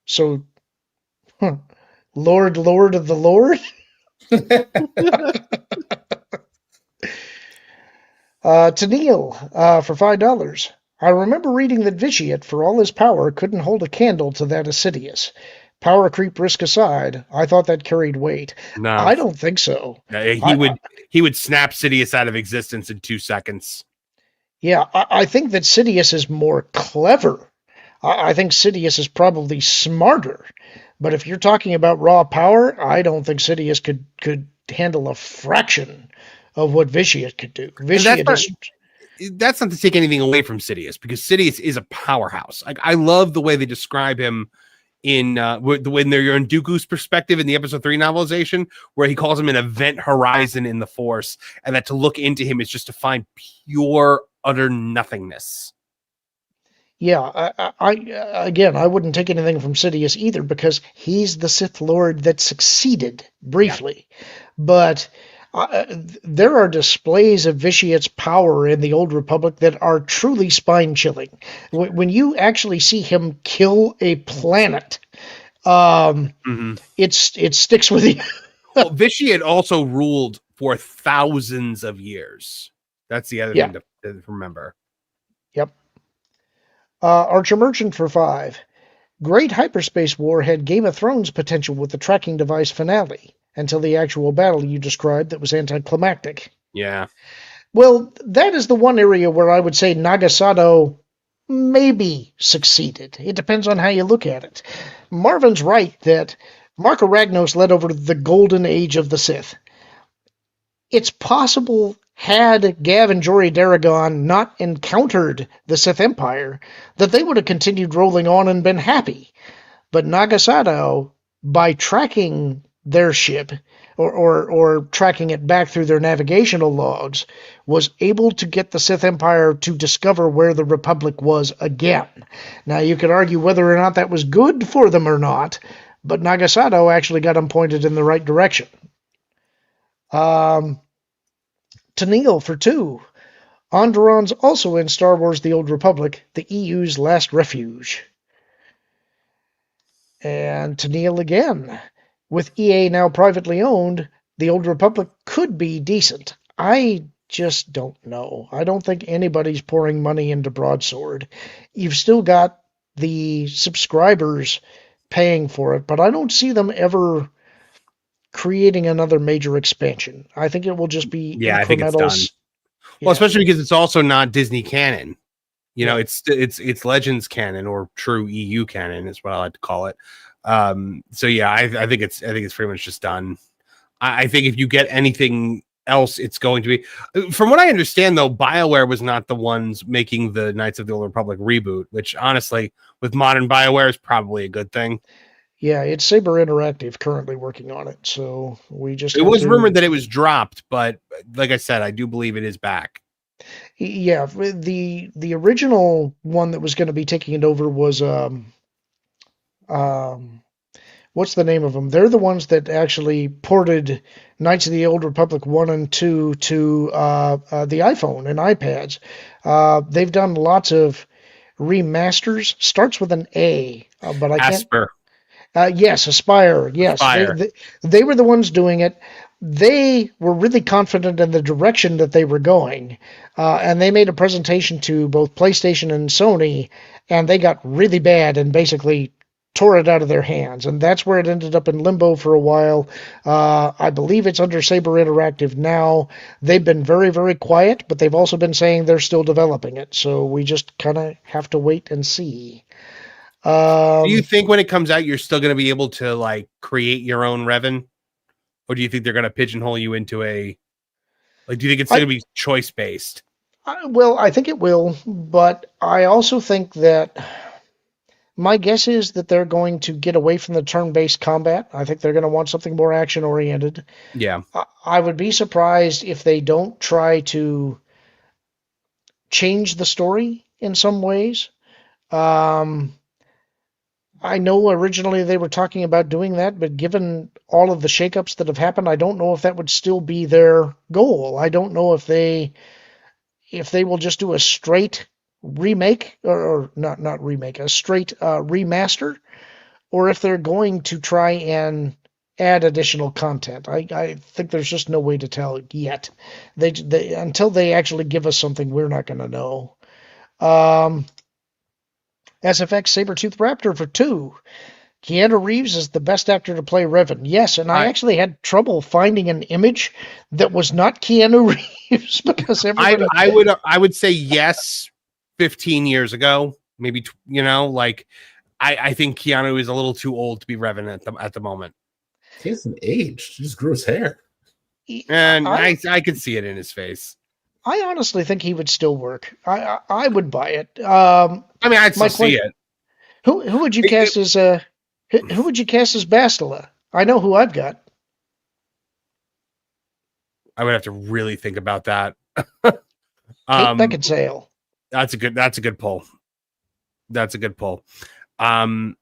So, Lord of the Lord? To Neil, for $5. I remember reading that Vitiate, for all his power, couldn't hold a candle to that of Sidious. Power creep risk aside, I thought that carried weight. No, I don't think so. He would snap Sidious out of existence in 2 seconds. Yeah, I think that Sidious is more clever. I think Sidious is probably smarter. But if you're talking about raw power, I don't think Sidious could handle a fraction of what Vitiate could do. That's not to take anything away from Sidious, because Sidious is a powerhouse. I love the way they describe him in when they're in Dooku's perspective in the episode 3 novelization, where he calls him an event horizon in the Force, and that to look into him is just to find pure utter nothingness. Yeah, I wouldn't take anything from Sidious either, because he's the Sith Lord that succeeded briefly. Yeah. But there are displays of Vitiate's power in the Old Republic that are truly spine-chilling. When you actually see him kill a planet, it sticks with you. Well, Vitiate also ruled for thousands of years. That's the other thing to remember. Yep. Archer Merchant for $5. Great Hyperspace War had Game of Thrones potential with the tracking device finale, until the actual battle you described that was anticlimactic. Yeah. Well, that is the one area where I would say Nagasato maybe succeeded. It depends on how you look at it. Marvin's right that Marco Ragnos led over the golden age of the Sith. It's possible, had Gav and Jory Daragon not encountered the Sith Empire, that they would have continued rolling on and been happy. But Nagasato, by tracking their ship, or tracking it back through their navigational logs, was able to get the Sith Empire to discover where the Republic was again. Now, you could argue whether or not that was good for them or not, but Nagasato actually got them pointed in the right direction. To Neil for $2. Onderon's also in Star Wars The Old Republic, the EU's last refuge. And to Neil again. With EA now privately owned, the Old Republic could be decent. I just don't know. I don't think anybody's pouring money into Broadsword. You've still got the subscribers paying for it, but I don't see them ever creating another major expansion. I think it will just be incrementals. I think it's done. Yeah. Well, especially because it's also not Disney canon. You know, it's Legends canon, or true EU canon is what I like to call it. So yeah, I think it's pretty much just done. I think if you get anything else, it's going to be, from what I understand though, BioWare was not the ones making the Knights of the Old Republic reboot, which honestly with modern BioWare is probably a good thing. Yeah, it's Saber Interactive currently working on it, so we just... It was rumored that it was dropped, but like I said, I do believe it is back. Yeah, the original one that was going to be taking it over was what's the name of them? They're the ones that actually ported Knights of the Old Republic 1 and 2 to the iPhone and iPads. They've done lots of remasters. Starts with an A, but I can't... Yes, Aspire. Yes, Aspire. they were the ones doing it. They were really confident in the direction that they were going, and they made a presentation to both PlayStation and Sony, and they got really bad and basically tore it out of their hands, and that's where it ended up in limbo for a while. I believe it's under Saber Interactive now. They've been very, very quiet, but they've also been saying they're still developing it, so we just kind of have to wait and see. Do you think when it comes out, you're still going to be able to like create your own Revan, or do you think they're going to pigeonhole you into a like? Do you think it's going to be choice based? Well, I think it will, but I also think that my guess is that they're going to get away from the turn-based combat. I think they're going to want something more action-oriented. Yeah. I would be surprised if they don't try to change the story in some ways. I know originally they were talking about doing that, but given all of the shakeups that have happened, I don't know if that would still be their goal. I don't know if they will just do a straight remake or not remake, a straight remaster, or if they're going to try and add additional content. I think there's just no way to tell yet. They until they actually give us something, we're not going to know. SFX Sabertooth Raptor for 2. Keanu Reeves is the best actor to play Revan. Yes, and I actually had trouble finding an image that was not Keanu Reeves because everybody. I would say yes. 15 years ago, maybe like I think Keanu is a little too old to be Revan at the moment. He hasn't aged; he just grew his hair, and I can see it in his face. I honestly think he would still work. I would buy it. I mean, I'd still see it. Who would you cast as who would you cast as Bastila? I know who I've got. I would have to really think about that. Kate Beckinsale. That's a good pull. That's a good pull. I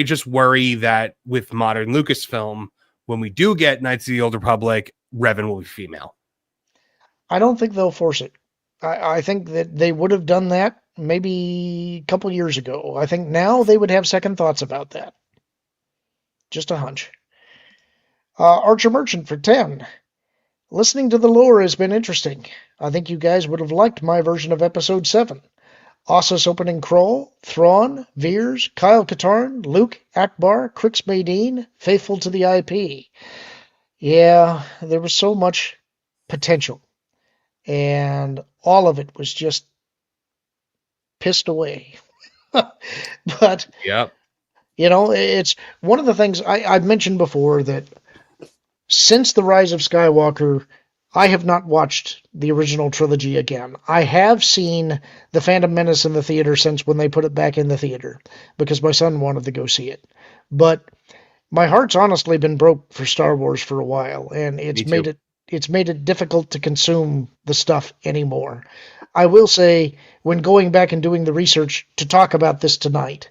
just worry that with modern Lucasfilm, when we do get Knights of the Old Republic, Revan will be female. I don't think they'll force it. I think that they would have done that maybe a couple years ago. I think now they would have second thoughts about that. Just a hunch. Archer Merchant for 10. Listening to the lore has been interesting. I think you guys would have liked my version of Episode 7. Ossus opening Kroll, Thrawn, Veers, Kyle Katarn, Luke, Akbar, Crix Madine, faithful to the IP. Yeah, there was so much potential. And all of it was just pissed away. But, yep. It's one of the things I've mentioned before that since The Rise of Skywalker, I have not watched the original trilogy again. I have seen The Phantom Menace in the theater since when they put it back in the theater, because my son wanted to go see it. But my heart's honestly been broke for Star Wars for a while, and it's made it difficult to consume the stuff anymore. I will say, when going back and doing the research to talk about this tonight,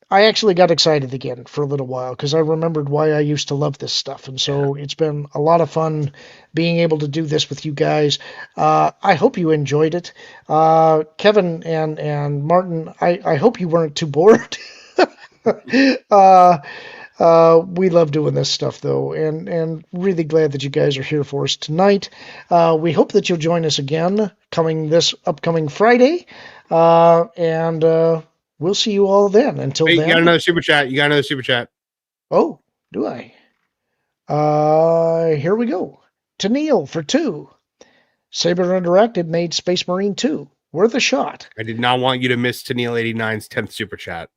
I actually got excited again for a little while because I remembered why I used to love this stuff. And so it's been a lot of fun being able to do this with you guys. I hope you enjoyed it. Kevin and Martin, I hope you weren't too bored. We love doing this stuff, though, and really glad that you guys are here for us tonight. We hope that you'll join us again this upcoming Friday. We'll see you all then. Until then. You got another super chat. Oh, do I? Here we go. To Neil for 2. Saber Interactive made Space Marine 2. Worth a shot. I did not want you to miss Tennille 89's 10th super chat.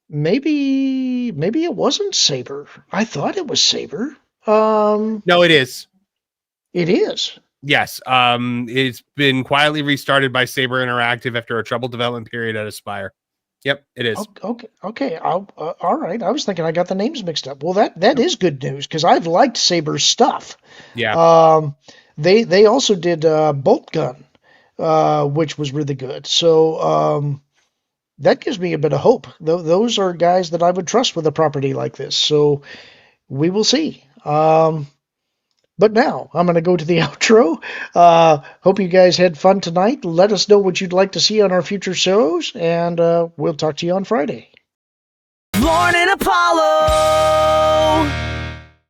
Maybe it wasn't Saber. I thought it was Saber. No, it is. It is. Yes. It's been quietly restarted by Saber Interactive after a troubled development period at Aspire. Yep, it is. Okay. All right. I was thinking I got the names mixed up. Well, that is good news because I've liked Saber's stuff. Yeah. They also did Bolt Gun, which was really good. So that gives me a bit of hope. Those are guys that I would trust with a property like this. So we will see. But now I'm going to go to the outro. Hope you guys had fun tonight. Let us know what you'd like to see on our future shows, and we'll talk to you on Friday. Lorn and Apollo.